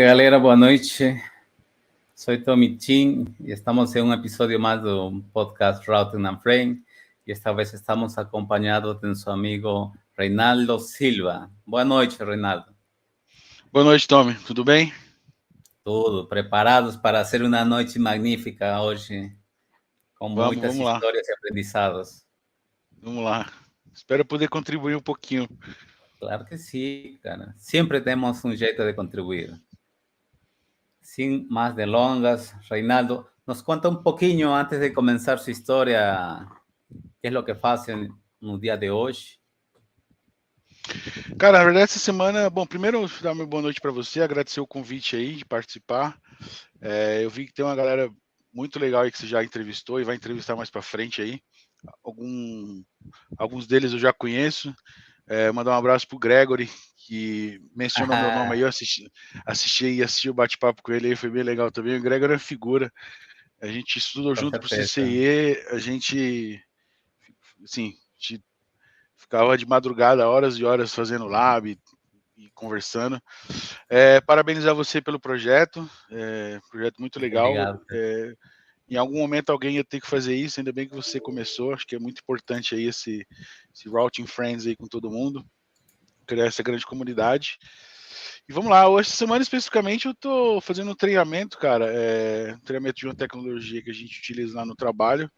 galera, boa noite. Soy Tommy Chin y estamos en un episodio más del podcast Routing and Frame. Y esta vez estamos acompañados de nuestro amigo Reinaldo Silva. Boa noite, Reinaldo. Boa noite, Tommy. Tudo bem? Tudo. Preparados para hacer una noche magnífica hoje, com muitas Vamos lá. histórias e aprendizados. Vamos lá. Espero poder contribuir um pouquinho. Claro que sí, cara. Siempre tenemos un jeito de contribuir. Sin más delongas, Reinaldo, nos conta um pouquinho antes de começar sua história, que é o que fazem no dia de hoje? Cara, na verdade, essa semana... Bom, primeiro, dar uma boa noite para você, agradecer o convite aí de participar. Eu vi que tem uma galera muito legal aí que você já entrevistou e vai entrevistar mais para frente aí. Alguns deles eu já conheço. Mandar um abraço pro Gregory, que mencionou meu nome aí, eu assisti o bate-papo com ele aí, foi bem legal também. O Gregory é uma figura, a gente estudou junto pro CCIE, a gente ficava de madrugada, horas e horas fazendo lab e conversando. Parabenizar você pelo projeto, projeto muito legal. Em algum momento alguém ia ter que fazer isso, ainda bem que você começou, acho que é muito importante aí esse Routing Friends aí com todo mundo, criar essa grande comunidade. E vamos lá, hoje, semana especificamente, eu tô fazendo um treinamento, cara, um treinamento de uma tecnologia que a gente utiliza lá no trabalho,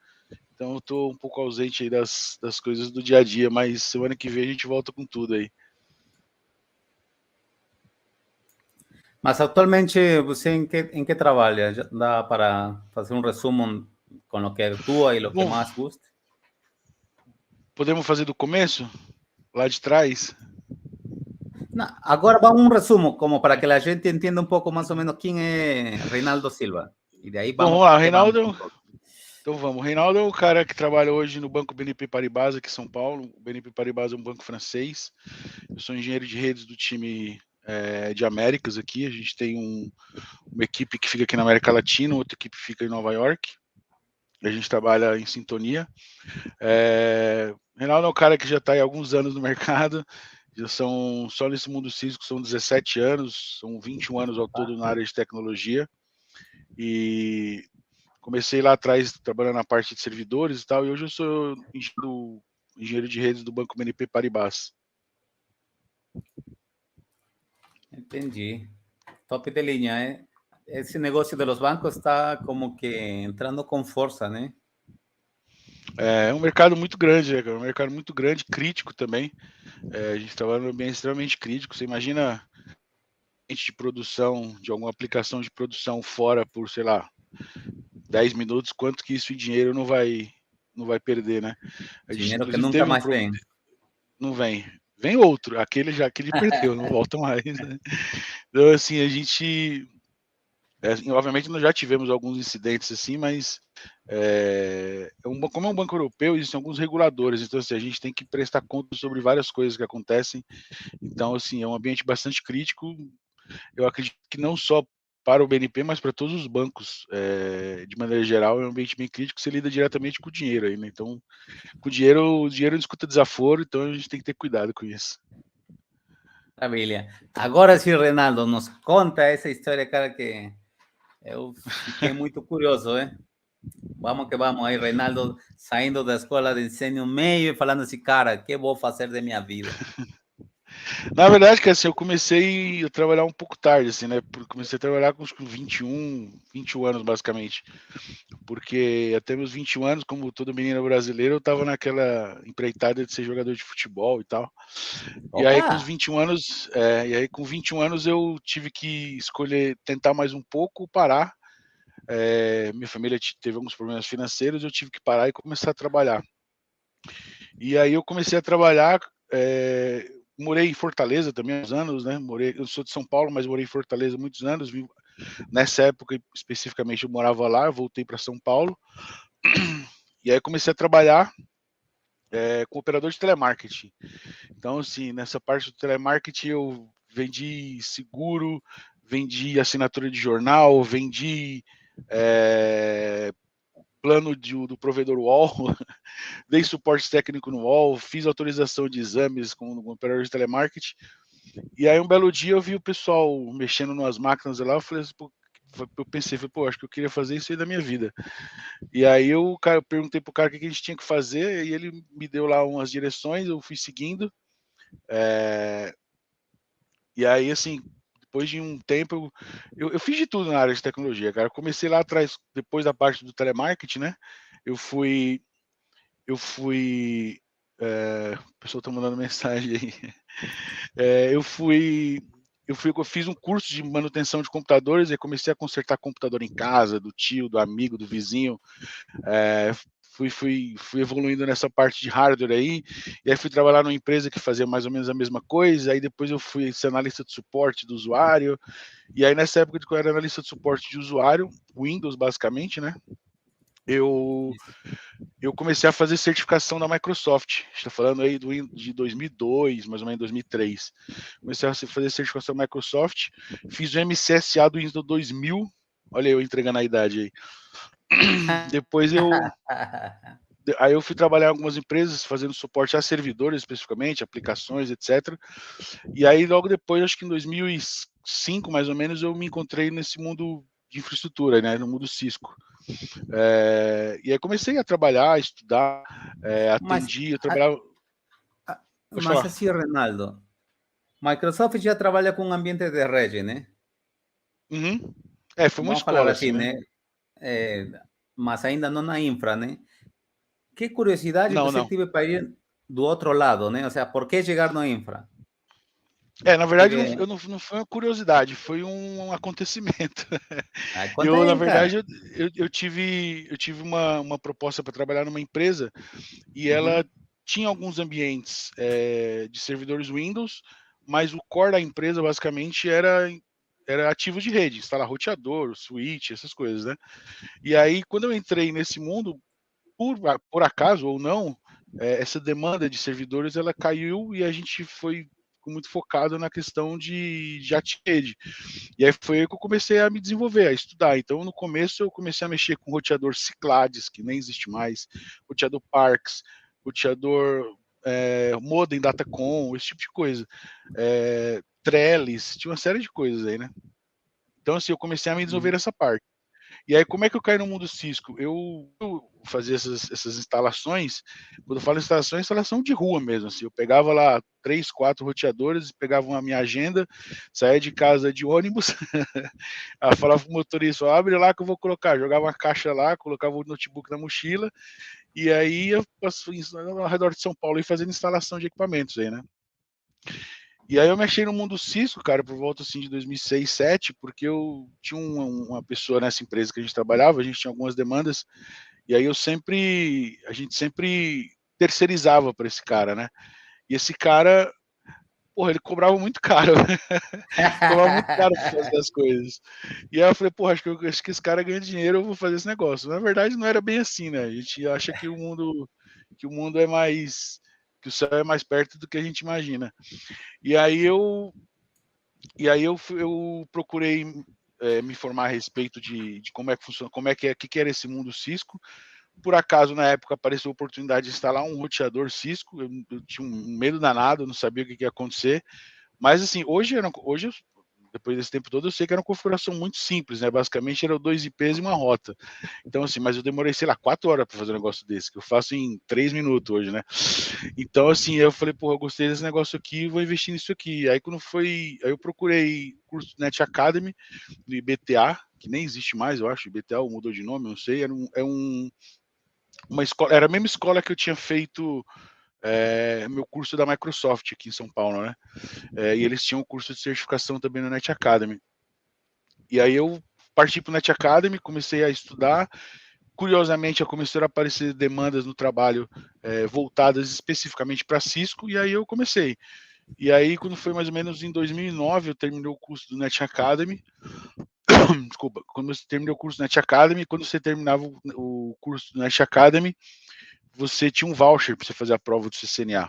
então eu tô um pouco ausente aí das coisas do dia a dia, mas semana que vem a gente volta com tudo aí. Mas atualmente, você em que trabalha? Já dá para fazer um resumo com o que atua e o que mais gosta? Podemos fazer do começo? Lá de trás? Não, agora vamos um resumo, como para que a gente entenda um pouco mais ou menos quem é Reinaldo Silva. E daí vamos lá, Reinaldo. Então vamos, o Reinaldo é o cara que trabalha hoje no Banco BNP Paribas aqui em São Paulo. O BNP Paribas é um banco francês. Eu sou engenheiro de redes do time de Américas aqui. A gente tem uma equipe que fica aqui na América Latina, outra equipe fica em Nova York. A gente trabalha em sintonia. Reinaldo é um cara que já está há alguns anos no mercado. Já são, só nesse mundo físico, são 17 anos, são 21 anos ao todo na área de tecnologia. E comecei lá atrás trabalhando na parte de servidores e tal, e hoje eu sou engenheiro de redes do Banco BNP Paribas. Entendi. Top de linha, Esse negócio de los bancos está como que entrando com força, né? É um mercado muito grande, né, cara? Um mercado muito grande, crítico também. A gente trabalha num ambiente extremamente crítico. Você imagina de produção, de alguma aplicação de produção fora por, sei lá, 10 minutos, quanto que isso em dinheiro não vai perder, né? A gente, dinheiro que nunca mais vem. Não vem. Vem outro, aquele perdeu, não volta mais, né? Então, assim, a gente... obviamente, nós já tivemos alguns incidentes assim, mas como é um banco europeu, existem alguns reguladores, então assim, a gente tem que prestar conta sobre várias coisas que acontecem. Então, assim, é um ambiente bastante crítico. Eu acredito que não só para o BNP, mas para todos os bancos, de maneira geral, é um ambiente bem crítico, você lida diretamente com o dinheiro aí, né? Então, com o dinheiro não escuta desaforo, então a gente tem que ter cuidado com isso. Maravilha. Agora sim, Reinaldo, nos conta essa história, cara, que eu fiquei muito curioso, hein? Vamos que vamos aí, Reinaldo saindo da escola de ensino médio e falando assim, cara, o que vou fazer de minha vida? Na verdade, cara, assim, eu comecei a trabalhar um pouco tarde, assim, né? Comecei a trabalhar com 21 anos, basicamente. Porque até meus 21 anos, como todo menino brasileiro, eu tava naquela empreitada de ser jogador de futebol e tal. Opa! E aí, com os 21 anos, com 21 anos eu tive que escolher, tentar mais um pouco, parar. Minha família teve alguns problemas financeiros, eu tive que parar e começar a trabalhar. E aí eu comecei a trabalhar, morei em Fortaleza também há uns anos, né? Eu sou de São Paulo, mas morei em Fortaleza há muitos anos. Nessa época, especificamente, eu morava lá, voltei para São Paulo. E aí comecei a trabalhar com operador de telemarketing. Então, assim, nessa parte do telemarketing eu vendi seguro, vendi assinatura de jornal, vendi plano do provedor UOL, dei suporte técnico no UOL, fiz autorização de exames com o operador de telemarketing. E aí um belo dia eu vi o pessoal mexendo nas máquinas lá, eu falei assim, pô, eu pensei, pô, acho que eu queria fazer isso aí da minha vida. E aí eu perguntei pro cara o que a gente tinha que fazer, e ele me deu lá umas direções, eu fui seguindo. E aí, assim, depois de um tempo, eu fiz de tudo na área de tecnologia, cara. Eu comecei lá atrás, depois da parte do telemarketing, né? Eu fui. O pessoal tá mandando mensagem aí. Eu fiz um curso de manutenção de computadores e comecei a consertar computador em casa, do tio, do amigo, do vizinho. Fui evoluindo nessa parte de hardware aí, e aí fui trabalhar numa empresa que fazia mais ou menos a mesma coisa, aí depois eu fui ser analista de suporte do usuário, e aí nessa época que eu era analista de suporte de usuário, Windows basicamente, né, eu comecei a fazer certificação da Microsoft, está falando aí de 2002, mais ou menos 2003, comecei a fazer certificação da Microsoft, fiz o MCSA do Windows 2000, olha eu entregando a idade aí, depois aí eu fui trabalhar em algumas empresas fazendo suporte a servidores especificamente, aplicações, etc. E aí logo depois, acho que em 2005 mais ou menos, eu me encontrei nesse mundo de infraestrutura, né, no mundo Cisco. E aí comecei a trabalhar, a estudar, Mas, atendi, eu trabalhava... Pode mas falar. assim, Reinaldo, Microsoft já trabalha com ambiente de rede, né? Uhum. Foi uma Vamos falar escola, assim, assim, né? né? Mas ainda não na infra, né? Que curiosidade Não, você não. tive para ir do outro lado, né? O sea, por que chegar no infra? Na verdade, Tive... não foi uma curiosidade, foi um acontecimento. Ah, conta Na aí, cara. verdade, eu tive uma proposta para trabalhar numa empresa e ela Uhum. tinha alguns ambientes de servidores Windows, mas o core da empresa basicamente era ativo de rede, instalar roteador, switch, essas coisas, né? E aí, quando eu entrei nesse mundo, por acaso ou não, essa demanda de servidores ela caiu e a gente foi muito focado na questão de rede. E aí foi aí que eu comecei a me desenvolver, a estudar. Então, no começo, eu comecei a mexer com roteador Cyclades, que nem existe mais, roteador Parks, roteador modem Datacom, esse tipo de coisa. Trellis, tinha uma série de coisas aí, né? Então, assim, eu comecei a me desenvolver essa parte. E aí, como é que eu caí no mundo Cisco? Eu fazia essas instalações, quando eu falo instalação, é instalação de rua mesmo. Assim, eu pegava lá 3, 4 roteadores, pegava a minha agenda, saía de casa de ônibus, falava pro motorista, abre lá que eu vou colocar. Jogava uma caixa lá, colocava o notebook na mochila, e aí eu passo ao redor de São Paulo e fazendo instalação de equipamentos aí, né? E aí eu mexi no mundo Cisco, cara, por volta assim de 2006, 2007, porque eu tinha uma pessoa nessa empresa que a gente trabalhava, a gente tinha algumas demandas, e aí a gente sempre terceirizava para esse cara, né? E esse cara, porra, ele cobrava muito caro, cobrava muito caro para fazer as coisas. E aí eu falei, porra, acho que esse cara ganha dinheiro, eu vou fazer esse negócio. Na verdade, não era bem assim, né? A gente acha que o mundo é mais, que o céu é mais perto do que a gente imagina. E aí eu procurei me informar a respeito de como é que funciona, que era esse mundo Cisco. Por acaso, na época, apareceu a oportunidade de instalar um roteador Cisco. Eu tinha um medo danado, eu não sabia o que ia acontecer. Mas, assim, hoje, depois desse tempo todo, eu sei que era uma configuração muito simples, né? Basicamente, eram 2 IPs e uma rota. Então, assim, mas eu demorei, sei lá, 4 horas para fazer um negócio desse, que eu faço em 3 minutos hoje, né? Então, assim, eu falei, porra, eu gostei desse negócio aqui, vou investir nisso aqui. Aí, aí eu procurei curso do Net Academy, do IBTA, que nem existe mais, eu acho, IBTA mudou de nome, não sei, uma escola, era a mesma escola que eu tinha feito meu curso da Microsoft aqui em São Paulo, né? E eles tinham um curso de certificação também no Net Academy. E aí eu parti para o Net Academy, comecei a estudar. Curiosamente, começaram a aparecer demandas no trabalho voltadas especificamente para Cisco, e aí eu comecei. E aí, quando foi mais ou menos em 2009, eu terminei o curso do Net Academy. Desculpa, quando você terminou o curso do Net Academy, quando você terminava o curso do Net Academy, você tinha um voucher para você fazer a prova do CCNA.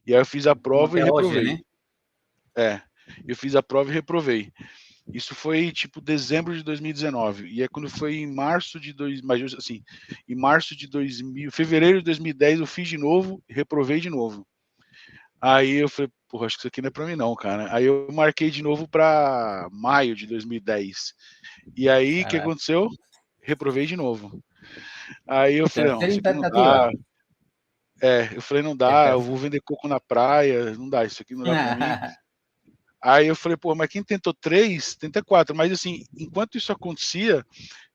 E aí eu fiz a Como prova que e é hoje, reprovei. né? Eu fiz a prova e reprovei. Isso foi tipo dezembro de 2019. E é quando foi em março de assim, em março de 2000, fevereiro de 2010 eu fiz de novo e reprovei de novo. Aí eu falei, porra, acho que isso aqui não é para mim não, cara. Aí eu marquei de novo para maio de 2010. E aí, o que Caraca. aconteceu? Reprovei de novo. Aí eu falei, não, Terceira isso aqui não tentativa. dá. Eu falei, não É dá, eu vou vender coco na praia, não dá, isso aqui não dá para mim. Aí eu falei, pô, mas quem tentou 3, tenta 4. Mas assim, enquanto isso acontecia,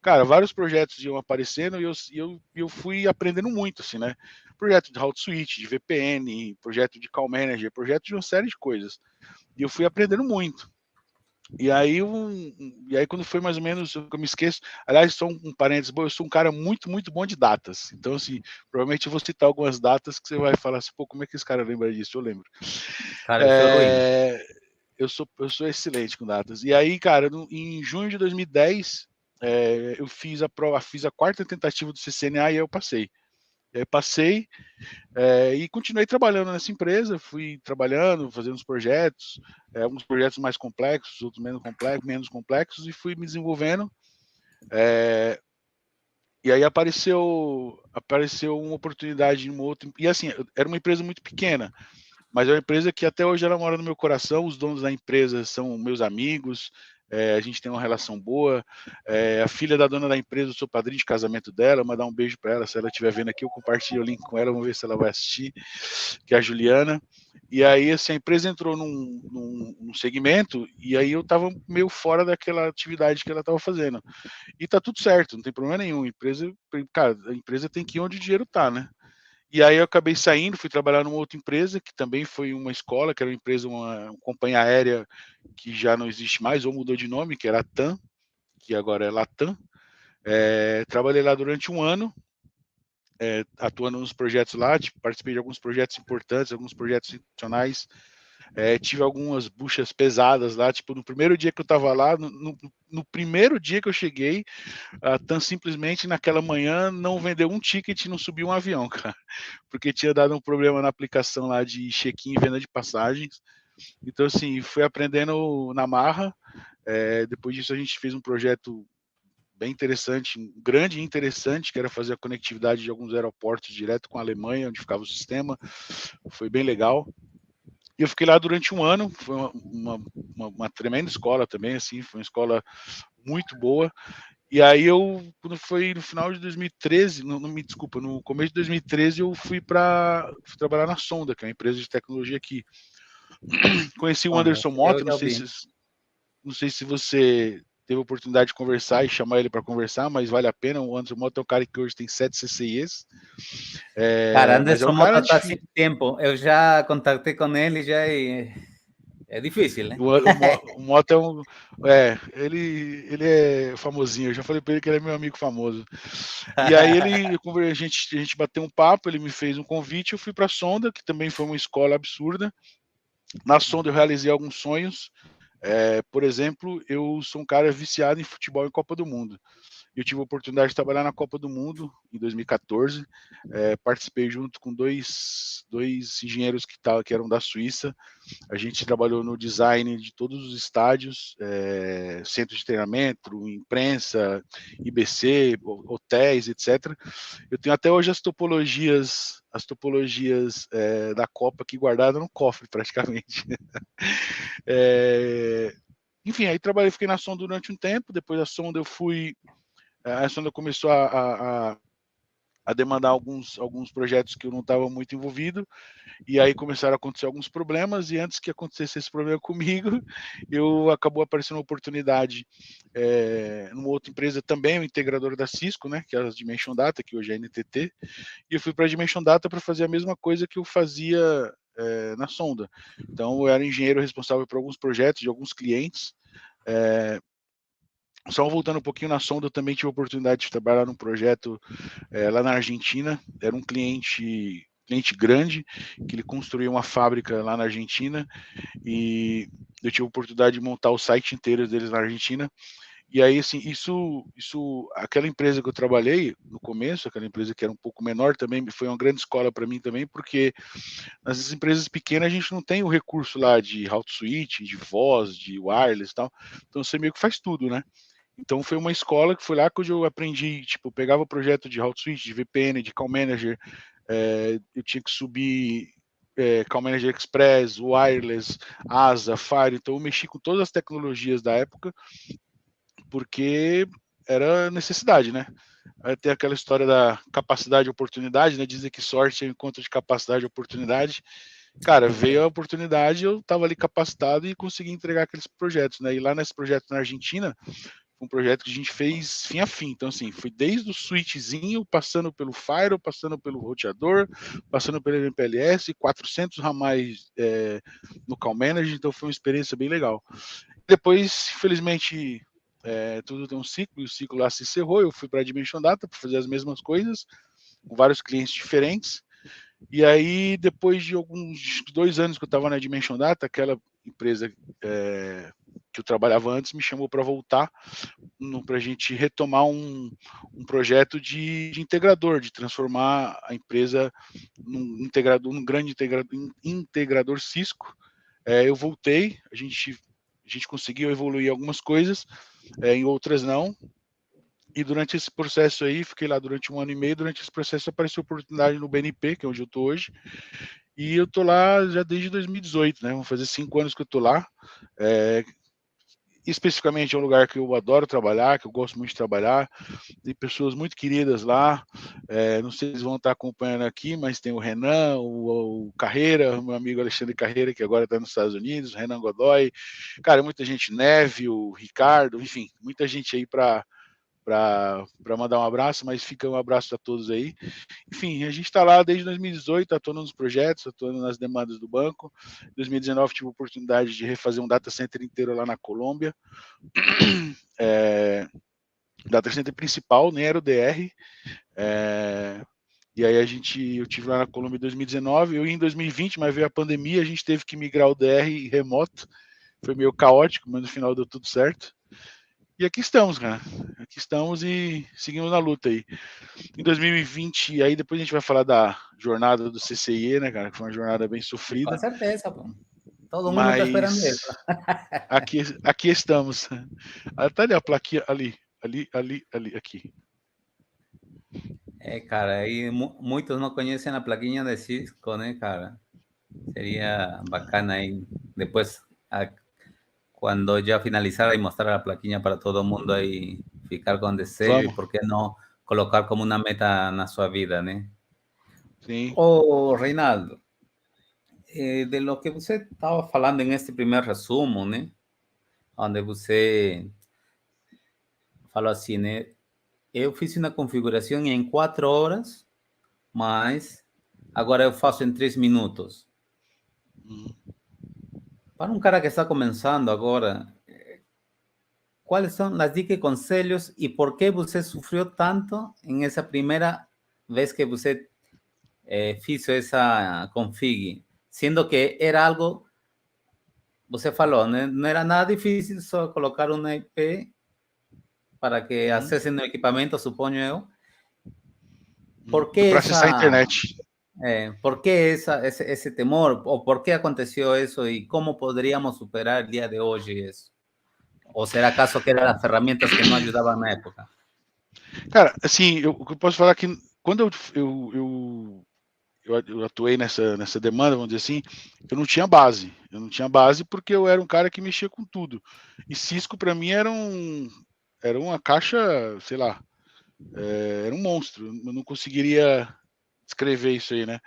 cara, vários projetos iam aparecendo e eu fui aprendendo muito, assim, né? Projeto de Hootsuite, de VPN, projeto de Call Manager, projeto de uma série de coisas. E eu fui aprendendo muito. E aí, quando foi mais ou menos, eu me esqueço, aliás, só um parênteses, eu sou um cara muito, muito bom de datas. Então, assim, provavelmente eu vou citar algumas datas que você vai falar assim, pô, como é que esse cara lembra disso? Eu lembro. Cara, eu sou ruim. Eu sou excelente com datas. E aí, cara, em junho de 2010, eu fiz a prova, fiz a quarta tentativa do CCNA e aí eu passei. E aí passei, e continuei trabalhando nessa empresa, fui trabalhando, fazendo os projetos, alguns projetos mais complexos, outros menos complexos, e fui me desenvolvendo. E aí apareceu uma oportunidade em uma outra. E assim, era uma empresa muito pequena, mas é uma empresa que até hoje ela mora no meu coração. Os donos da empresa são meus amigos, a gente tem uma relação boa. A filha da dona da empresa, eu sou padrinho de casamento dela. Mandar um beijo para ela, se ela estiver vendo aqui, eu compartilho o link com ela, vamos ver se ela vai assistir, que é a Juliana. E aí, assim, a empresa entrou num segmento, e aí eu estava meio fora daquela atividade que ela estava fazendo. E tá tudo certo, não tem problema nenhum. A empresa tem que ir onde o dinheiro tá, né? E aí eu acabei saindo, fui trabalhar numa outra empresa, que também foi uma escola, que era uma empresa, uma companhia aérea que já não existe mais, ou mudou de nome, que era a TAM, que agora é Latam. Trabalhei lá durante um ano, atuando nos projetos lá, tipo, participei de alguns projetos importantes, alguns projetos institucionais. Tive algumas buchas pesadas lá, tipo, no primeiro dia que eu estava lá, no primeiro dia que eu cheguei, a TAM simplesmente naquela manhã não vendeu um ticket e não subiu um avião, cara, porque tinha dado um problema na aplicação lá de check-in e venda de passagens. Então, assim, fui aprendendo na marra. Depois disso, a gente fez um projeto bem interessante, grande e interessante, que era fazer a conectividade de alguns aeroportos direto com a Alemanha, onde ficava o sistema. Foi bem legal. E eu fiquei lá durante um ano, foi uma tremenda escola também, assim, foi uma escola muito boa. E aí quando foi no final de 2013, me desculpa, no começo de 2013 eu fui trabalhar na Sonda, que é uma empresa de tecnologia aqui. Conheci o Onda, Anderson eu Mota, já ouvi. não sei se você teve a oportunidade de conversar e chamar ele para conversar, mas vale a pena. O Anderson Mota é um cara que hoje tem 7 CCIs, Cara, mas é Anderson um cara Mota está difícil. sem tempo. Eu já contactei com ele já e é difícil, né? O Mota é um. Ele é famosinho. Eu já falei para ele que ele é meu amigo famoso. E aí a gente bateu um papo, ele me fez um convite, eu fui para a Sonda, que também foi uma escola absurda. Na Sonda eu realizei alguns sonhos. Por exemplo, eu sou um cara viciado em futebol e Copa do Mundo. Eu tive a oportunidade de trabalhar na Copa do Mundo em 2014. Participei junto com dois engenheiros que eram da Suíça. A gente trabalhou no design de todos os estádios, centros de treinamento, imprensa, IBC, hotéis, etc. Eu tenho até hoje as topologias da Copa aqui guardadas no cofre, praticamente. Enfim, aí fiquei na Sonda durante um tempo. Depois da Sonda a Sonda começou a demandar alguns projetos que eu não estava muito envolvido, e aí começaram a acontecer alguns problemas, e antes que acontecesse esse problema comigo, acabou aparecendo uma oportunidade numa outra empresa também, o integrador da Cisco, né, que é a Dimension Data, que hoje é a NTT, e eu fui para a Dimension Data para fazer a mesma coisa que eu fazia na Sonda. Então, eu era engenheiro responsável por alguns projetos de alguns clientes. Só voltando um pouquinho na Sonda, eu também tive a oportunidade de trabalhar num projeto lá na Argentina. Era um cliente grande, que ele construiu uma fábrica lá na Argentina, e eu tive a oportunidade de montar o site inteiro deles na Argentina. E aí, assim, aquela empresa que eu trabalhei no começo, aquela empresa que era um pouco menor também, foi uma grande escola para mim também, porque nas empresas pequenas a gente não tem o recurso lá de Hootsuite, de voz, de wireless e tal, então você meio que faz tudo, né? Então foi uma escola que foi lá que eu aprendi, tipo, pegava o projeto de Hootsuite, de VPN, de Call Manager, eu tinha que subir, Call Manager Express, Wireless, ASA, Fire, então eu mexi com todas as tecnologias da época, porque era necessidade, né? Tem aquela história da capacidade e oportunidade, né? Dizem que sorte é o encontro de capacidade e oportunidade. Cara, veio a oportunidade, eu estava ali capacitado e consegui entregar aqueles projetos, né? E lá nesse projeto na Argentina, um projeto que a gente fez fim a fim. Então, assim, foi desde o switchzinho, passando pelo Firewall, passando pelo roteador, passando pelo MPLS, 400 ramais no Call Manager, então foi uma experiência bem legal. Depois, infelizmente, tudo tem um ciclo, e o ciclo lá se encerrou, eu fui para a Dimension Data para fazer as mesmas coisas, com vários clientes diferentes, e aí, depois de alguns 2 anos que eu estava na Dimension Data, aquela empresa que eu trabalhava antes me chamou para voltar, para a gente retomar um projeto de integrador, de transformar a empresa num grande integrador Cisco. Eu voltei, a gente conseguiu evoluir algumas coisas, em outras não. E durante esse processo aí, fiquei lá durante 1 ano e meio. Durante esse processo apareceu a oportunidade no BNP, que é onde eu estou hoje. E eu estou lá já desde 2018, né? Vão fazer 5 anos que eu estou lá. Especificamente é um lugar que eu adoro trabalhar, que eu gosto muito de trabalhar. Tem pessoas muito queridas lá. Não sei se eles vão estar acompanhando aqui, mas tem o Renan, o Carreira, meu amigo Alexandre Carreira, que agora está nos Estados Unidos, o Renan Godoy. Cara, muita gente, Neve, o Ricardo, enfim, muita gente aí para mandar um abraço, mas fica um abraço a todos aí. Enfim, a gente está lá desde 2018, atuando nos projetos, atuando nas demandas do banco. Em 2019 tive a oportunidade de refazer um data center inteiro lá na Colômbia. Data center principal, nem era o DR. E aí eu tive lá na Colômbia em 2019, eu ia em 2020, mas veio a pandemia, a gente teve que migrar o DR remoto. Foi meio caótico, mas no final deu tudo certo. E aqui estamos, cara. Aqui estamos e seguimos na luta aí. Em 2020, aí depois a gente vai falar da jornada do CCIE, né, cara? Que foi uma jornada bem sofrida. Com certeza, pô. Todo mundo está esperando Mas isso. aqui estamos. Tá ali a plaquinha, ali, aqui. Cara, aí muitos não conhecem a plaquinha de Cisco, né, cara? Sería bacana ahí. Después, cuando ya finalizara y mostrar la plaquinha para todo el mundo ahí, ficar con desejo y Vamos. por qué no colocar como una meta na sua vida, né? Sim. Ô, Reinaldo, de lo que você estava falando em este primeiro resumo, né? Onde você falou assim, né? Eu fiz uma configuração em 4 horas, mas agora eu faço em 3 minutos. Para um cara que está começando agora, ¿cuáles son las dicas y conselhos y por qué você sufrió tanto en esa primera vez que você hizo esa config? Siendo que era algo, você falou, no era nada difícil, solo colocar una IP para que acessem no equipamento, suponho eu. ¿Por qué para acessar a internet. ¿Por qué ese temor? ¿O por qué aconteció eso? ¿Y cómo podríamos superar el día de hoy eso? ¿O será acaso que eran las herramientas que no ajudavam na época? Cara, assim, eu posso falar que quando eu atuei nessa demanda, vamos dizer assim, eu não tinha base. Eu não tinha base porque eu era um cara que mexia com tudo. E Cisco, para mim, era uma caixa, sei lá, era um monstro. Eu não conseguiria descrever isso aí, né?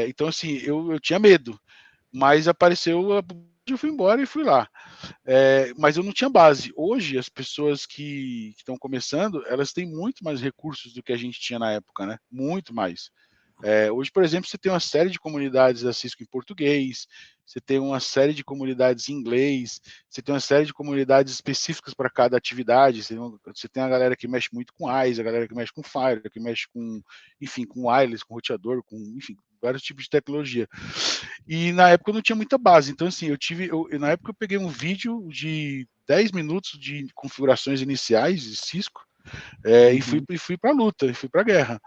Então, assim, eu tinha medo. Mas apareceu, eu fui embora e fui lá. Mas eu não tinha base. Hoje, as pessoas que estão começando, elas têm muito mais recursos do que a gente tinha na época, né? Muito mais. Hoje, por exemplo, você tem uma série de comunidades da Cisco em português, você tem uma série de comunidades em inglês, você tem uma série de comunidades específicas para cada atividade. Você tem a galera que mexe muito com IaaS, a galera que mexe com Fire, que mexe com, enfim, com wireless, com roteador, com, enfim, vários tipos de tecnologia. E na época eu não tinha muita base. Então, assim, na época eu peguei um vídeo de 10 minutos de configurações iniciais de Cisco, e fui para a luta, fui para a guerra.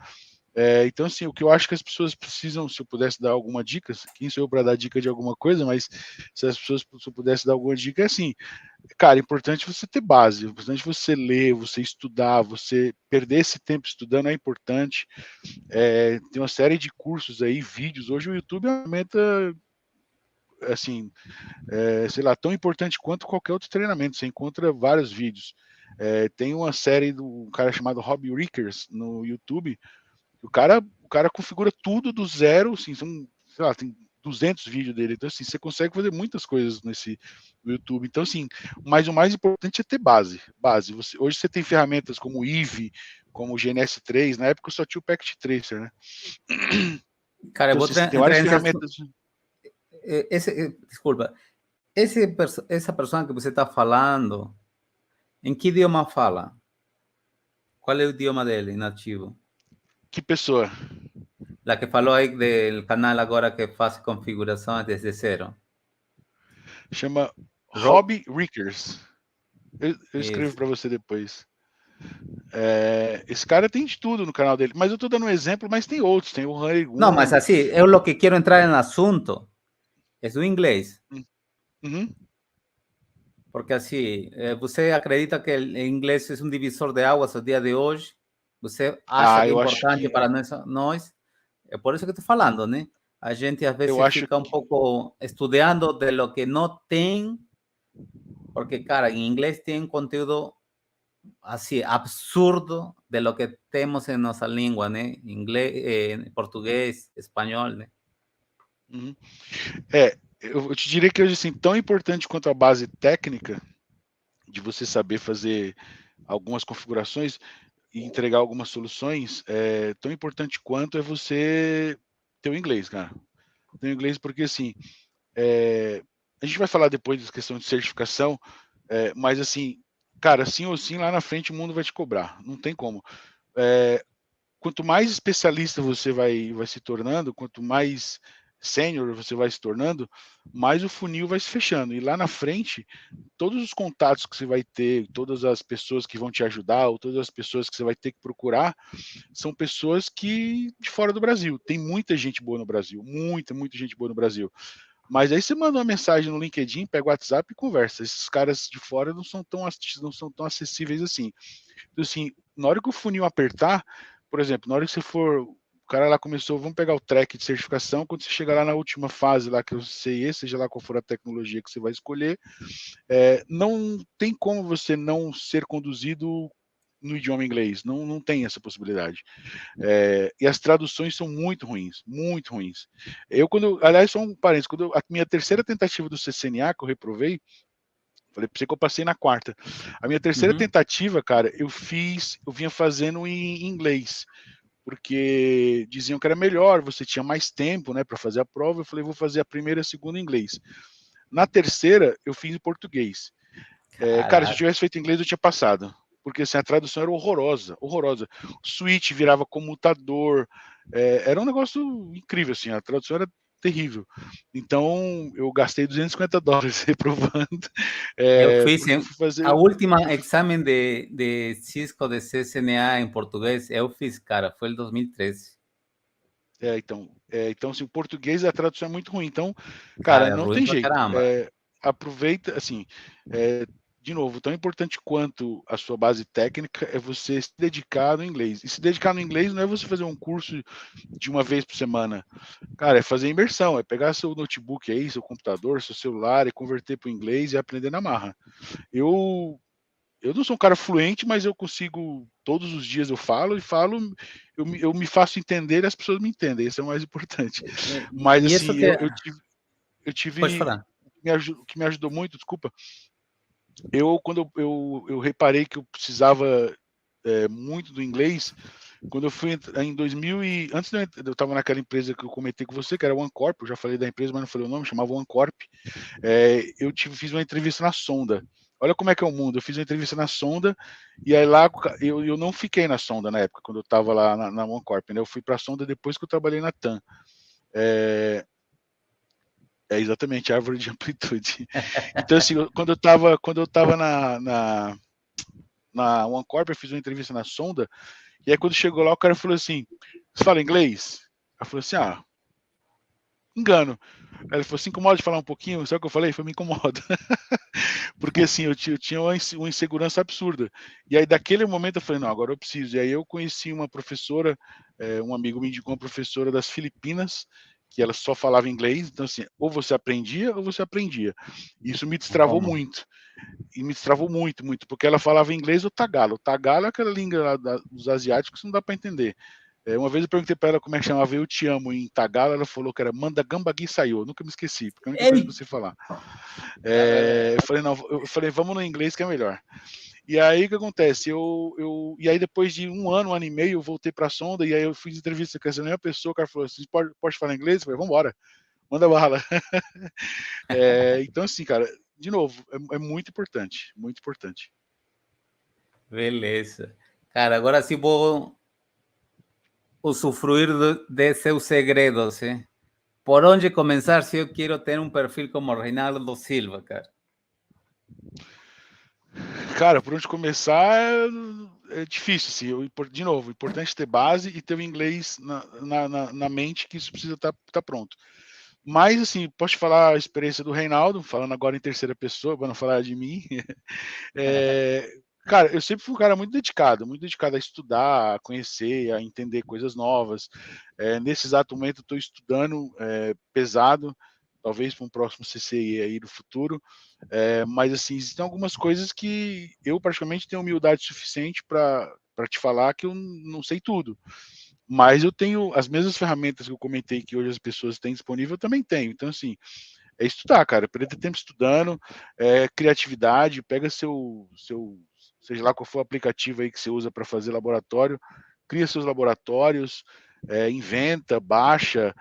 Então, assim, o que eu acho que as pessoas precisam, se eu pudesse dar alguma dica, quem sou eu para dar dica de alguma coisa, mas se as pessoas, se eu pudesse dar alguma dica, é assim, cara, é importante você ter base, é importante você ler, você estudar, você perder esse tempo estudando é importante. Tem uma série de cursos aí, vídeos. Hoje o YouTube é uma ferramenta, assim, sei lá, tão importante quanto qualquer outro treinamento. Você encontra vários vídeos. Tem uma série do cara chamado Robbie Rickers no YouTube. O cara configura tudo do zero, assim, sei lá, tem 200 vídeos dele. Então, assim, você consegue fazer muitas coisas no YouTube. Então, assim, mas o mais importante é ter base. Base. Hoje você tem ferramentas como o Eevee, como o GNS3. Na época eu só tinha o Packet Tracer, né? Cara, eu Então, vou assim, você tem várias entrar. ferramentas. Desculpa, essa pessoa que você está falando, em que idioma fala? Qual é o idioma dele, nativo? Que pessoa? La que falou aí do canal agora que faz configurações desde zero. Chama Rob, Robbie Rickers. Eu escrevo isso. para você depois. Esse cara tem de tudo no canal dele. Mas eu tô dando um exemplo, mas tem outros. Tem o Honey Não, mas Gun. assim, eu lo que quero entrar no assunto é o inglês. Uhum. Porque assim, você acredita que o inglês é um divisor de águas no dia de hoje? Você acha que é Eu acho importante que para nós? É por isso que estou falando, né? A gente às eu vezes acho fica um pouco estudando de lo que não tem, porque, cara, em inglês tem um conteúdo assim absurdo de lo que temos em nossa língua, né? Inglês, português, espanhol, né? Uhum. Eu te diria que hoje, assim, tão importante quanto a base técnica de você saber fazer algumas configurações e entregar algumas soluções, tão importante quanto é você ter o inglês, cara. Ter o inglês porque, assim, a gente vai falar depois da questão de certificação, mas, assim, cara, sim ou sim, lá na frente o mundo vai te cobrar. Não tem como. Quanto mais especialista você vai se tornando, quanto mais sênior você vai se tornando, mais o funil vai se fechando. E lá na frente, todos os contatos que você vai ter, todas as pessoas que vão te ajudar, ou todas as pessoas que você vai ter que procurar, são pessoas que de fora do Brasil. Tem muita gente boa no Brasil, muita gente boa no Brasil. Mas aí você manda uma mensagem no LinkedIn, pega o WhatsApp e conversa. Esses caras de fora não são tão acessíveis assim. Então, assim, na hora que o funil apertar, por exemplo, na hora que você for, o cara lá começou, vamos pegar o track de certificação, quando você chegar lá na última fase, lá que é o CE, seja lá qual for a tecnologia que você vai escolher, não tem como você não ser conduzido no idioma inglês, não tem essa possibilidade. E as traduções são muito ruins, muito ruins. Aliás, só um parênteses, a minha terceira tentativa do CCNA, que eu reprovei, falei pra você que eu passei na quarta. A minha terceira tentativa, cara, eu vinha fazendo em inglês, porque diziam que era melhor, você tinha mais tempo, né, para fazer a prova. Eu falei, vou fazer a primeira e a segunda em inglês. Na terceira, eu fiz em português. Cara, se eu tivesse feito em inglês, eu tinha passado. Porque assim, a tradução era horrorosa, horrorosa. O switch virava comutador, era um negócio incrível, assim, a tradução era terrível. Então, eu gastei $250 reprovando, Eu fiz porque eu fui fazer. a última exame de Cisco de CCNA em português, eu fiz, cara, foi em 2013. Então, assim, o português, a tradução é muito ruim. Então, cara, Cara, é não ruim tem pra jeito. caramba. Aproveita, assim, de novo, tão importante quanto a sua base técnica é você se dedicar no inglês. E se dedicar no inglês não é você fazer um curso de uma vez por semana. Cara, é fazer imersão, é pegar seu notebook aí, seu computador, seu celular e converter para o inglês e aprender na marra. Eu não sou um cara fluente, mas eu consigo, todos os dias eu falo, eu me faço entender e as pessoas me entendem, isso é o mais importante. Mas, E isso assim, que. eu Pode tive, falar. o que me ajudou muito, desculpa, quando eu reparei que eu precisava muito do inglês, quando eu fui em 2000 antes eu estava naquela empresa que eu comentei com você, que era OneCorp, eu já falei da empresa, mas não falei o nome, chamava OneCorp. Fiz uma entrevista na Sonda. Olha como é que é o mundo. Eu fiz uma entrevista na Sonda e aí lá eu não fiquei na Sonda na época, quando eu estava lá na OneCorp, né? Eu fui para a Sonda depois que eu trabalhei na TAM. Exatamente, árvore de amplitude. Então, assim, quando eu tava na OneCorp, eu fiz uma entrevista na Sonda, e aí quando chegou lá, o cara falou assim, Você fala inglês? Ela falou assim, engano. Ela falou, se incomoda de falar um pouquinho? Sabe o que eu falei? Foi, me incomoda. Porque assim, eu tinha uma insegurança absurda. E aí, daquele momento, eu falei, não, agora eu preciso. E aí eu conheci uma professora, um amigo me indicou uma professora das Filipinas, que ela só falava inglês. Então, assim, ou você aprendia ou você aprendia. Isso me destravou ¿Cómo? muito. E me destravou muito, muito, porque ela falava inglês ou tagalo. O tagalo é aquela língua dos asiáticos que não dá para entender. Uma vez eu perguntei para ela como é que chamava Eu Te Amo em tagalo, ela falou que era Manda Gambagui Saiô. Nunca me esqueci, porque é a única coisa que eu ¡Ey! sei falar. Dale. Eu falei, não, eu falei, vamos no inglês que é melhor. E aí o que acontece? E aí depois de um ano e meio, eu voltei para a Sonda e aí eu fiz entrevista com essa mesma pessoa, o cara falou assim, pode falar inglês? Eu falei, vamos embora, manda bala. Então assim, cara, de novo, é muito importante, muito importante. Beleza. Cara, agora sim vou usufruir de seus segredos, ¿eh? ¿Por onde começar se eu quero ter um perfil como Reinaldo Silva, cara? Cara, por onde começar é difícil, assim. De novo, é importante ter base e ter o inglês na mente, que isso precisa estar pronto. Mas, assim, posso te falar a experiência do Reinaldo, falando agora em terceira pessoa, para não falar de mim. Cara, eu sempre fui um cara muito dedicado a estudar, a conhecer, a entender coisas novas. Nesse exato momento, eu estou estudando pesado, talvez para um próximo CCI aí no futuro. Mas, assim, existem algumas coisas que eu, praticamente, tenho humildade suficiente para te falar que eu não sei tudo. Mas eu tenho as mesmas ferramentas que eu comentei que hoje as pessoas têm disponível, eu também tenho. Então, assim, é estudar, cara. Perder tempo estudando, criatividade, pega seja lá qual for o aplicativo aí que você usa para fazer laboratório, cria seus laboratórios, inventa, baixa,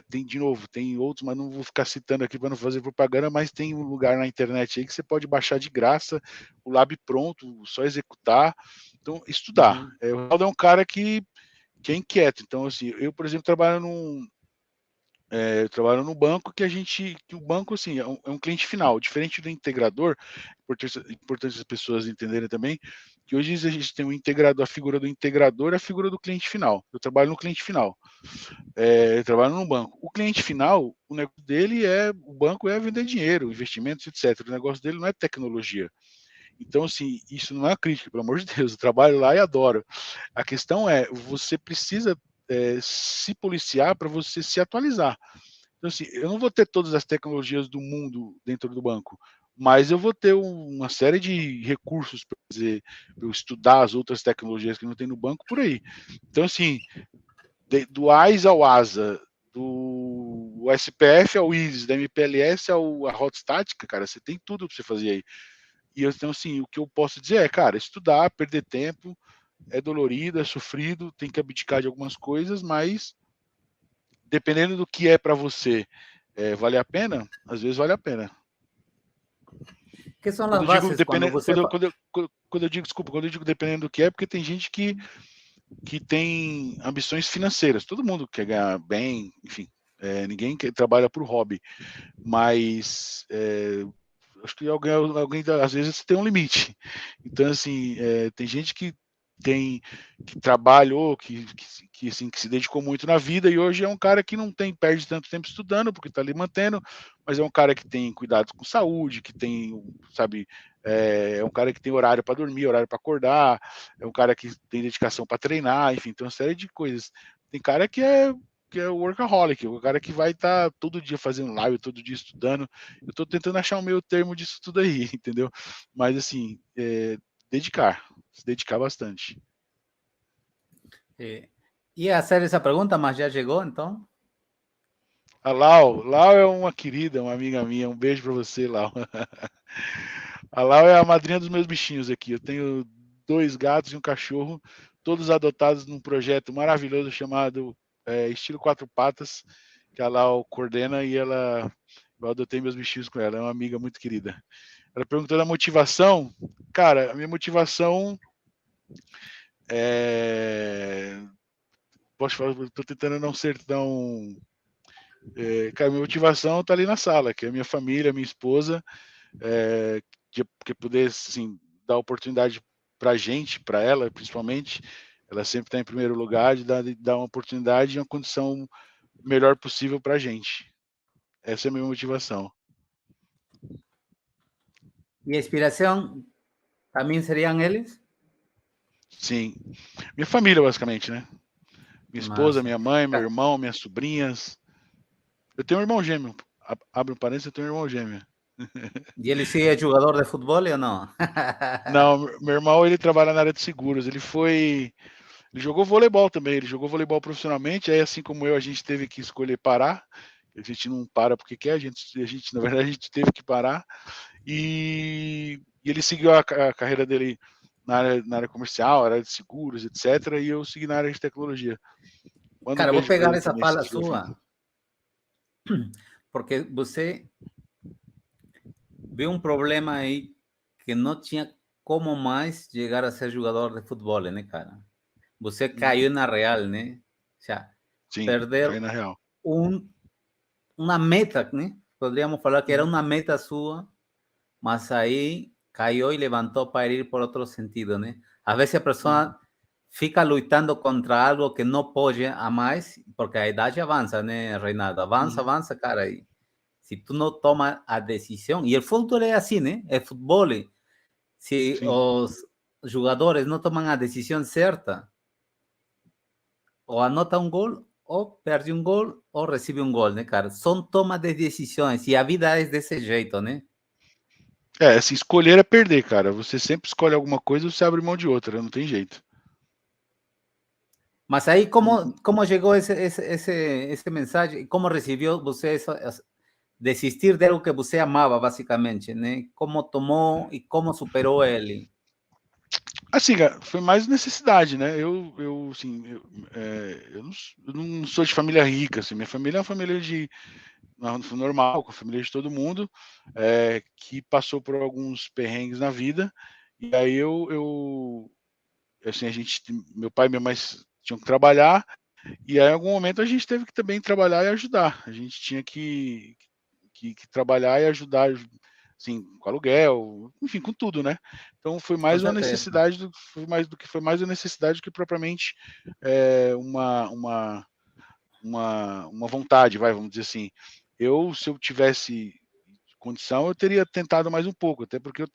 de novo, tem outros, mas não vou ficar citando aqui para não fazer propaganda, mas tem um lugar na internet aí que você pode baixar de graça, o lab pronto, só executar. Então, estudar. Uhum. O Ronaldo é um cara que é inquieto. Então, assim, eu, por exemplo, eu trabalho num banco que o banco, assim, é um cliente final, diferente do integrador. Importante as pessoas entenderem também que hoje a gente tem um integrador, a figura do integrador e a figura do cliente final. Eu trabalho no cliente final. Eu trabalho num banco. O cliente final, o negócio dele o banco é vender dinheiro, investimentos, etc. O negócio dele não é tecnologia. Então, assim, isso não é uma crítica, pelo amor de Deus, eu trabalho lá e adoro. A questão é, você precisa se policiar para você se atualizar. Então, assim, eu não vou ter todas as tecnologias do mundo dentro do banco, mas eu vou ter uma série de recursos para eu estudar as outras tecnologias que não tem no banco por aí. Então, assim, do AIS ao ASA, do SPF ao ISIS, da MPLS à Hotstatic, cara, você tem tudo para você fazer aí. E então, assim, o que eu posso dizer é, cara, estudar, perder tempo, é dolorido, é sofrido, tem que abdicar de algumas coisas, mas dependendo do que é para você, vale a pena? Às vezes vale a pena. Que são Quando as eu digo bases quando dependendo, você fa... quando eu digo, desculpa, quando eu digo dependendo do que é, porque tem gente que tem ambições financeiras. Todo mundo quer ganhar bem, enfim, ninguém trabalha por hobby, mas acho que alguém às vezes tem um limite. Então, assim, tem gente que trabalhou, assim, que se dedicou muito na vida e hoje é um cara que não perde tanto tempo estudando, porque está ali mantendo, mas é um cara que tem cuidado com saúde, que tem, sabe, é um cara que tem horário para dormir, horário para acordar, é um cara que tem dedicação para treinar, enfim, tem uma série de coisas. Tem cara que é o workaholic, o cara que vai estar todo dia fazendo live, todo dia estudando. Eu estou tentando achar o meio termo disso tudo aí, entendeu? Mas, assim, se dedicar bastante. Ia hacer essa pergunta, mas já chegou, então? A Lau é uma querida, uma amiga minha. Um beijo para você, Lau. A Lau é a madrinha dos meus bichinhos aqui. Eu tenho 2 gatos e um cachorro, todos adotados num projeto maravilhoso chamado Estilo Quatro Patas, que a Lau coordena e eu adotei meus bichinhos com ela. É uma amiga muito querida. Ela perguntou da motivação. Cara, a minha motivação é... Posso falar, estou tentando não ser tão... cara, minha motivação está ali na sala, que é a minha família, a minha esposa, que poder, assim, dar oportunidade para a gente, para ela, principalmente, Ela sempre está em primeiro lugar, de dar uma oportunidade e uma condição melhor possível para a gente. Essa é a minha motivação. ¿Y inspiración también serían ellos? Sim. Minha família, basicamente, né? Minha esposa, Más. minha mãe, meu irmão, minhas sobrinhas. Eu tenho um irmão gêmeo. Abre um parênteses, eu tenho um irmão gêmeo. ¿Y él sí es jugador de fútbol o no? Não, meu irmão, ele trabalha na área de seguros. Ele jogou voleibol também. Ele jogou voleibol profissionalmente. Aí, assim como eu, a gente teve que escolher parar. A gente não para porque quer. Na verdade, a gente teve que parar. E ele seguiu a carreira dele na área comercial, área de seguros, etc. E eu segui na área de tecnologia. Mando um Cara, vou beijo para pegar ele essa também, se fala estiver ouvindo. sua, porque você viu um problema aí que não tinha como mais chegar a ser jogador de futebol, né, cara? Você caiu na real, né? O sea, Sim, perder caí na real. uma meta, né? Poderíamos falar que era uma meta sua, mas aí caiu e levantou para ir por outro sentido, né? Às vezes a pessoa fica lutando contra algo que não pode a mais, porque a idade avança, né, Reinaldo? Avança, cara, e se tu não toma a decisão, e o futebol é assim, né? É futebol, se Sim. os jogadores não tomam a decisão certa, ou anota um gol, ou perde um gol, ou recebe um gol, né, cara? São toma de decisões, e a vida é desse jeito, né? É, assim, escolher é perder, cara. Você sempre escolhe alguma coisa e você abre mão de outra, não tem jeito. Mas aí, como chegou esse mensagem? Como recebeu você desistir de algo que você amava, basicamente, né? Como tomou e como superou ele? Assim, cara, foi mais necessidade, né? Assim, eu não sou de família rica, assim. Minha família é uma família normal, com a família de todo mundo, que passou por alguns perrengues na vida. E aí assim, meu pai e minha mãe tinham que trabalhar, e aí em algum momento a gente teve que também trabalhar e ajudar. A gente tinha que trabalhar e ajudar, assim, com aluguel, enfim, com tudo, né? Então foi Com mais uma certeza. necessidade foi mais uma necessidade do que propriamente uma vontade, vamos dizer assim. Se eu tivesse condição, eu teria tentado mais um pouco, até porque eu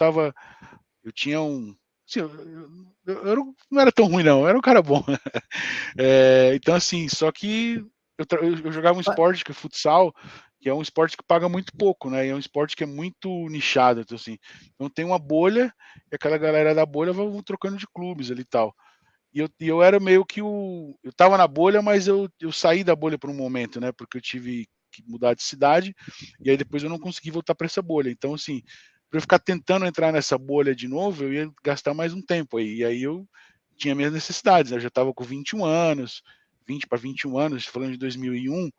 tinha um, assim, não era tão ruim não, eu era um cara bom. Então assim, só que eu jogava um esporte que é futsal, que é um esporte que paga muito pouco, né? E é um esporte que é muito nichado, então assim, então tem uma bolha e aquela galera da bolha vai trocando de clubes ali e tal. E eu era meio que eu tava na bolha, mas eu saí da bolha por um momento, né? Porque eu tive que mudar de cidade e aí depois eu não consegui voltar para essa bolha. Então assim, para eu ficar tentando entrar nessa bolha de novo, eu ia gastar mais um tempo aí. E aí eu tinha minhas necessidades, né? Eu já estava com 21 anos, 20 para 21 anos, falando de 2001,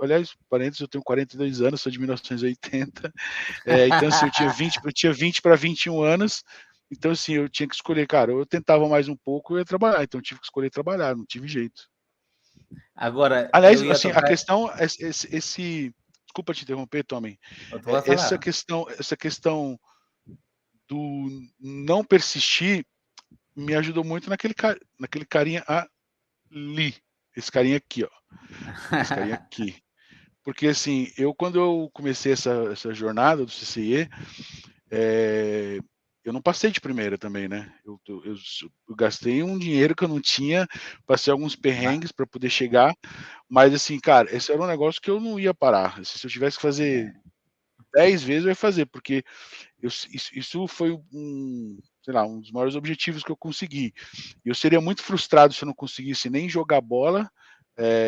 aliás, parênteses, eu tenho 42 anos, sou de 1980, então assim, eu tinha 20 para 21 anos, então assim, eu tinha que escolher, cara, ou eu tentava mais um pouco, eu ia trabalhar, então eu tive que escolher trabalhar, não tive jeito. Agora, Aliás, eu ia assim, a tocar. questão, desculpa te interromper, Tommy, Tu vai essa falar. questão do não persistir me ajudou muito naquele carinha ali, esse carinha aqui, ó, esse carinha aqui. Porque assim, quando eu comecei essa jornada do CCIE, eu não passei de primeira também, né? Eu gastei um dinheiro que eu não tinha, passei alguns perrengues para poder chegar, mas assim, cara, esse era um negócio que eu não ia parar. Se eu tivesse que fazer 10 vezes, eu ia fazer, porque isso foi sei lá, um dos maiores objetivos que eu consegui. Eu seria muito frustrado se eu não conseguisse nem jogar bola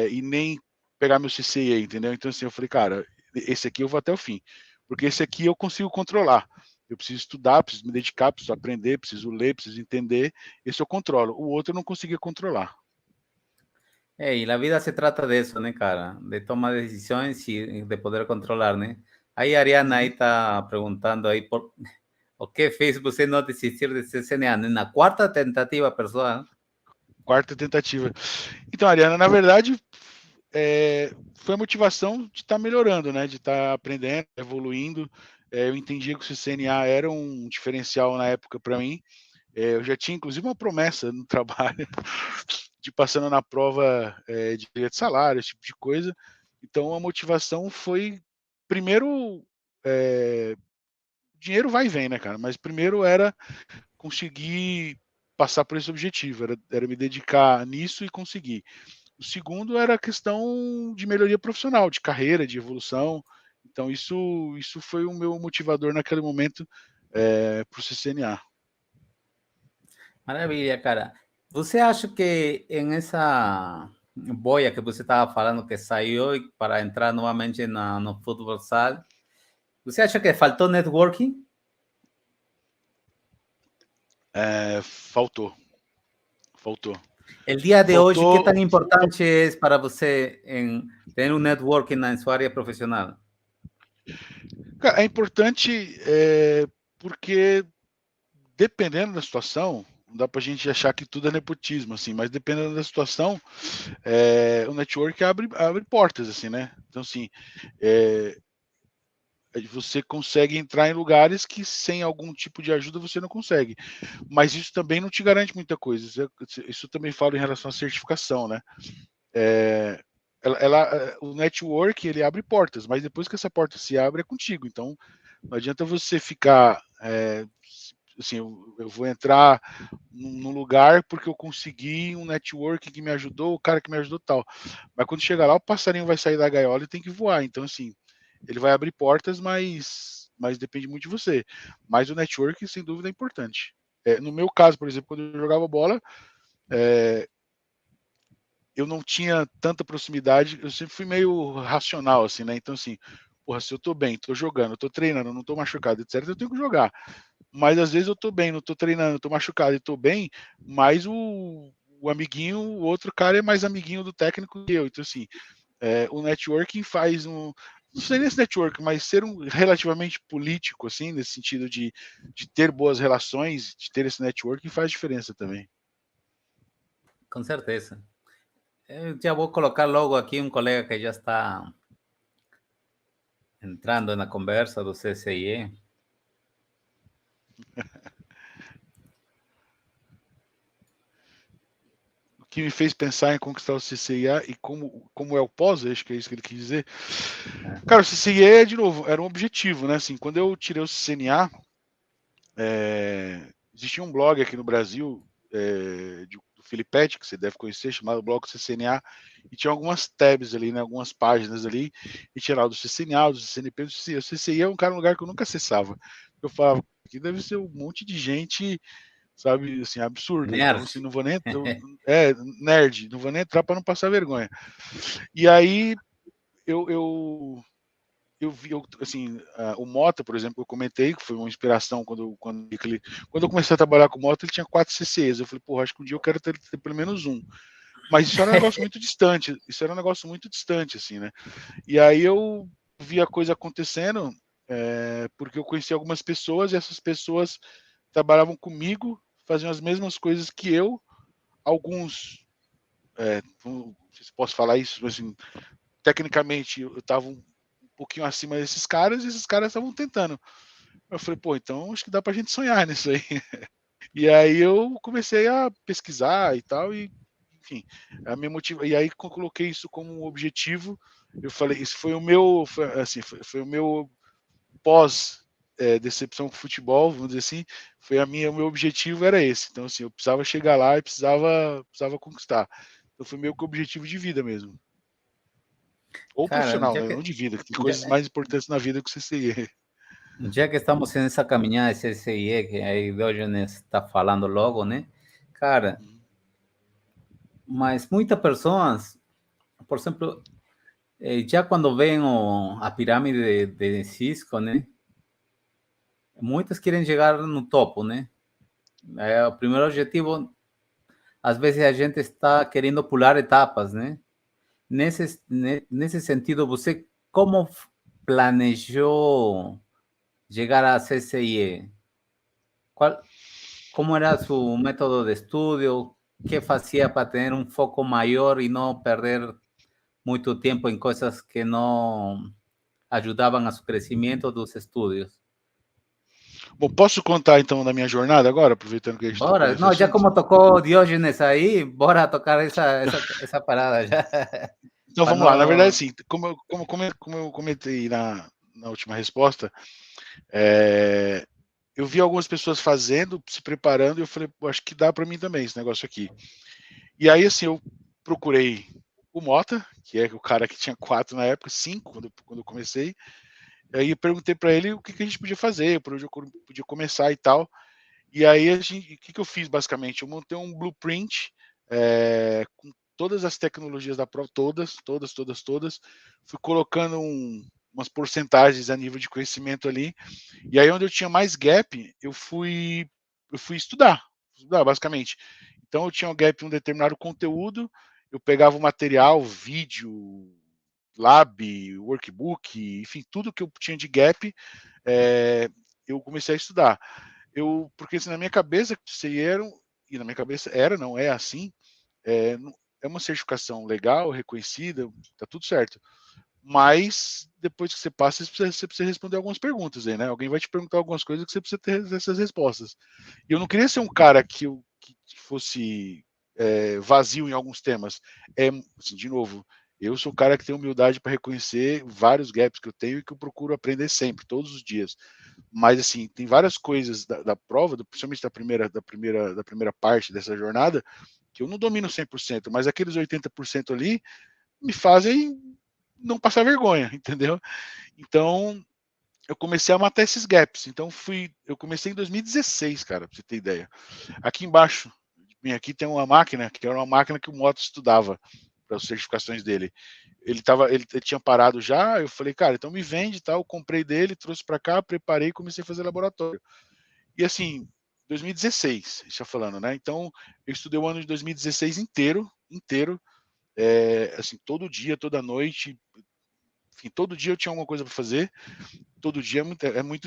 e nem pegar meu CCA, entendeu? Então, assim, eu falei, cara, esse aqui eu vou até o fim, porque esse aqui eu consigo controlar. Eu preciso estudar, preciso me dedicar, preciso aprender, preciso ler, preciso entender. Esse eu controlo. O outro eu não conseguia controlar. Y la vida se trata de eso, ¿no, cara? De tomar decisiones y de poder controlar, ¿no? Aí Ariana aí tá perguntando aí o que fez você não desistir de CCNA, né? Na quarta tentativa, pessoal. Quarta tentativa. Então, Ariana, na verdade, foi a motivação de estar melhorando, né? De estar aprendendo, evoluindo. Eu entendi que o CCNA era um diferencial na época para mim. Eu já tinha, inclusive, uma promessa no trabalho de passando na prova de salário, esse tipo de coisa. Então, a motivação foi, primeiro, dinheiro vai e vem, né, cara? Mas primeiro era conseguir passar por esse objetivo, era me dedicar nisso e conseguir. O segundo era a questão de melhoria profissional, de carreira, de evolução. Então, isso foi o meu motivador naquele momento para o CCNA. Maravilha, cara. Você acha que essa boia que você estava falando que saiu para entrar novamente no fútbol sala, você acha que faltou networking? Faltou. El día de hoy, ¿qué Faltou. tan importante es para você tener un networking en su área profesional? É importante porque, dependendo da situação, não dá para a gente achar que tudo é nepotismo, assim, mas dependendo da situação, o network abre portas, assim, né? Então, assim, você consegue entrar em lugares que sem algum tipo de ajuda você não consegue. Mas isso também não te garante muita coisa. Isso também falo em relação à certificação, né? O network ele abre portas, mas depois que essa porta se abre é contigo. Então não adianta você ficar assim, eu vou entrar num lugar porque eu consegui um network que me ajudou, o cara que me ajudou tal. Mas quando chegar lá, o passarinho vai sair da gaiola e tem que voar. Então, assim, ele vai abrir portas, mas depende muito de você. Mas o network, sem dúvida, é importante. No meu caso, por exemplo, quando eu jogava bola, eu não tinha tanta proximidade, eu sempre fui meio racional, assim, né? Então, assim, porra, se eu tô bem, tô jogando, tô treinando, não tô machucado, etc., eu tenho que jogar. Mas às vezes eu tô bem, não tô treinando, tô machucado e tô bem, mas o amiguinho, o outro cara é mais amiguinho do técnico que eu. Então, assim, o networking faz um. Não sei nem esse network, mas ser relativamente político, assim, nesse sentido de ter boas relações, de ter esse networking faz diferença também. Com certeza. Eu já vou colocar logo aqui um colega que já está entrando na conversa do CCIE. O que me fez pensar em conquistar o CCIA e como é o pós, acho que é isso que ele quis dizer. Cara, o CCIA, de novo, era um objetivo, né? Assim, quando eu tirei o CCNA, existia um blog aqui no Brasil do Filipete, que você deve conhecer, chamado Blog CCNA, e tinha algumas tabs ali, né, algumas páginas ali, e tinha lá do CCNA, do CCNP, do CCIA. O CCIA é um lugar que eu nunca acessava. Eu falava, aqui deve ser um monte de gente, sabe, assim, absurda. Então, Nerd. assim, não vou nem. Nerd, não vou nem entrar para não passar vergonha. E aí eu vi, assim, o Mota, por exemplo, que eu comentei, que foi uma inspiração quando eu comecei a trabalhar com o Mota, ele tinha 4 CCs. Eu falei, porra, acho que um dia eu quero ter pelo menos um. Mas isso era um negócio muito distante, assim, né? E aí eu vi a coisa acontecendo, porque eu conheci algumas pessoas e essas pessoas trabalhavam comigo, faziam as mesmas coisas que eu, alguns, não sei se posso falar isso, mas assim, tecnicamente eu estava um pouquinho acima desses caras e esses caras estavam tentando. Eu falei, pô, então acho que dá pra gente sonhar nisso aí. E aí eu comecei a pesquisar e tal, e enfim, a minha motiva... e aí eu coloquei isso como um objetivo. Eu falei, isso foi o meu, foi o meu pós decepção com o futebol, vamos dizer assim, o meu objetivo era esse. Então assim, eu precisava chegar lá e precisava conquistar. Então foi meio que o objetivo de vida mesmo. Ou Cara, profissional, né? Não de vida, que tem coisas mais importantes na vida que você seguir. já que estamos en esa caminhada de CCIE, que aí Diógenes está falando logo, né? Cara, mas muitas pessoas, por exemplo, já quando veem a pirâmide de Cisco, né? Muitas querem chegar no topo, né? O primeiro objetivo, às vezes a gente está querendo pular etapas, né? Nesse sentido, você como planejou chegar a CCIE? ¿Cómo era su método de estudio? ¿Qué hacía para tener un foco mayor y no perder mucho tiempo en cosas que no ayudaban a su crecimiento de sus estudios? Bom, posso contar então da minha jornada agora, aproveitando que a gente tocou Bora, nesse não, já assunto? como tocou Diógenes aí, bora tocar essa parada já. Então Para vamos lá. Na verdade, não. assim, como eu comentei na última resposta, é, eu vi algumas pessoas fazendo, se preparando, e eu falei, acho que dá para mim também esse negócio aqui. E aí, assim, eu procurei o Mota, que é o cara que tinha 4 na época, 5 quando eu comecei. Aí eu perguntei para ele o que a gente podia fazer, por onde eu podia começar e tal. E aí o que eu fiz basicamente? Eu montei um blueprint com todas as tecnologias da prova, todas. Fui colocando umas porcentagens a nível de conhecimento ali. E aí onde eu tinha mais gap, eu fui estudar basicamente. Então eu tinha um gap em um determinado conteúdo, eu pegava o material, vídeo, lab, workbook, enfim, tudo que eu tinha de gap, eu comecei a estudar. Porque assim, na minha cabeça, e na minha cabeça não é assim, é uma certificação legal, reconhecida, tá tudo certo. Mas depois que você passa, você precisa responder algumas perguntas aí, né? Alguém vai te perguntar algumas coisas que você precisa ter essas respostas. E eu não queria ser um cara que fosse vazio em alguns temas. Assim, de novo, eu sou o cara que tem humildade para reconhecer vários gaps que eu tenho e que eu procuro aprender sempre, todos os dias. Mas assim, tem várias coisas da prova, principalmente da primeira parte dessa jornada, que eu não domino 100%, mas aqueles 80% ali me fazem não passar vergonha, entendeu? Então, eu comecei a matar esses gaps. Então, eu comecei em 2016, cara, pra você ter ideia. Aqui embaixo, aqui tem uma máquina, que era uma máquina que o Moto estudava para as certificações dele. Ele tinha parado já, eu falei, cara, então me vende, tal, eu comprei dele, trouxe para cá, preparei e comecei a fazer laboratório. E assim, 2016, está falando, né? Então, eu estudei o ano de 2016 inteiro, assim, todo dia, toda noite, enfim, todo dia eu tinha alguma coisa para fazer. Todo dia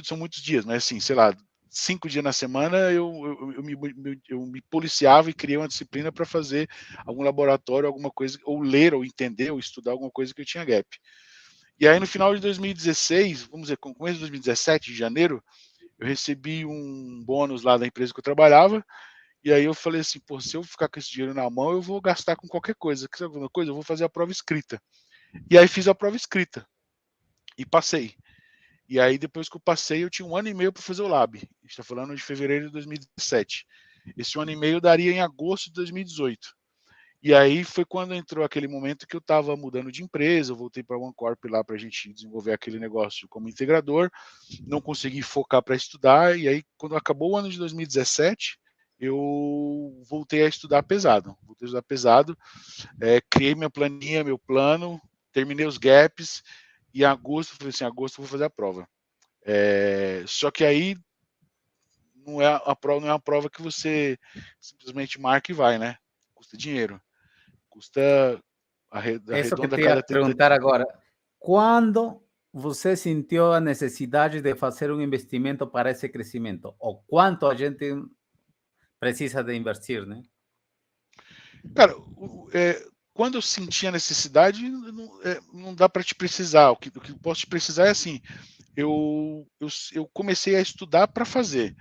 são muitos dias, mas assim, sei lá, 5 dias na semana eu me policiava e criei uma disciplina para fazer algum laboratório, alguma coisa, ou ler, ou entender, ou estudar alguma coisa que eu tinha gap. E aí no final de 2016, vamos dizer, com começo de 2017, de janeiro, eu recebi um bônus lá da empresa que eu trabalhava, e aí eu falei assim, pô, se eu ficar com esse dinheiro na mão, eu vou gastar com qualquer coisa. Que sabe alguma coisa? Eu vou fazer a prova escrita. E aí fiz a prova escrita e passei. E aí, depois que eu passei, eu tinha 1 ano e meio para fazer o lab. Está falando de fevereiro de 2017. Esse 1 ano e meio daria em agosto de 2018. E aí foi quando entrou aquele momento que eu estava mudando de empresa, eu voltei para a OneCorp lá para a gente desenvolver aquele negócio como integrador, não consegui focar para estudar, e aí quando acabou o ano de 2017, eu voltei a estudar pesado. Criei minha planilha, meu plano, terminei os gaps, e em agosto, falei assim, agosto eu vou fazer a prova. Só que aí a prova não é uma prova que você simplesmente marca e vai, né? Custa dinheiro. Custa Isso que arredonda te ia cada perguntar tentativa. agora. Quando você sentiu a necessidade de fazer um investimento para esse crescimento? Ou quanto a gente precisa de investir, né? Cara, quando eu senti a necessidade, não dá para te precisar. O que eu posso te precisar é assim, eu comecei a estudar para fazer.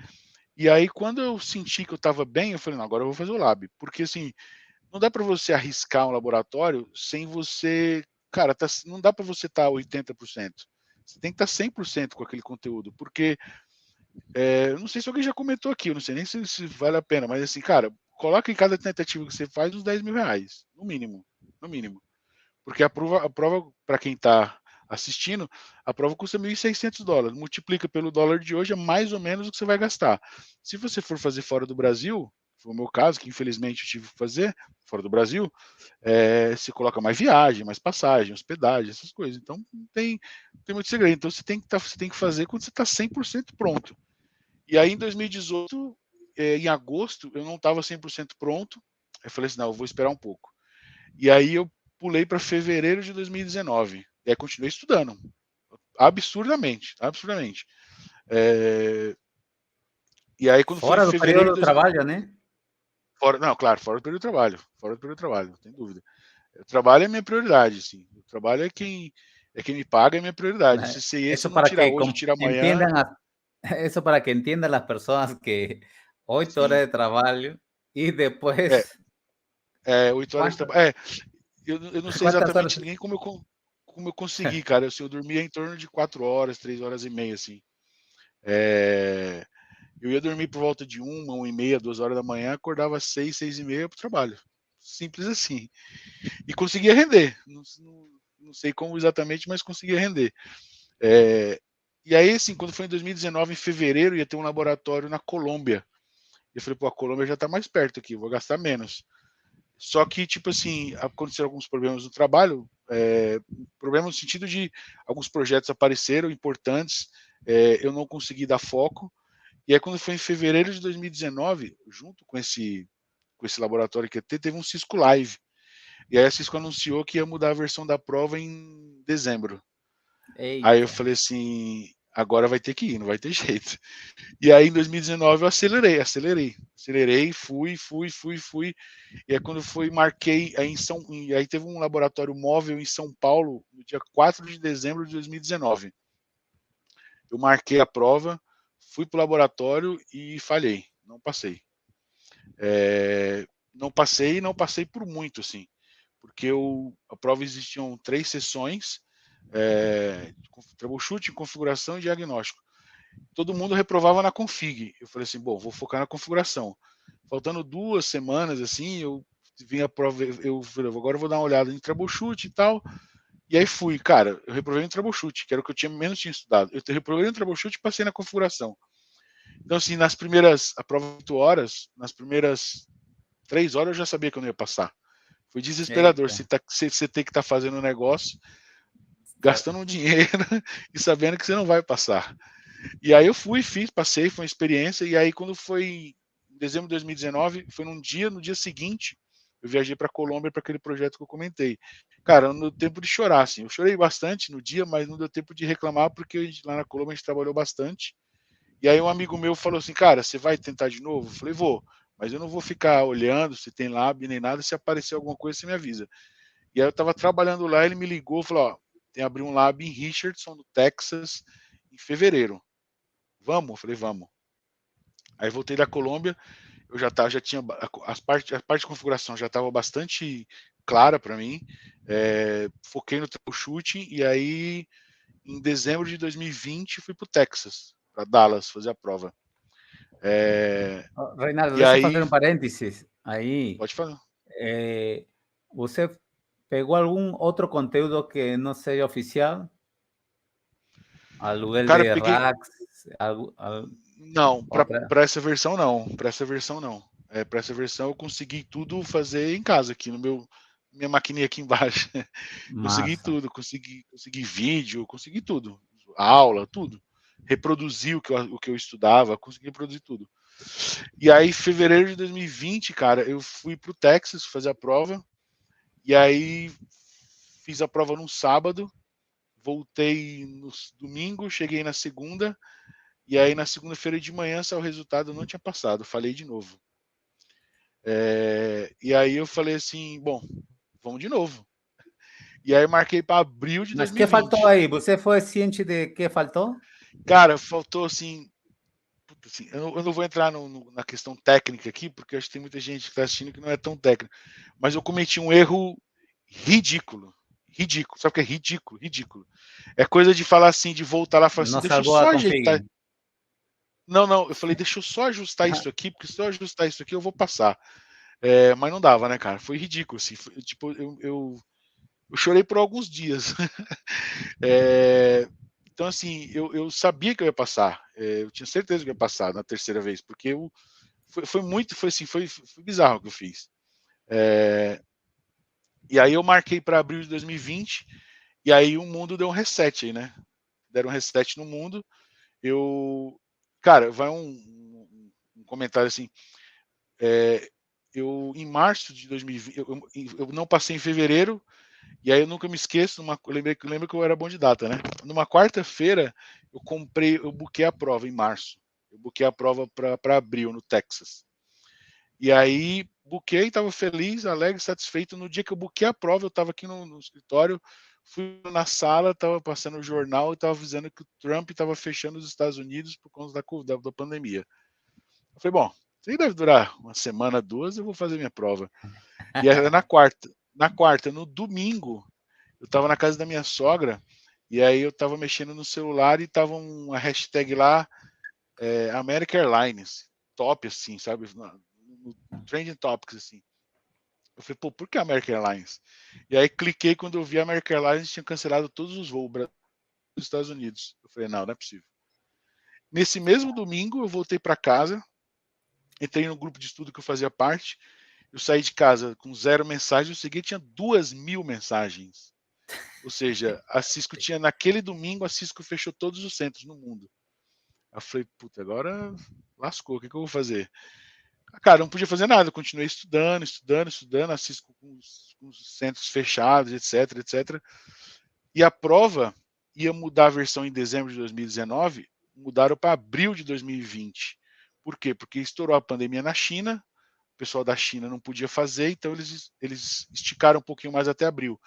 E aí, quando eu senti que eu estava bem, eu falei, não, agora eu vou fazer o lab. Porque, assim, não dá para você arriscar um laboratório sem você. Cara, não dá para você estar 80%. Você tem que estar 100% com aquele conteúdo. Porque, eu não sei se alguém já comentou aqui, eu não sei nem se vale a pena, mas assim, cara, coloca em cada tentativa que você faz uns 10 mil reais, no mínimo. No mínimo. Porque a prova para quem está assistindo, a prova custa $1.600. Multiplica pelo dólar de hoje, é mais ou menos o que você vai gastar. Se você for fazer fora do Brasil, foi o meu caso, que infelizmente eu tive que fazer fora do Brasil, você coloca mais viagem, mais passagem, hospedagem, essas coisas. Então, não tem muito segredo. Então, você tem que fazer quando você está 100% pronto. E aí, em 2018, em agosto, eu não estava 100% pronto. Eu falei assim, não, eu vou esperar um pouco. E aí eu pulei para fevereiro de 2019. E aí continuei estudando. Absurdamente, absurdamente. E aí quando foi em Fora do fevereiro período de do trabalho, né? Não, claro, fora do período de trabalho. Fora do período de trabalho, não tem dúvida. O trabalho é minha prioridade, sim. O trabalho é quem me paga, é minha prioridade. Se esse Isso não para tirar que hoje, tira amanhã. entendam Eso para que entiendan las personas que 8 horas Sim. de trabalho e É, depois 8 horas de quantas trabalho. Eu não sei quantas horas exatamente nem como eu consegui, cara. Eu dormia em torno de 4 horas, 3 horas e meia, assim. É, eu ia dormir por volta de 1h30, 2 horas da manhã, acordava às 6, 6h30 para o trabalho. Simples assim. E conseguia render. Não sei como exatamente, mas conseguia render. E aí, assim, quando foi em 2019, em fevereiro, ia ter um laboratório na Colômbia. Eu falei, pô, a Colômbia já está mais perto aqui, vou gastar menos. Só que, tipo assim, aconteceram alguns problemas no trabalho, problemas no sentido de alguns projetos apareceram importantes, eu não consegui dar foco. E aí, quando foi em fevereiro de 2019, junto com esse laboratório que ia ter, teve um Cisco Live. E aí a Cisco anunciou que ia mudar a versão da prova em dezembro. Aí eu eita, falei assim, agora vai ter que ir, não vai ter jeito. E aí em 2019 eu acelerei, fui. E aí quando foi, marquei, aí teve um laboratório móvel em São Paulo, no dia 4 de dezembro de 2019. Eu marquei a prova, fui pro laboratório e falhei, não passei. Não passei por muito, assim, porque a prova existiam 3 sessões, troubleshooting, configuração e diagnóstico. Todo mundo reprovava na config. Eu falei assim, bom, vou focar na configuração. Faltando 2 semanas, assim, eu vim a prova, eu falei, agora eu vou dar uma olhada em troubleshoot e tal. E aí fui, cara, eu reprovei no troubleshoot, que era o que eu menos tinha estudado. Eu reprovei no troubleshoot e passei na configuração. Então, assim, a prova de 8 horas, nas primeiras 3 horas eu já sabia que eu não ia passar. Foi desesperador. eita. Você tem que estar fazendo um negócio, gastando um dinheiro e sabendo que você não vai passar. E aí eu fui, fiz, passei, foi uma experiência. E aí, quando foi em dezembro de 2019, foi no dia seguinte, eu viajei para Colômbia para aquele projeto que eu comentei. Cara, não deu tempo de chorar, assim. Eu chorei bastante no dia, mas não deu tempo de reclamar, porque lá na Colômbia a gente trabalhou bastante. E aí um amigo meu falou assim, cara, você vai tentar de novo? Eu falei, vou, mas eu não vou ficar olhando se tem lab nem nada, se aparecer alguma coisa, você me avisa. E aí eu tava trabalhando lá, ele me ligou, falou, ó, tem abrir um lab em Richardson, no Texas, em fevereiro. Vamos? Eu falei, vamos. Aí voltei da Colômbia, já tinha a parte de configuração já estava bastante clara para mim. Foquei no troubleshooting e aí em dezembro de 2020 fui para o Texas, para Dallas fazer a prova. Reinaldo, E deixa eu fazer aí, um parênteses aí. pode falar. Você pegou algum outro conteúdo que não seja oficial? Aluguel Cara, de peguei. racks, Não, outra? para essa versão não. Para essa versão não. Para essa versão eu consegui tudo fazer em casa, aqui no minha maquininha aqui embaixo. Consegui Massa. tudo, consegui vídeo, consegui tudo. Aula, tudo. Reproduzir o que eu estudava, consegui produzir tudo. E aí, em fevereiro de 2020, cara, eu fui pro Texas fazer a prova. E aí, fiz a prova num sábado. Voltei no domingo, cheguei na segunda. E aí, na segunda-feira de manhã, saiu o resultado, eu não tinha passado. Falei de novo. E aí, eu falei assim: bom, vamos de novo. E aí, marquei para abril de Mas que faltou 2020. aí? Você foi ciente de que faltou? Cara, faltou assim. Assim, eu não vou entrar na questão técnica aqui, porque acho que tem muita gente que está assistindo que não é tão técnica. Mas eu cometi um erro ridículo. Ridículo. Sabe o que é ridículo? Ridículo. É coisa de falar assim, de voltar lá e falar assim, Não deixa eu salvou a só ajeitar. config. Não, não, eu falei, deixa eu só ajustar isso aqui, porque se eu ajustar isso aqui, eu vou passar. Mas não dava, né, cara? Foi ridículo, assim. Tipo, eu chorei por alguns dias. Então, assim, eu sabia que eu ia passar. Eu tinha certeza que eu ia passar na terceira vez, porque foi bizarro o que eu fiz. E aí eu marquei para abril de 2020, e aí o mundo deu um reset aí, né? Deram um reset no mundo. Cara, vai um comentário assim. Eu, em março de 2020, eu não passei em fevereiro, e aí eu nunca me esqueço, lembro que eu era bom de data, né? Numa quarta-feira, eu buquei a prova em março. Eu buquei a prova para abril, no Texas. E aí, buquei, estava feliz, alegre, satisfeito. No dia que eu buquei a prova, eu estava aqui no escritório, Fui na sala, tava passando o jornal e tava avisando que o Trump estava fechando os Estados Unidos por conta da pandemia. Eu falei, bom, isso aí deve durar uma semana, duas, eu vou fazer minha prova. E era na quarta, no domingo, eu tava na casa da minha sogra, e aí eu tava mexendo no celular e tava uma hashtag lá, American Airlines, top, assim, sabe? No Trending Topics, assim. Eu falei, pô, por que American Airlines? E aí cliquei, quando eu vi a American Airlines, tinha cancelado todos os voos dos Estados Unidos. Eu falei, não é possível. Nesse mesmo domingo, eu voltei para casa, entrei no grupo de estudo que eu fazia parte, eu saí de casa com 0 mensagens, eu segui, tinha 2.000 mensagens. Ou seja, a Cisco tinha, naquele domingo, a Cisco fechou todos os centros no mundo. Eu falei, puta, agora lascou, o que eu vou fazer? Cara, não podia fazer nada, eu continuei estudando, a Cisco com os centros fechados, etc, etc. E a prova ia mudar a versão em dezembro de 2019, mudaram para abril de 2020. Por quê? Porque estourou a pandemia na China, o pessoal da China não podia fazer, então eles esticaram um pouquinho mais até abril.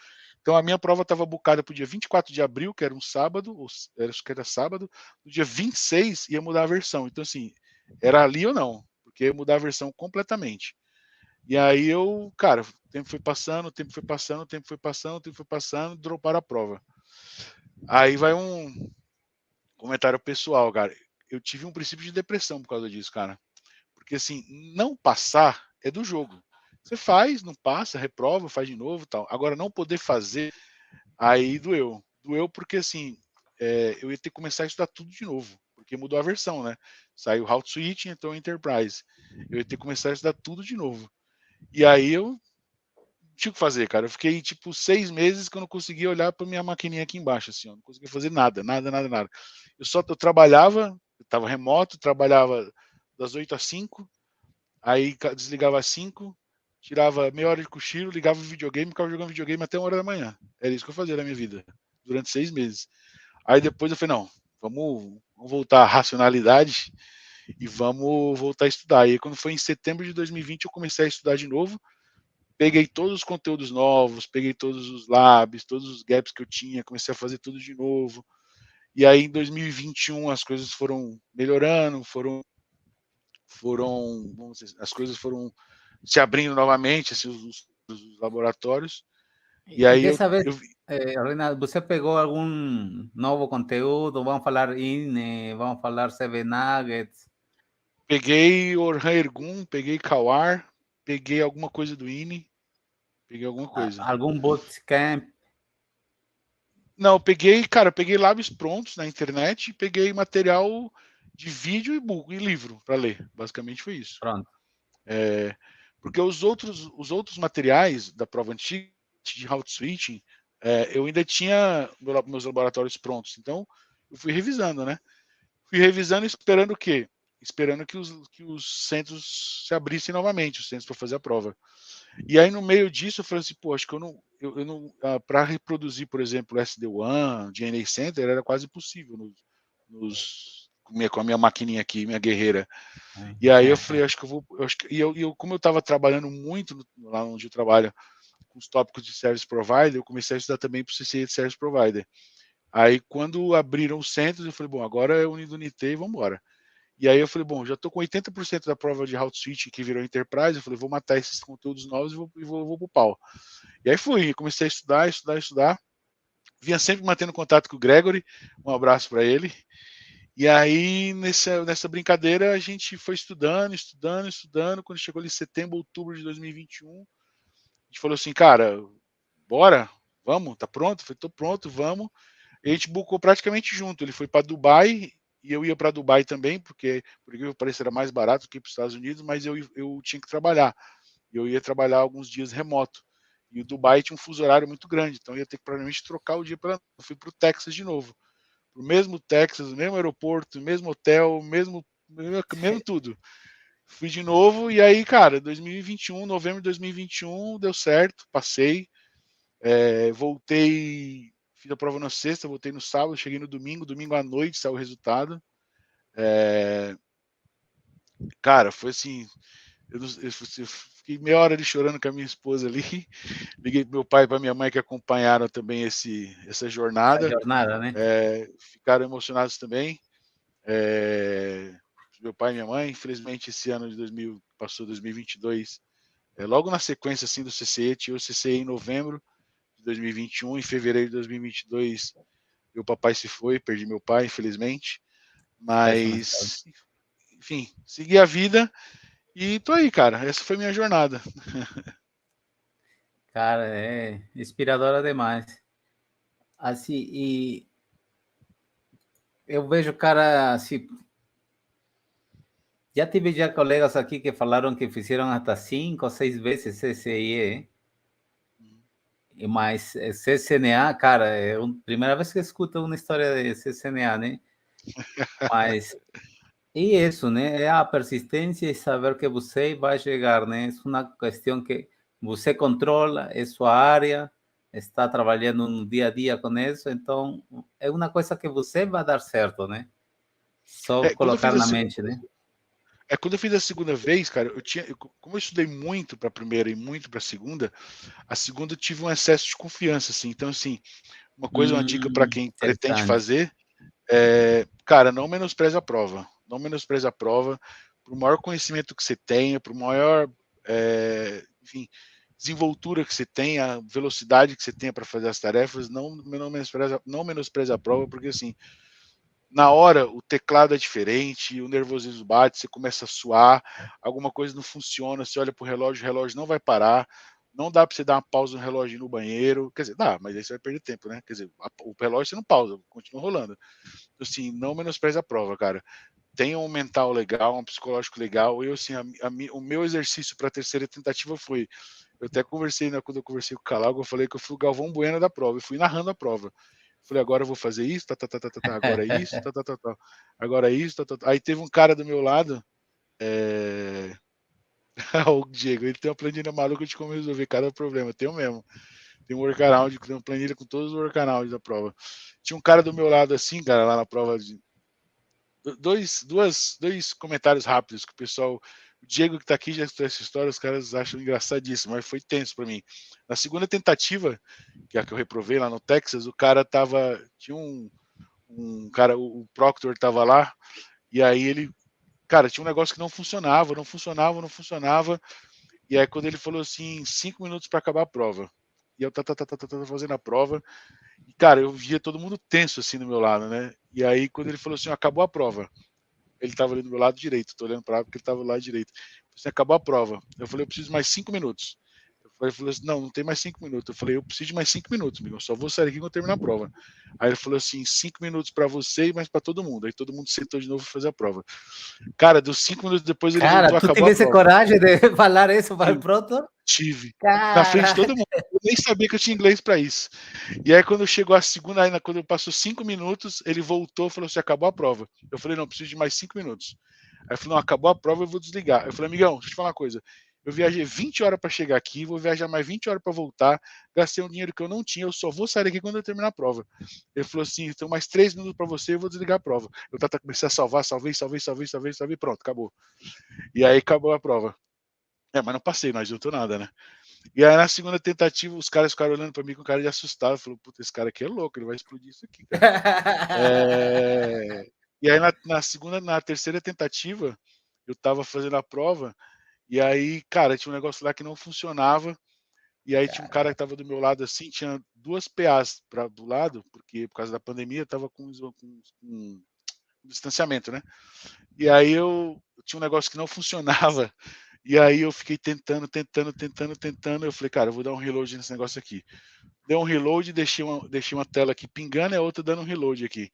Então a minha prova estava bucada para o dia 24 de abril, que era um sábado, ou acho que era sábado, no dia 26 ia mudar a versão. Então, assim, era ali ou não, porque ia mudar a versão completamente. E aí eu, cara, o tempo foi passando, o tempo foi passando, o tempo foi passando, o tempo foi passando, droparam a prova. Aí vai um comentário pessoal, cara. Eu tive um princípio de depressão por causa disso, cara. Porque assim, não passar é do jogo. Você faz, não passa, reprova, faz de novo, tal. Agora não poder fazer, aí doeu. Doeu porque assim, eu ia ter que começar a estudar tudo de novo, porque mudou a versão, né? Saiu Route Switch, então Enterprise. Eu ia ter que começar a estudar tudo de novo. E aí eu tinha o que fazer, cara. Eu fiquei tipo 6 meses que eu não conseguia olhar para minha maquininha aqui embaixo, assim, ó. Não conseguia fazer nada, nada, nada, nada. Eu trabalhava, eu estava remoto, trabalhava das 8 às 5, aí desligava às 5, tirava meia hora de cochilo, ligava o videogame, ficava jogando videogame até 1 hora da manhã. Era isso que eu fazia na minha vida, durante 6 meses. Aí depois eu falei, não, vamos voltar à racionalidade e vamos voltar a estudar. E aí, quando foi em setembro de 2020, eu comecei a estudar de novo. Peguei todos os conteúdos novos, peguei todos os labs, todos os gaps que eu tinha, comecei a fazer tudo de novo. E aí em 2021 as coisas foram melhorando, vamos dizer, as coisas foram se abrindo novamente, assim, os laboratórios. E E aí dessa vez, Reinaldo, você pegou algum novo conteúdo? Vamos falar INE, vamos falar CB Nuggets. peguei Orhan Ergun, peguei Kawar, peguei alguma coisa do INE, peguei alguma coisa. Algum bootcamp? Não, peguei labs prontos na internet e peguei material de vídeo e livro para ler. Basicamente foi isso. Pronto. Porque os outros materiais da prova antiga de route switching, eu ainda tinha meus laboratórios prontos. Então, eu fui revisando, né? Fui revisando esperando o quê? Esperando que os centros se abrissem novamente, os centros para fazer a prova. E aí, no meio disso, eu falei assim, pô, acho que eu não para reproduzir, por exemplo, o SD-WAN, DNA Center, era quase impossível com a minha maquininha aqui, minha guerreira. E aí eu falei, acho que eu vou. Como eu estava trabalhando muito lá onde eu trabalho com os tópicos de Service Provider, eu comecei a estudar também para o CCIE de Service Provider. Aí, quando abriram os centros, eu falei, bom, agora é Unidunité e vamos embora. E aí eu falei, bom, já estou com 80% da prova de Route Switch que virou Enterprise, eu falei, vou matar esses conteúdos novos e vou pro pau. E aí fui, comecei a estudar. Vinha sempre mantendo contato com o Gregory, um abraço para ele. E aí, nessa brincadeira, a gente foi estudando. Quando chegou ali setembro, outubro de 2021, a gente falou assim, cara, bora, vamos, tá pronto? Eu falei, tô pronto, vamos. E a gente bucou praticamente junto. Ele foi para Dubai e eu ia para Dubai também, porque, por incrível que pareça, era mais barato que ir para os Estados Unidos, mas eu tinha que trabalhar. Eu ia trabalhar alguns dias remoto. E o Dubai tinha um fuso horário muito grande, então eu ia ter que provavelmente trocar o dia para. Eu fui para o Texas de novo. O mesmo Texas, o mesmo aeroporto, o mesmo hotel, mesmo tudo. Fui de novo e aí, cara, 2021, novembro de 2021, deu certo, passei, voltei, fiz a prova na sexta, voltei no sábado, cheguei no domingo à noite saiu o resultado. Cara, foi assim, eu fiquei fiquei meia hora ali chorando com a minha esposa ali. Liguei pro meu pai e pra minha mãe que acompanharam também essa Essa jornada. jornada, né? Ficaram emocionados também. Meu pai e minha mãe, infelizmente esse ano de 2000, passou 2022, logo na sequência assim do CCE, tinha o CCE em novembro de 2021, em fevereiro de 2022 meu papai se foi, perdi meu pai, infelizmente, Péssima história. mas enfim, segui a vida e tô aí, cara, essa foi minha jornada. Cara, é inspiradora demais. Assim, e eu vejo, cara, assim, já tive já colegas aqui que falaram que fizeram até 5 ou 6 vezes CCIE, mas CCNA, cara, é a primeira vez que escuto uma história de CCNA, né? Mas, e isso, né? É a persistência e saber que você vai chegar, né? É uma questão que você controla, é sua área, está trabalhando no dia a dia com isso, então é uma coisa que você vai dar certo, né? Só Quando eu colocar fiz na mente, né? quando eu fiz a segunda vez, cara, como eu estudei muito para a primeira e muito para a segunda eu tive um excesso de confiança, assim. Então, assim, uma dica para quem pretende Interessante. fazer, cara, não menospreze a prova. Não menospreze a prova. Por maior conhecimento que você tenha, por maior, enfim, desenvoltura que você tenha, velocidade que você tenha para fazer as tarefas, não menospreze a prova, porque assim, na hora o teclado é diferente, o nervosismo bate, você começa a suar, alguma coisa não funciona, você olha para o relógio não vai parar, não dá para você dar uma pausa no relógio no banheiro, quer dizer, dá, mas aí você vai perder tempo, né? Quer dizer, o relógio você não pausa, continua rolando. Então, assim, não menospreze a prova, cara. Tenha um mental legal, um psicológico legal. Eu, assim, o meu exercício para a terceira tentativa foi, eu até conversei, né, quando eu conversei com o Calago, eu falei que eu fui o Galvão Bueno da prova, e fui narrando a prova. Falei, agora eu vou fazer isso, agora é isso, agora é isso, Aí teve um cara do meu lado, o Diego, ele tem uma planilha maluca de como resolver cada problema, tem o mesmo. Tem um workaround, tem uma planilha com todos os workarounds da prova. Tinha um cara do meu lado assim, cara, lá na prova dois comentários rápidos que o pessoal. O Diego que tá aqui já escutou essa história, os caras acham engraçadíssimo, mas foi tenso para mim. Na segunda tentativa, que é a que eu reprovei lá no Texas, o cara tava. Tinha um cara, o Proctor tava lá, e aí ele. Cara, tinha um negócio que não funcionava, não funcionava, não funcionava. E aí quando ele falou assim, 5 minutos para acabar a prova. E eu fazendo a prova. E, cara, eu via todo mundo tenso assim do meu lado, né? E aí quando ele falou assim, acabou a prova. Ele estava ali do meu lado direito, tô olhando para lá porque ele estava do lado direito. Você acabou a prova. Eu falei, eu preciso de mais 5 minutos. Ele falou assim, não, não tem mais 5 minutos. Eu falei, eu preciso de mais 5 minutos, amigo. Eu só vou sair aqui quando eu terminar a prova. Aí ele falou assim, 5 minutos para você e mais para todo mundo. Aí todo mundo sentou de novo para fazer a prova. Cara, dos 5 minutos depois ele Cara, voltou, tu acabou a tivesse prova. coragem de falar isso para o Proto? Tive. Na frente de Cara, todo mundo. Eu nem sabia que eu tinha inglês para isso. E aí, quando chegou a segunda, aí, quando passou 5 minutos, ele voltou e falou assim: acabou a prova. Eu falei: não, preciso de mais 5 minutos. Aí ele falou: não, acabou a prova, eu vou desligar. Eu falei: amigão, deixa eu te falar uma coisa. Eu viajei 20 horas para chegar aqui, vou viajar mais 20 horas para voltar, gastei um dinheiro que eu não tinha, eu só vou sair daqui quando eu terminar a prova. Ele falou assim: então mais 3 minutos para você, eu vou desligar a prova. Eu comecei a salvar, salvei, pronto, acabou. E aí acabou a prova. Mas não passei, não adiantou nada, né? E aí na segunda tentativa, os caras ficaram olhando para mim com cara de assustado. Falou, puta, esse cara aqui é louco, ele vai explodir isso aqui, cara. E aí na terceira tentativa, eu tava fazendo a prova, e aí, cara, tinha um negócio lá que não funcionava, e aí tinha um cara que tava do meu lado assim, tinha duas PAs do lado, porque por causa da pandemia tava com distanciamento, né? E aí eu tinha um negócio que não funcionava, e aí eu fiquei tentando. Eu falei, cara, eu vou dar um reload nesse negócio aqui. Deu um reload, deixei uma tela aqui pingando e a outra dando um reload aqui.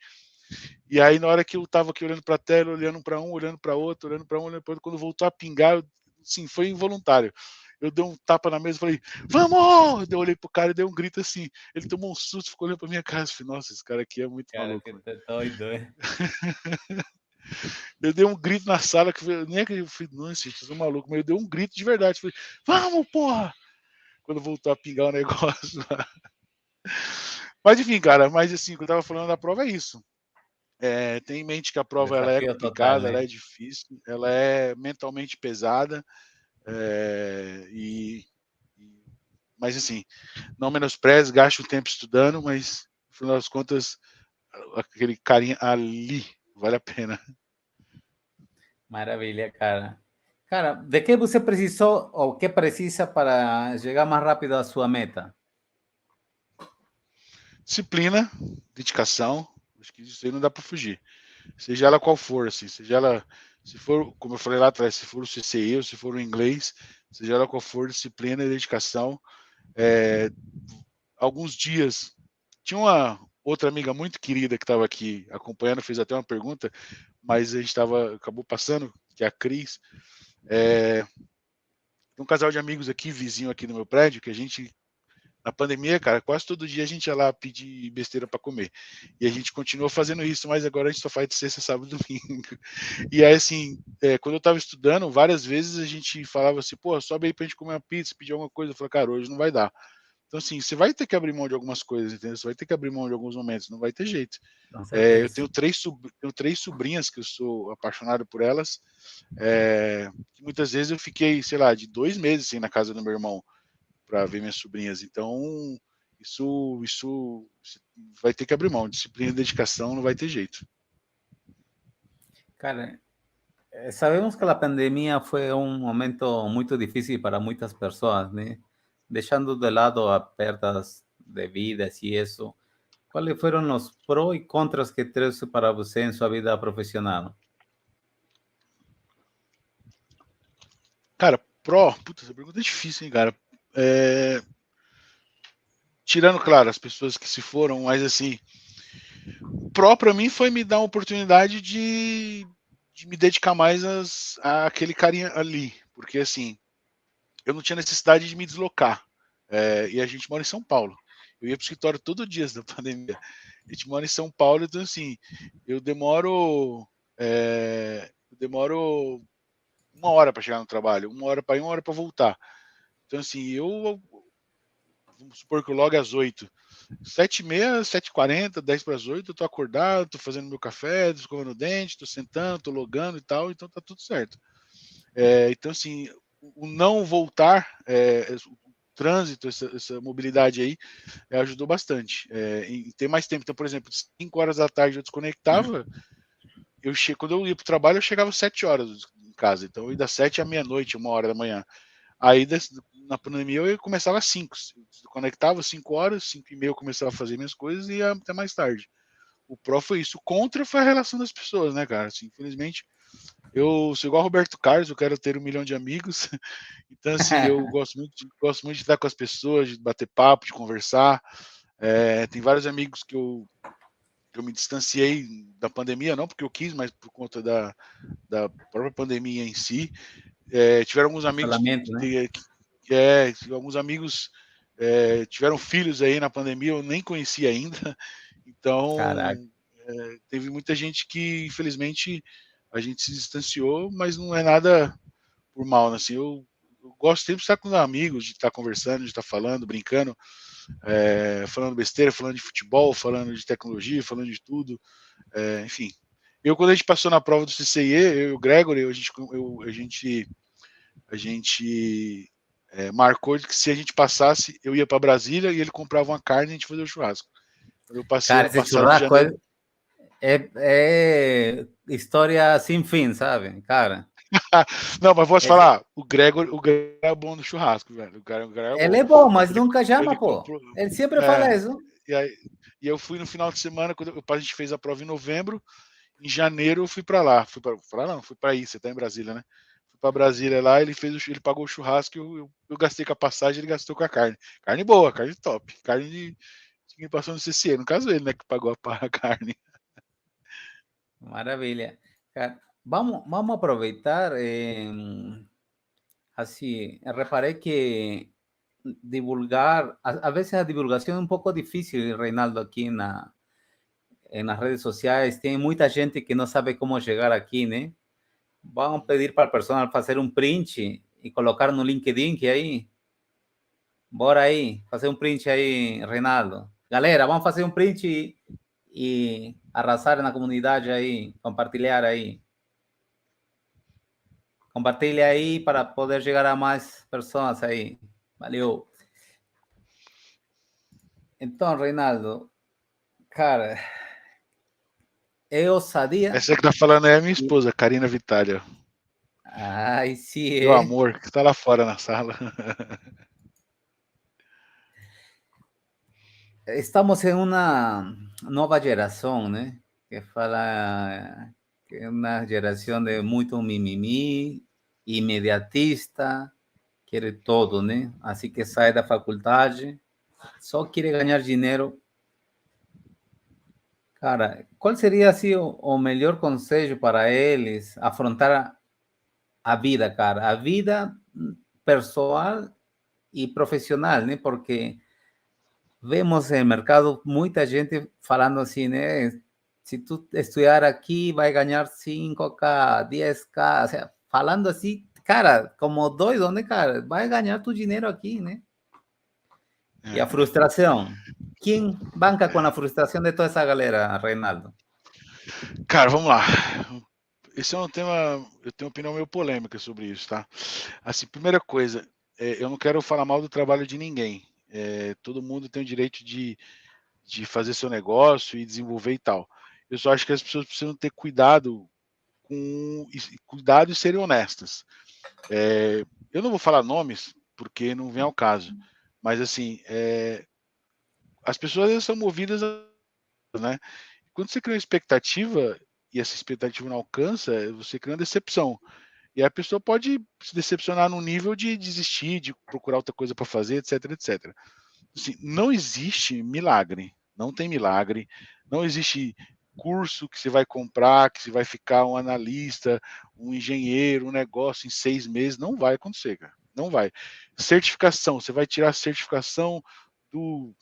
E aí, na hora que eu tava aqui olhando para a tela, olhando para um, olhando para outro, olhando para um, olhando para outro, quando voltou a pingar, sim, foi involuntário. Eu dei um tapa na mesa e falei, vamos! Eu olhei pro cara e dei um grito assim. Ele tomou um susto, ficou olhando pra minha cara e falei, nossa, esse cara aqui é muito cara, maluco. que doido, hein? Eu dei um grito na sala, que nem é que eu falei, nossa, vocês são malucos, mas eu dei um grito de verdade. Falei, vamos, porra! Quando voltou a pingar o negócio lá. Mas enfim, cara, mas assim, o que eu tava falando da prova é isso. Tem em mente que a prova ela é Desafio total, complicada, ela né? é difícil, ela é mentalmente pesada. Mas assim, não menospreze, gaste um tempo estudando, mas no final das contas, aquele carinha ali vale a pena. Maravilha, cara. Cara, de que você precisou ou que precisa para chegar mais rápido à sua meta? Disciplina, dedicação, acho que isso aí não dá para fugir. Seja ela qual for, assim, seja ela, se for, como eu falei lá atrás, se for o CCE ou se for o inglês, seja ela qual for, disciplina e dedicação. Alguns dias, tinha uma outra amiga muito querida que estava aqui acompanhando, fez até uma pergunta, mas a gente acabou passando, que é a Cris. Tem um casal de amigos aqui, vizinho aqui no meu prédio, que a gente, na pandemia, cara, quase todo dia a gente ia lá pedir besteira para comer. E a gente continuou fazendo isso, mas agora a gente só faz de sexta, sábado e domingo. E aí, assim, quando eu estava estudando, várias vezes a gente falava assim, pô, sobe aí pra gente comer uma pizza, pedir alguma coisa. Eu falei, cara, hoje não vai dar. Então, assim, você vai ter que abrir mão de algumas coisas, entendeu? Você vai ter que abrir mão de alguns momentos, não vai ter jeito. Com Eu certeza. tenho três sobrinhas que eu sou apaixonado por elas. Que muitas vezes eu fiquei, sei lá, de 2 meses assim, na casa do meu irmão para ver minhas sobrinhas. Então, isso vai ter que abrir mão. Disciplina e dedicação não vai ter jeito. Cara, sabemos que a pandemia foi um momento muito difícil para muitas pessoas, né? Deixando de lado a perdas de vidas e isso. Quais foram os prós e contras que trouxe para você em sua vida profissional? Cara, puta, essa pergunta é difícil, hein, cara. Tirando, claro, as pessoas que se foram, mas assim, pró para mim foi me dar uma oportunidade de me dedicar mais àquele carinha ali, porque assim, eu não tinha necessidade de me deslocar. E a gente mora em São Paulo. Eu ia para o escritório todo dia da pandemia. A gente mora em São Paulo, então assim, eu demoro, eu demoro 1 hora para chegar no trabalho, 1 hora para ir, 1 hora para voltar. Então assim, vamos supor que eu logo às 8. 7h30, 7h40, 10 para as 8, eu tô acordado, tô fazendo meu café, tô escovando o dente, tô sentando, tô logando e tal, então tá tudo certo. Então, assim, o não voltar, o trânsito, essa mobilidade aí, ajudou bastante. Em ter mais tempo. Então, por exemplo, 5 horas da tarde eu desconectava, quando eu ia para o trabalho, eu chegava às 7 horas em casa. Então, eu ia das 7 à meia-noite, 1 hora da manhã. Aí, na pandemia, eu começava às 5. Eu conectava às 5 horas, 5h30 eu começava a fazer minhas coisas e ia até mais tarde. O pró foi isso. O contra foi a relação das pessoas, né, cara? Assim, infelizmente, eu sou igual Roberto Carlos, eu quero ter 1 milhão de amigos. Então, assim, eu gosto muito de estar com as pessoas, de bater papo, de conversar. Tem vários amigos que eu me distanciei da pandemia, não porque eu quis, mas por conta da própria pandemia em si. Tiveram alguns amigos Isolamento, né? alguns amigos tiveram filhos aí na pandemia, eu nem conhecia ainda. Caraca. Então, teve muita gente que, infelizmente, a gente se distanciou, mas não é nada por mal, né? Assim, eu gosto sempre de estar com amigos, de estar conversando, de estar falando, brincando, falando besteira, falando de futebol, falando de tecnologia, falando de tudo. Enfim. Quando a gente passou na prova do CCIE, eu e o Gregory, a gente marcou que se a gente passasse, eu ia para Brasília e ele comprava uma carne e a gente fazia o churrasco. Quando eu passei Cara, ano esse passado, em churrasco janeiro. é história sem fim, sabe? Cara, Não, mas posso esse, falar, o Gregor é bom no churrasco, velho. O Gregor é bom. ele é bom, mas Ele, nunca chama, ele pô. comprou. Ele sempre fala É, isso. e, aí, e eu fui no final de semana, quando a gente fez a prova em novembro, em janeiro eu fui para lá. Fui para aí, você tá em Brasília, né? Fui para Brasília lá, ele pagou o churrasco, eu gastei com a passagem, ele gastou com a carne. Carne boa, carne top. Carne de quem passou no CCE, no caso ele, né, que pagou a carne. Maravilha. Cara, vamos aproveitar. Así, reparé que divulgar, a veces la divulgación es un poco difícil, Reinaldo, aquí en las redes sociales. Tiene mucha gente que no sabe cómo llegar aquí, ¿no? Vamos a pedir para el personal para hacer un print y colocar no LinkedIn que aí. Bora aí, fazer um print aí, Reinaldo. Galera, vamos fazer um print e arrasar na comunidade aí, compartilhar aí. Compartilha aí para poder chegar a mais pessoas aí. Valeu. Então, Reinaldo, cara, é ousadia. Essa que tá falando é a minha esposa, Karina Vitália. Ai, sim, Meu é. amor, que tá lá fora na sala. Estamos em uma nova geração, né? Que fala que é uma geração de muito mimimi, imediatista, quer todo, né? Assim que sai da faculdade, só quer ganhar dinheiro. Cara, qual seria assim o melhor conselho para eles afrontar a vida, cara? A vida pessoal e profissional, né? Porque vemos no mercado muita gente falando assim, né? Se tu estudar aqui, vai ganhar 5K, 10K, o sea, falando assim, cara, como doido, né, cara? Vai ganhar tu dinheiro aqui, né? E a frustração. Quem banca com a frustração de toda essa galera, Reinaldo? Cara, vamos lá. Esse é um tema, eu tenho uma opinião meio polêmica sobre isso, tá? Assim, primeira coisa, eu não quero falar mal do trabalho de ninguém. Todo mundo tem o direito de fazer seu negócio e desenvolver e tal. Eu só acho que as pessoas precisam ter cuidado cuidado e serem honestas. Eu não vou falar nomes porque não vem ao caso, mas assim, as pessoas são movidas, né? Quando você cria uma expectativa e essa expectativa não alcança, você cria uma decepção. E a pessoa pode se decepcionar no nível de desistir, de procurar outra coisa para fazer, etc, etc. Assim, não existe milagre, não tem milagre, não existe curso que você vai comprar, que você vai ficar um analista, um engenheiro, um negócio em 6 meses, não vai acontecer, cara. Não vai. Certificação, você vai tirar a certificação do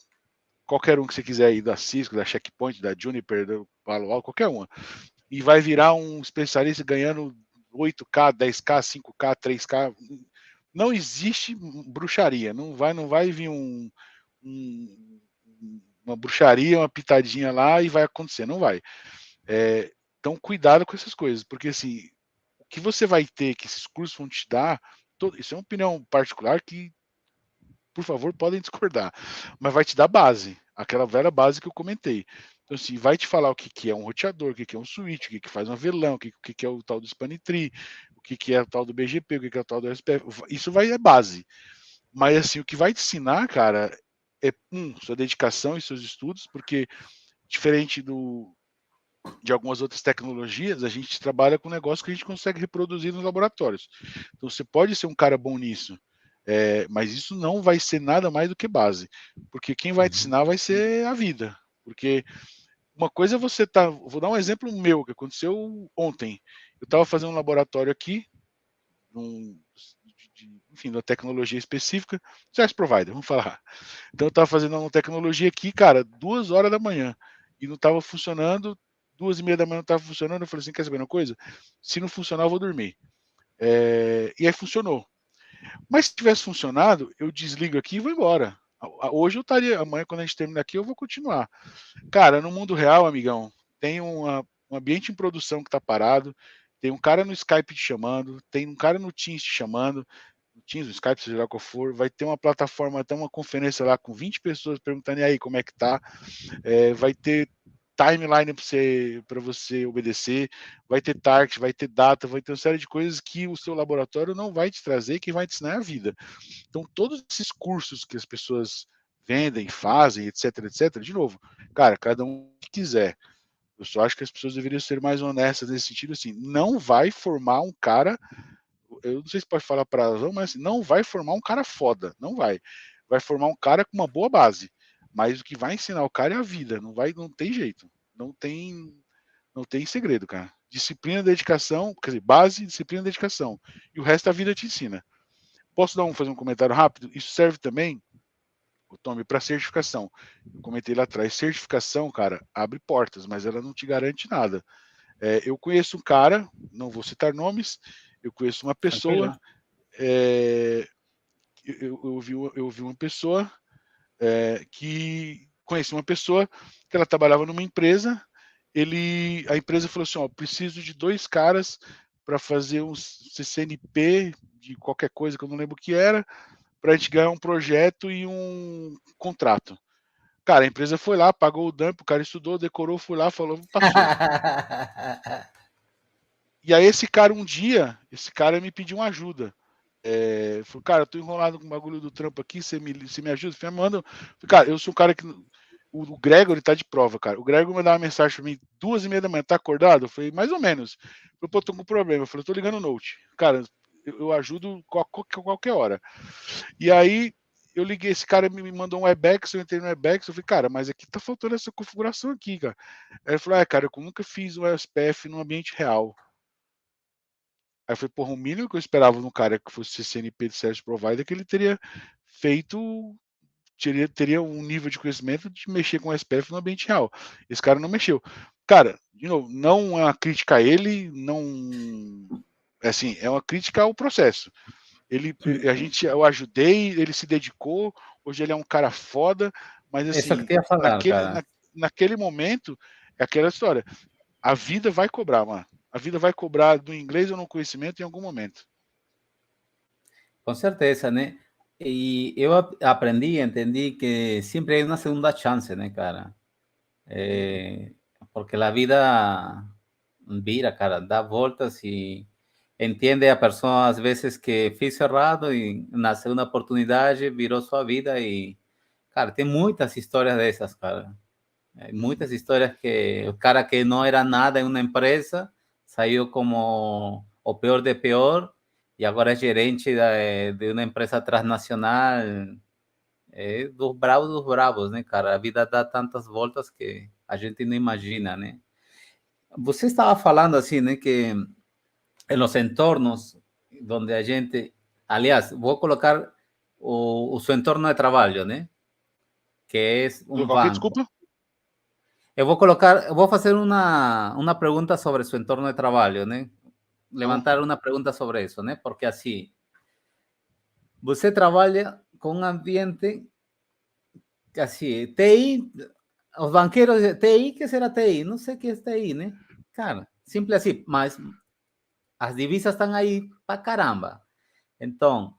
qualquer um que você quiser aí, da Cisco, da Checkpoint, da Juniper, do Palo Alto, qualquer uma, e vai virar um especialista ganhando 8K, 10K, 5K, 3K. Não existe bruxaria, não vai vir uma bruxaria, uma pitadinha lá e vai acontecer, não vai. Então, cuidado com essas coisas, porque assim, o que você vai ter, que esses cursos vão te dar, isso é uma opinião particular que, por favor, podem discordar, mas vai te dar base, aquela velha base que eu comentei. Então, assim, vai te falar o que é um roteador, o que é um switch, o que faz um avelão, o que é o tal do Spanitri, o que é o tal do BGP, o que é o tal do SPF. Isso vai é base. Mas, assim, o que vai te ensinar, cara, é, sua dedicação e seus estudos, porque, diferente de algumas outras tecnologias, a gente trabalha com um negócio que a gente consegue reproduzir nos laboratórios. Então, você pode ser um cara bom nisso, mas isso não vai ser nada mais do que base, porque quem vai te ensinar vai ser a vida. Porque uma coisa é você tá. Vou dar um exemplo meu que aconteceu ontem. Eu estava fazendo um laboratório aqui, enfim, de uma tecnologia específica, service provider, vamos falar. Então eu estava fazendo uma tecnologia aqui, cara, 2 horas da manhã, e não estava funcionando, 2h30 da manhã não estava funcionando, eu falei assim, quer saber uma coisa? Se não funcionar, eu vou dormir. E aí funcionou. Mas se tivesse funcionado, eu desligo aqui e vou embora. Hoje eu estaria, amanhã quando a gente terminar aqui, eu vou continuar. Cara, no mundo real, amigão, tem um ambiente em produção que está parado, tem um cara no Skype te chamando, tem um cara no Teams te chamando, no Teams, no Skype, seja lá qual for, vai ter uma plataforma, até uma conferência lá com 20 pessoas perguntando e aí como é que tá, vai ter timeline para você obedecer, vai ter target, vai ter data, vai ter uma série de coisas que o seu laboratório não vai te trazer, que vai te ensinar a vida. Então, todos esses cursos que as pessoas vendem, fazem, etc, etc, de novo, cara, cada um que quiser. Eu só acho que as pessoas deveriam ser mais honestas nesse sentido, assim, não vai formar um cara, eu não sei se pode falar prazão, mas assim, não vai formar um cara foda, não vai. Vai formar um cara com uma boa base, mas o que vai ensinar o cara é a vida, não tem jeito, não tem segredo, cara. Disciplina, dedicação, quer dizer, base, disciplina, dedicação, e o resto a vida te ensina. Posso fazer um comentário rápido? Isso serve também, o Tommy, para certificação. Eu comentei lá atrás, certificação, cara, abre portas, mas ela não te garante nada. Eu conheço um cara, não vou citar nomes, eu conheço uma pessoa, Tranquilo. eu vi uma pessoa que conheci uma pessoa que ela trabalhava numa empresa, a empresa falou assim, ó, preciso de 2 caras para fazer um CCNP de qualquer coisa que eu não lembro o que era, para a gente ganhar um projeto e um contrato. Cara, a empresa foi lá, pagou o dump, o cara estudou, decorou, foi lá, falou, passou. E aí esse cara me pediu uma ajuda. Falou, cara, eu tô enrolado com o bagulho do trampo aqui, você me ajuda? Falei, manda. Falei, cara, eu sou um cara que. O Gregor, ele tá de prova, cara. O Gregor mandou uma mensagem pra mim 2h30 da manhã, tá acordado? Eu falei, mais ou menos. Falei, pô, tô com um problema. Eu falei, tô ligando o Note. Cara, eu ajudo qualquer hora. E aí, eu liguei, esse cara me mandou um Webex, eu entrei no Webex, eu falei, cara, mas aqui tá faltando essa configuração aqui, cara. Aí ele falou, cara, eu nunca fiz um SPF no ambiente real. Aí eu falei, porra, o mínimo que eu esperava no cara que fosse CCNP de Service Provider é que ele teria feito, teria um nível de conhecimento de mexer com o SPF no ambiente real. Esse cara não mexeu. Cara, de novo, não é uma crítica a ele, não. Assim, é uma crítica ao processo. Eu ajudei, ele se dedicou, hoje ele é um cara foda, mas Isso que assim, te ia falar, cara. naquele momento, é aquela história. A vida vai cobrar, mano. A vida vai cobrar do inglês ou no conhecimento em algum momento. Com certeza, né? E eu aprendi, entendi que sempre hay uma segunda chance, né, cara? Porque a vida vira, cara, dá voltas e entende a pessoa às vezes que fez errado e na segunda oportunidade virou sua vida e, cara, tem muitas histórias dessas, cara. Muitas histórias que o cara que não era nada em uma empresa saiu como o pior de pior e agora é gerente de uma empresa transnacional, dos bravos, né, cara? A vida dá tantas voltas que a gente não imagina, né? Você estava falando assim, né, que em los entornos onde a gente, aliás, vou colocar o seu entorno de trabalho, né? Que é um Ok, banco. desculpa? Eu vou fazer uma pergunta sobre seu entorno de trabalho, né? Tá bom. Levantar uma pergunta sobre isso, né? Porque assim, você trabalha com um ambiente que assim, TI, os banqueiros de TI, que será TI? Não sei o que é TI, né? Cara, simples assim, mas as divisas estão aí pra caramba. Então,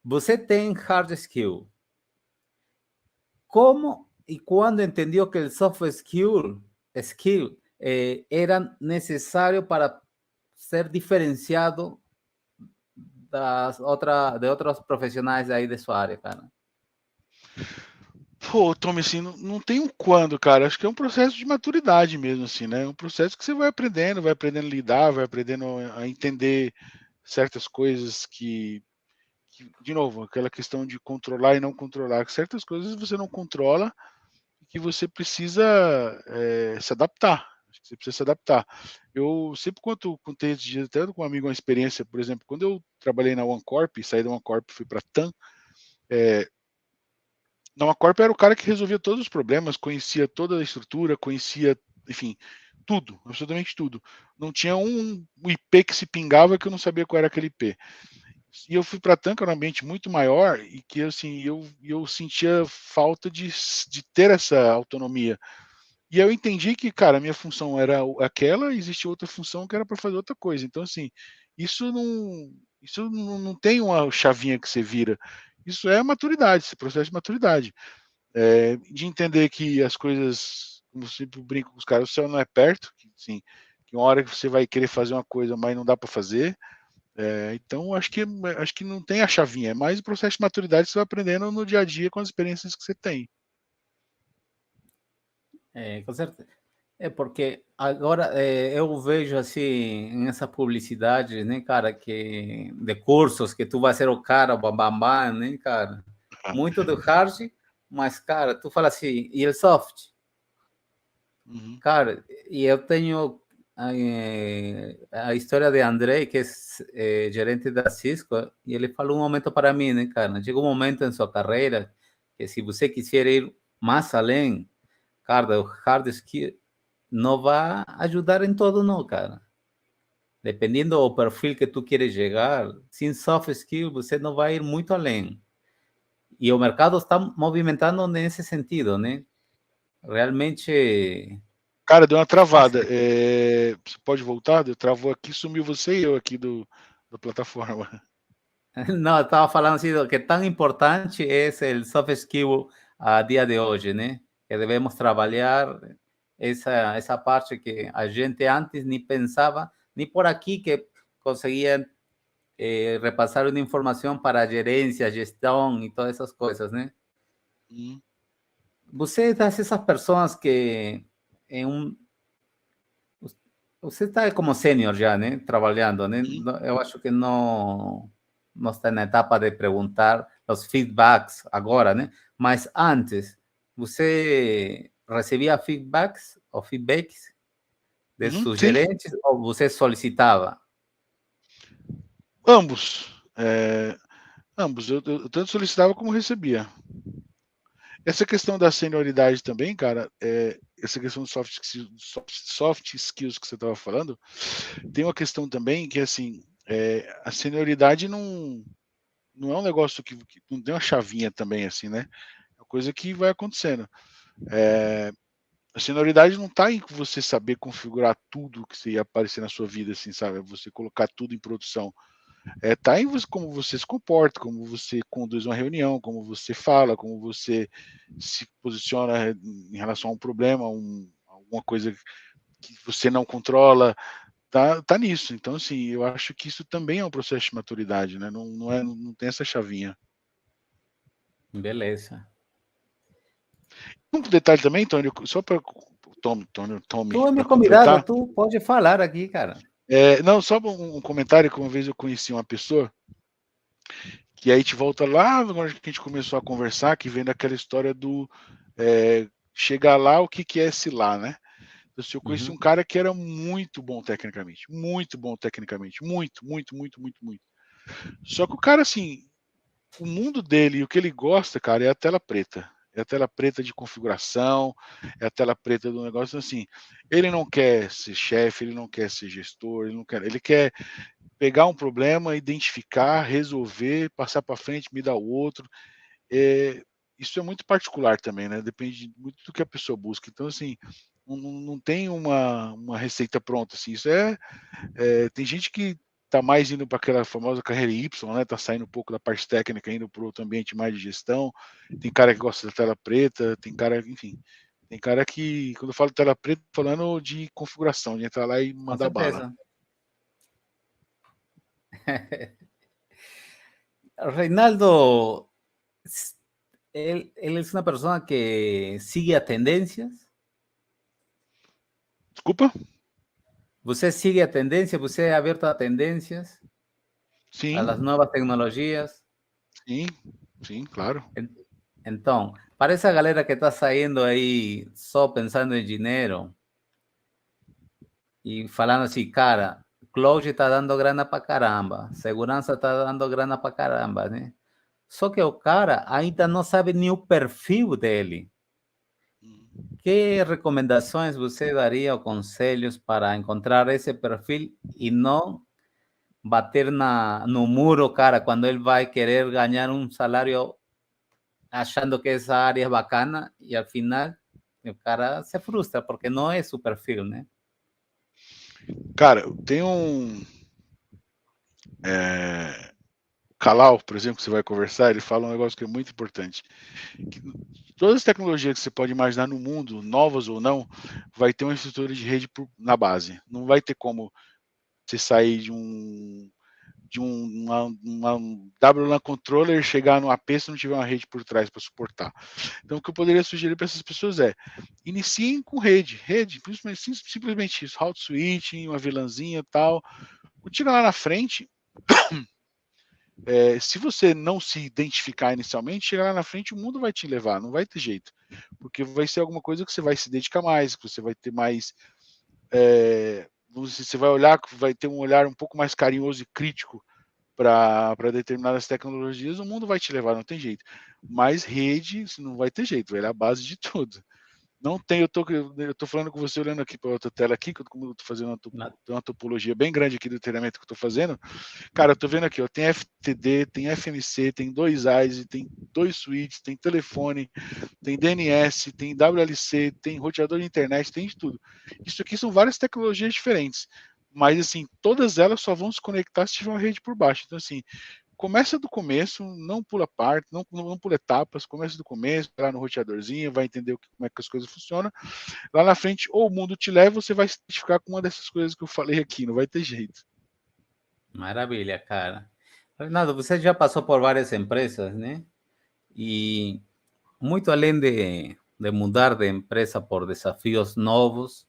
você tem hard skill. Como e quando entendeu que o soft skill era necessário para ser diferenciado de outros profissionais aí de sua área, cara? Pô, Tommy, assim, não tem um quando, cara. Acho que é um processo de maturidade mesmo, assim, né? É um processo que você vai aprendendo a lidar, vai aprendendo a entender certas coisas de novo, aquela questão de controlar e não controlar. Certas coisas você não controla e que você precisa se adaptar. Acho que você precisa se adaptar. Eu sempre contei esses dias, até com um amigo, uma experiência, por exemplo, quando eu trabalhei na OneCorp, saí da OneCorp e fui para a TAM, na OneCorp era o cara que resolvia todos os problemas, conhecia toda a estrutura, conhecia, enfim, tudo, absolutamente tudo. Não tinha um IP que se pingava que eu não sabia qual era aquele IP. E eu fui para a TAM, que era um ambiente muito maior, e que assim, eu sentia falta de ter essa autonomia. E eu entendi que, cara, a minha função era aquela, existia outra função que era para fazer outra coisa. Então, assim, isso não tem uma chavinha que você vira. Isso é maturidade, esse processo de maturidade. De entender que as coisas, como eu sempre brinco com os caras, o céu não é perto, que, assim, que uma hora que você vai querer fazer uma coisa, mas não dá para fazer. Então, acho que não tem a chavinha, é mais o processo de maturidade que você vai aprendendo no dia a dia com as experiências que você tem. Com certeza. Porque agora eu vejo assim, nessa publicidade, né, cara, que de cursos que tu vai ser o cara, o bambambam, né, cara? Muito do hard, mas, cara, tu fala assim, e o soft? Uhum. Cara, e eu tenho a história de André, que é gerente da Cisco, e ele falou um momento para mim, né, cara? Chega um momento em sua carreira que se você quiser ir mais além, cara, o hard skill não vai ajudar em todo, não, cara. Dependendo do perfil que tu queres chegar, sem soft skill você não vai ir muito além. E o mercado está movimentando nesse sentido, né? Realmente Cara, deu uma travada. Você pode voltar? Travou aqui, sumiu você e eu aqui da plataforma. Não, estava falando assim, que tão importante é o soft skill a dia de hoje, né? Que devemos trabalhar essa parte que a gente antes nem pensava, nem por aqui que conseguia repassar uma informação para a gerência, gestão e todas essas coisas, né? Você é dessas pessoas que em um você está como sênior já, né? Trabalhando, né? Eu acho que não está na etapa de perguntar os feedbacks agora, né? Mas antes, você recebia feedbacks de seus Sim, gerentes ou você solicitava? ambos. Ambos. Eu tanto solicitava como recebia. Essa questão da senioridade também, cara, essa questão dos soft skills que você estava falando, tem uma questão também que, assim, a senioridade não é um negócio que não tem uma chavinha também, assim, né? É uma coisa que vai acontecendo. A senioridade não está em você saber configurar tudo que você ia aparecer na sua vida, assim, sabe? Você colocar tudo em produção. Tá em você, como você se comporta, como você conduz uma reunião, como você fala, como você se posiciona em relação a um problema, alguma coisa que você não controla, tá nisso. Então, assim, eu acho que isso também é um processo de maturidade, né? Não tem essa chavinha. Beleza. Um detalhe também, Tony, só para Tommy, Tu é para meu convidado, completar. tu pode falar aqui, cara. Não, só um comentário que uma vez eu conheci uma pessoa que aí a gente volta lá agora que a gente começou a conversar, que vem daquela história do chegar lá, o que é esse lá, né? Então, eu conheci um cara que era muito bom tecnicamente, muito, muito. Só que o cara, assim, o mundo dele e o que ele gosta, cara, é a tela preta. É a tela preta de configuração, é a tela preta do negócio, assim. Ele não quer ser chefe, ele não quer ser gestor, ele quer pegar um problema, identificar, resolver, passar para frente, me dar o outro. Isso é muito particular também, né? Depende muito do que a pessoa busca. Então, assim, não tem uma receita pronta. Assim. Isso tem gente que está mais indo para aquela famosa carreira Y, né? Está saindo um pouco da parte técnica, indo para outro ambiente mais de gestão. Tem cara que gosta da tela preta, tem cara, enfim. Tem cara que, quando eu falo tela preta, falando de configuração, de entrar lá e Com mandar bala. certeza. Reinaldo, él es una persona que sigue a tendencias. Desculpa? ¿Você sigue a tendência? ¿Você é aberto a tendências? A Sim, las nuevas tecnologias? sim, claro. Então, para essa galera que está saindo aí só pensando em dinheiro e falando assim, cara, cloud está dando grana para caramba, segurança está dando grana para caramba, né? Só que o cara ainda não sabe nem o perfil dele. Que recomendações você daria ou conselhos para encontrar esse perfil e não bater no muro, cara, quando ele vai querer ganhar um salário achando que essa área é bacana e al final o cara se frustra porque não é su perfil, né? Cara, tem Kalau, por exemplo, que você vai conversar, ele fala um negócio que é muito importante. Que todas as tecnologias que você pode imaginar no mundo, novas ou não, vai ter uma estrutura de rede na base. Não vai ter como você sair de um WLAN controller, chegar no AP se não tiver uma rede por trás para suportar. Então, o que eu poderia sugerir para essas pessoas iniciem com rede, simplesmente isso, route switching, uma VLANzinha e tal. Quando chegar lá na frente, se você não se identificar inicialmente, chegar lá na frente, o mundo vai te levar, não vai ter jeito. Porque vai ser alguma coisa que você vai se dedicar mais, que você vai ter mais. Você vai olhar, vai ter um olhar um pouco mais carinhoso e crítico para determinadas tecnologias, o mundo vai te levar, não tem jeito. Mas rede, não vai ter jeito, é a base de tudo. Não tem, eu tô falando com você olhando aqui para outra tela aqui, como eu tô fazendo uma topologia bem grande aqui do treinamento que eu tô fazendo. Cara, eu tô vendo aqui, ó, tem FTD, tem FMC, tem 2 ISE, tem 2 switches, tem telefone, tem DNS, tem WLC, tem roteador de internet, tem de tudo. Isso aqui são várias tecnologias diferentes, mas assim, todas elas só vão se conectar se tiver uma rede por baixo. Então assim, começa do começo, não pula parte, não pula etapas, começa do começo, vai lá no roteadorzinho, vai entender como é que as coisas funcionam. Lá na frente, ou o mundo te leva, você vai se identificar com uma dessas coisas que eu falei aqui, não vai ter jeito. Maravilha, cara. Renato, você já passou por várias empresas, né? E muito além de mudar de empresa por desafios novos,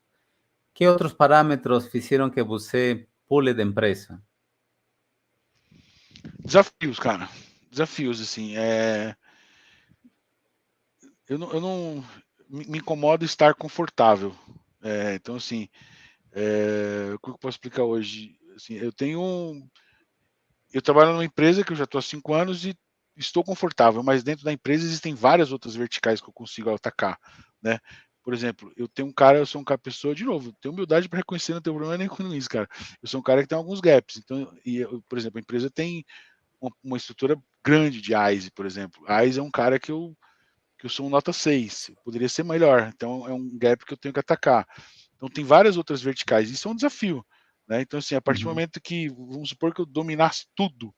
que outros parâmetros fizeram que você pule de empresa? Desafios, cara. Desafios, assim. Eu não me incomoda estar confortável. Então, assim, o que eu posso explicar hoje? Assim, eu trabalho numa empresa que eu já estou há 5 anos e estou confortável, mas dentro da empresa existem várias outras verticais que eu consigo atacar, né? Por exemplo, eu sou um cara pessoa, de novo, tenho humildade para reconhecer, não tenho problema nem com isso, cara. Eu sou um cara que tem alguns gaps. Então, por exemplo, a empresa tem uma estrutura grande de ISE, por exemplo. A ISE é um cara que eu sou um nota 6, poderia ser melhor, então é um gap que eu tenho que atacar. Então tem várias outras verticais, isso é um desafio, né? Então assim, a partir do momento que, vamos supor que eu dominasse tudo,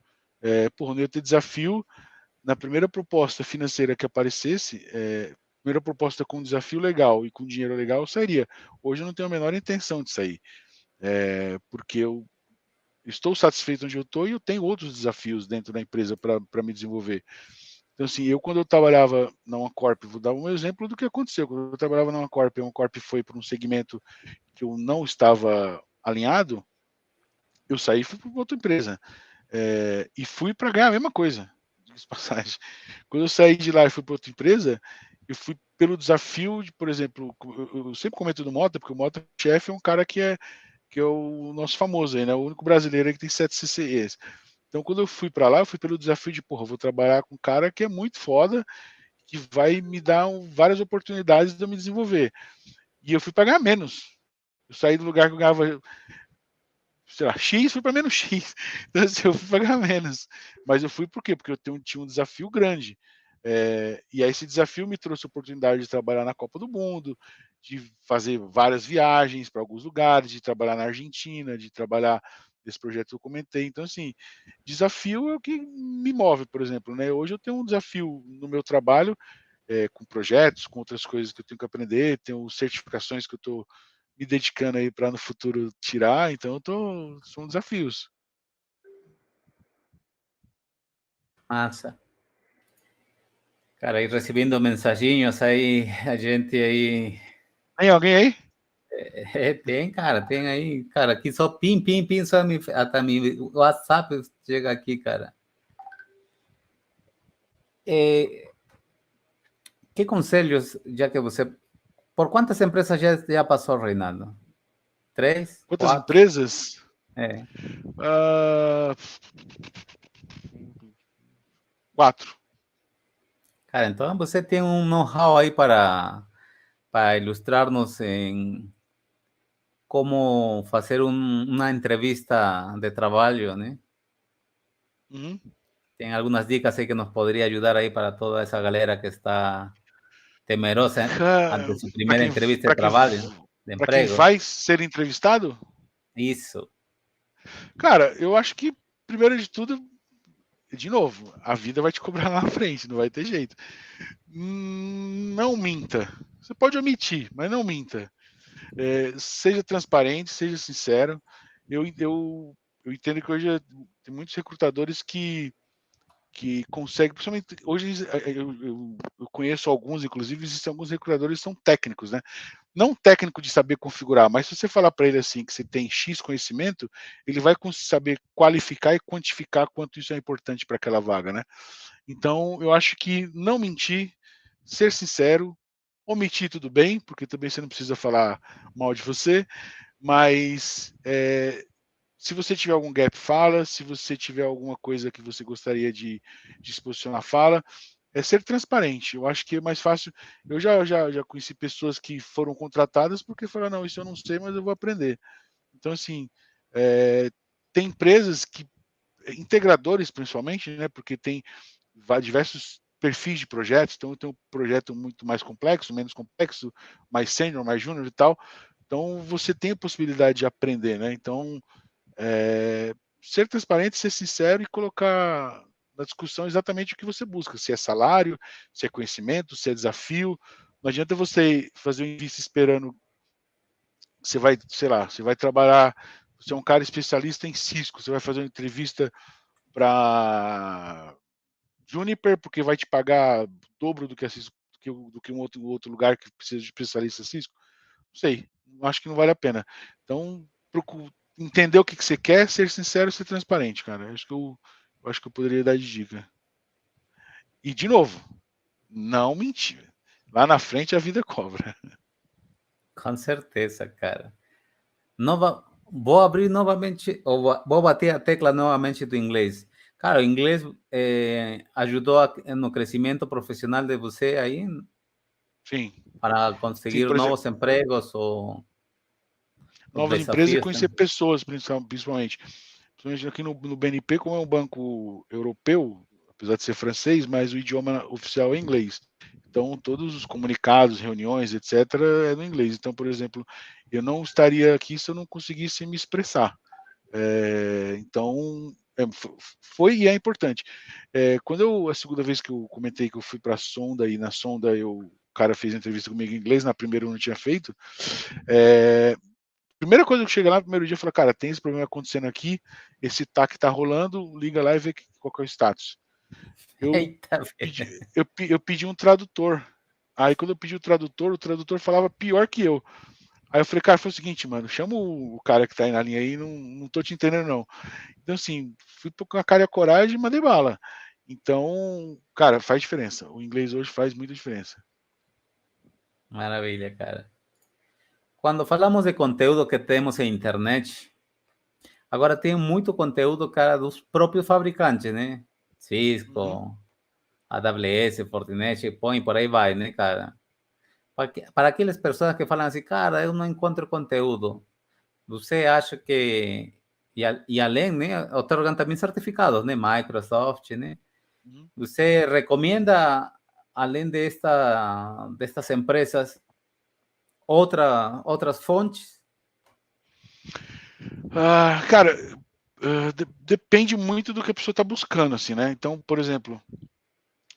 não ia ter desafio, na primeira proposta financeira que aparecesse, primeira proposta com desafio legal e com dinheiro legal, eu sairia. Hoje eu não tenho a menor intenção de sair, porque eu estou satisfeito onde eu estou e eu tenho outros desafios dentro da empresa para me desenvolver. Então, assim, quando eu trabalhava na Corp, vou dar um exemplo do que aconteceu. Quando eu trabalhava na Corp, a Corp foi para um segmento que eu não estava alinhado, eu saí e fui para outra empresa. E fui para ganhar a mesma coisa, diga-se passagem. Quando eu saí de lá e fui para outra empresa, eu fui pelo desafio de, por exemplo, eu sempre comento do Mota, porque o Mota chefe é um cara que é o nosso famoso aí, né? O único brasileiro aí que tem 7 CCEs. Então, quando eu fui para lá, eu fui pelo desafio de, porra, eu vou trabalhar com um cara que é muito foda, que vai me dar várias oportunidades de eu me desenvolver. E eu fui pagar menos. Eu saí do lugar que eu ganhava, sei lá, X, fui para menos X. Então, assim, eu fui pagar menos. Mas eu fui por quê? Porque eu tinha um desafio grande. E aí esse desafio me trouxe a oportunidade de trabalhar na Copa do Mundo, de fazer várias viagens para alguns lugares, de trabalhar na Argentina, de trabalhar nesse projeto que eu comentei. Então, assim, desafio é o que me move, por exemplo. Né? Hoje eu tenho um desafio no meu trabalho, com projetos, com outras coisas que eu tenho que aprender, tenho certificações que eu estou me dedicando aí para no futuro tirar, então são desafios. Massa. Cara, aí recebendo mensaginhos aí, a gente aí. Tem alguém aí? Tem, cara, tem aí. Cara, aqui só pim, pim, pim, só até o WhatsApp chega aqui, cara. Que conselhos, já que você. Por quantas empresas já passou, Reinaldo? 3, Quantas 4? empresas? É. 4. Cara, então você tem um know-how aí para ilustrar-nos em como fazer uma entrevista de trabalho, né? Uhum. Tem algumas dicas aí que nos podría ayudar aí para toda esa galera que está temerosa ante su Para primera quem, entrevista de para quem, trabalho, de para quem emprego. vai ser entrevistado? Isso. Cara, eu acho que, primeiro de tudo, de novo, a vida vai te cobrar lá na frente, não vai ter jeito. Não minta. Você pode omitir, mas não minta. Seja transparente, seja sincero. Eu entendo que hoje tem muitos recrutadores que conseguem, principalmente hoje eu conheço alguns, inclusive existem alguns recrutadores que são técnicos, né? Não técnico de saber configurar, mas se você falar para ele assim que você tem X conhecimento, ele vai saber qualificar e quantificar quanto isso é importante para aquela vaga, né? Então eu acho que não mentir, ser sincero, omitir tudo bem, porque também você não precisa falar mal de você, mas se você tiver algum gap, fala. Se você tiver alguma coisa que você gostaria de se posicionar, fala. é ser transparente. Eu acho que é mais fácil. Eu já conheci pessoas que foram contratadas porque falaram, não, isso eu não sei, mas eu vou aprender. Então, assim, tem empresas que, integradores principalmente, né, porque tem diversos perfis de projetos, então tem um projeto muito mais complexo, menos complexo, mais sênior, mais júnior e tal. Então, você tem a possibilidade de aprender, né? Então, ser transparente, ser sincero e colocar na discussão exatamente o que você busca, se é salário, se é conhecimento, se é desafio. Não adianta você fazer um entrevista esperando, você vai, sei lá, você vai trabalhar, você é um cara especialista em Cisco, você vai fazer uma entrevista para Juniper porque vai te pagar o dobro do que a Cisco, do que um outro lugar que precisa de especialista Cisco. Não sei, acho que não vale a pena. Então, entender o que você quer, ser sincero e ser transparente, cara. Acho que eu poderia dar de dica. E, de novo, não mentir. Lá na frente a vida cobra. Com certeza, cara. Vou abrir novamente, ou vou bater a tecla novamente do inglês. Cara, o inglês ajudou no crescimento profissional de você aí? Sim. Para Sim, conseguir por exemplo, novos empregos ou novas empresas e desafios, conhecer né? pessoas, principalmente. Principalmente aqui no BNP, como é um banco europeu, apesar de ser francês, mas o idioma oficial é inglês. Então, todos os comunicados, reuniões, etc., é no inglês. Então, por exemplo, eu não estaria aqui se eu não conseguisse me expressar. Então, foi e é importante. A segunda vez que eu comentei que eu fui para a Sonda, e na Sonda o cara fez entrevista comigo em inglês, na primeira eu não tinha feito. Primeira coisa que chega lá no primeiro dia, eu falo, cara, tem esse problema acontecendo aqui, esse TAC tá rolando, liga lá e vê qual que é o status. Eita, Eu pedi um tradutor. Aí quando eu pedi o tradutor falava pior que eu. Aí eu falei, cara, foi o seguinte, mano, chama o cara que tá aí na linha aí, não tô te entendendo não. Então assim, fui com a cara e a coragem e mandei bala. Então, cara, faz diferença. O inglês hoje faz muita diferença. maravilha, cara. Quando falamos de conteúdo que temos em internet, agora tem muito conteúdo, cara, dos próprios fabricantes, né? Cisco, AWS, Fortinet, põe por aí vai, né, cara? Para aquelas pessoas que falam assim, cara, eu não encontro conteúdo. Você acha que... E além, né, otorgam também certificados, né? Microsoft, né? Você recomenda, além destas empresas, outras fontes? Cara, depende muito do que a pessoa está buscando, assim, né? Então, por exemplo,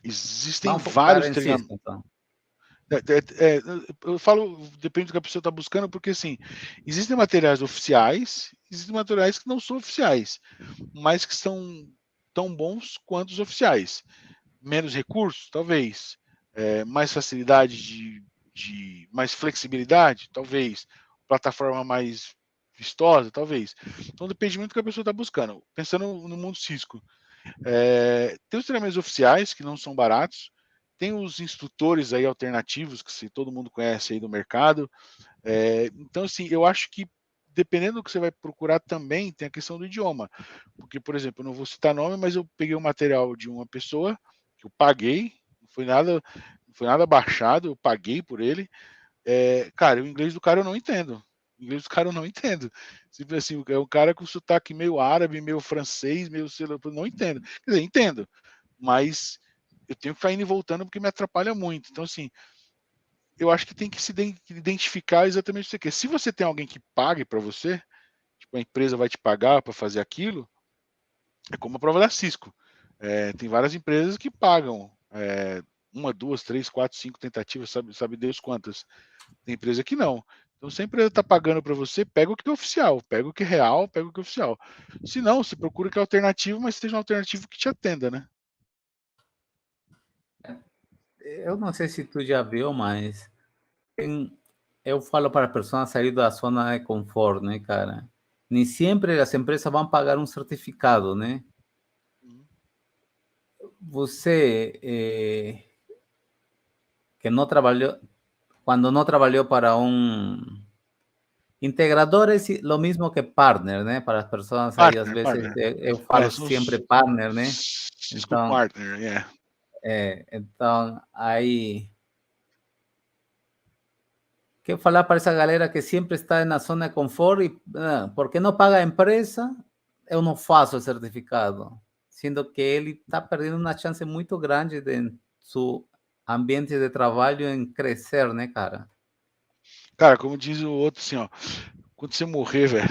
existem Vamos focar vários em treinamentos. Cisco, então. Eu falo, depende do que a pessoa está buscando, porque assim, existem materiais oficiais, existem materiais que não são oficiais, mas que são tão bons quanto os oficiais. Menos recursos, talvez. Mais facilidade mais flexibilidade, talvez. Plataforma mais vistosa, talvez. Então depende muito do que a pessoa está buscando. Pensando no mundo Cisco, tem os treinamentos oficiais que não são baratos, tem os instrutores aí alternativos que todo mundo conhece aí do mercado. Então, assim, eu acho que dependendo do que você vai procurar também tem a questão do idioma. Porque, por exemplo, eu não vou citar nome, mas eu peguei o material de uma pessoa que eu paguei, não foi nada baixado, eu paguei por ele. Cara, o inglês do cara eu não entendo. O inglês do cara eu não entendo. Tipo assim, é um cara com sotaque meio árabe, meio francês, meio sei lá, eu não entendo. Quer dizer, entendo, mas eu tenho que ficar indo e voltando porque me atrapalha muito. Então, assim, eu acho que tem que se identificar exatamente o que você quer. Se você tem alguém que pague para você, tipo, a empresa vai te pagar para fazer aquilo, é como a prova da Cisco. Tem várias empresas que pagam uma, duas, três, quatro, cinco tentativas, sabe Deus quantas. Tem empresa que não. Então, se a empresa está pagando para você, pega o que é oficial, pega o que é real, pega o que é oficial. Se não, você procura o que é alternativo, mas seja um alternativo que te atenda, né? Eu não sei se tu já viu, mas eu falo para a pessoa sair da zona de conforto, né, cara? Nem sempre as empresas vão pagar um certificado, né? Você que não trabalhou, quando não trabalhou para um integrador é lo mesmo que partner, né? Para as pessoas aí, às vezes, Partner. eu falo São sempre os partner, né? Cisco Então, Partner, Então, aí, quero falar para essa galera que sempre está na zona de conforto e porque não paga a empresa, eu não faço o certificado, sendo que ele está perdendo uma chance muito grande de seu ambiente de trabalho em crescer, né, cara? Cara, como diz o outro, assim, ó, quando você morrer, velho,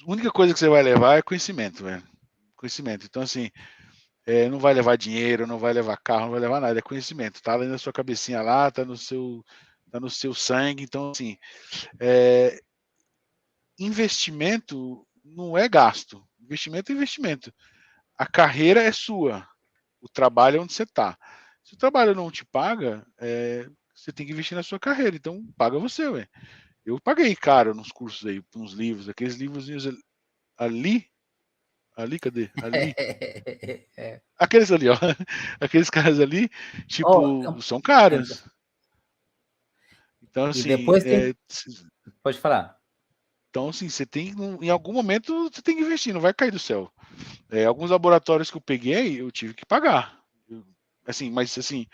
a única coisa que você vai levar é conhecimento, velho. Conhecimento. Então, assim, não vai levar dinheiro, não vai levar carro, não vai levar nada, é conhecimento. Tá ali na sua cabecinha lá, tá no seu sangue. Então, assim, investimento não é gasto. Investimento é investimento. A carreira é sua. O trabalho é onde você está. Se o trabalho não te paga, você tem que investir na sua carreira. Então, paga você, ué. Eu paguei caro nos cursos aí, nos livros, aqueles livrozinhos ali, cadê? Ali. Aqueles ali, ó. Aqueles caras ali, Oh, tipo, são caros. Então, e assim, depois tem, pode falar. então, assim, você tem, em algum momento, você tem que investir, não vai cair do céu. Alguns laboratórios que eu peguei, eu tive que pagar. Assim, mas assim,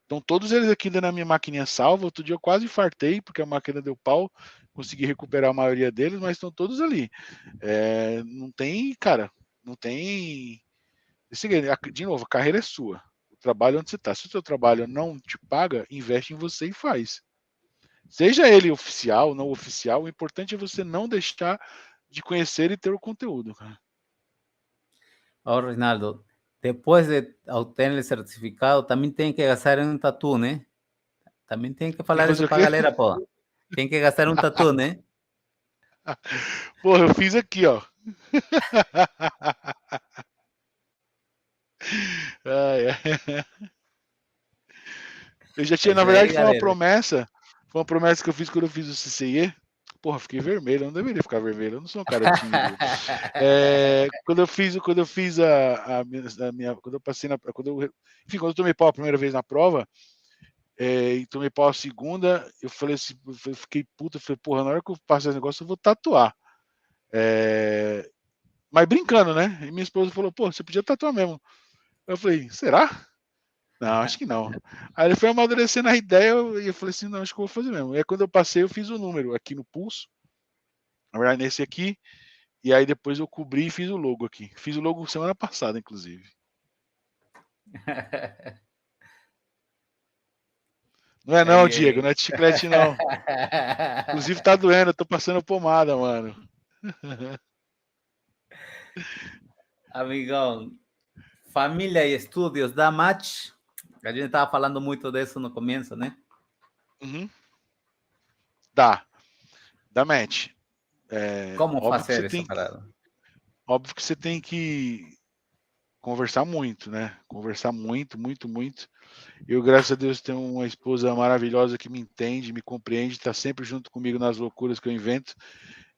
estão todos eles aqui ainda na minha maquininha salva. Outro dia eu quase infartei, porque a máquina deu pau. Consegui recuperar a maioria deles, mas estão todos ali. Não tem, cara, não tem. De novo, a carreira é sua. O trabalho é onde você está. Se o seu trabalho não te paga, investe em você e faz. Seja ele oficial, não oficial, o importante é você não deixar de conhecer e ter o conteúdo, cara. Oh, Reinaldo, depois de obter o certificado, também tem que gastar em um tatu, né? Também tem que Tem que falar fazer isso o para a quê? galera, pô. Tem que gastar um tatu, né? Porra, eu fiz aqui, ó. Ai, ai. Eu já tinha, na Isso verdade, aí, galera. foi uma promessa que eu fiz quando eu fiz o CCIE. Porra, fiquei vermelho, eu não deveria ficar vermelho, eu não sou um cara tímido. Quando eu fiz quando eu passei enfim, quando eu tomei pau a primeira vez na prova, e tomei pau a segunda, eu falei assim, eu fiquei puto, eu falei, porra, na hora que eu passar esse negócio, eu vou tatuar. Mas brincando, né? E minha esposa falou, pô, você podia tatuar mesmo. Eu falei, será? Não, acho que não. Aí ele foi amadurecendo a ideia e eu falei assim, não, acho que eu vou fazer mesmo. E aí quando eu passei, eu fiz o número aqui no pulso, na verdade nesse aqui, e aí depois eu cobri e fiz o logo aqui. Fiz o logo semana passada, inclusive. Não é não, Ei, Diego, ei. não é de chiclete não. Inclusive tá doendo, eu tô passando pomada, mano. Amigão, família e estudos dá match? A gente estava falando muito disso no começo, né? Uhum. Dá match. Como Óbvio que você fazer essa tem, parada? óbvio que você tem que conversar muito, né? Conversar muito, muito, muito. Eu, graças a Deus, tenho uma esposa maravilhosa que me entende, me compreende, está sempre junto comigo nas loucuras que eu invento.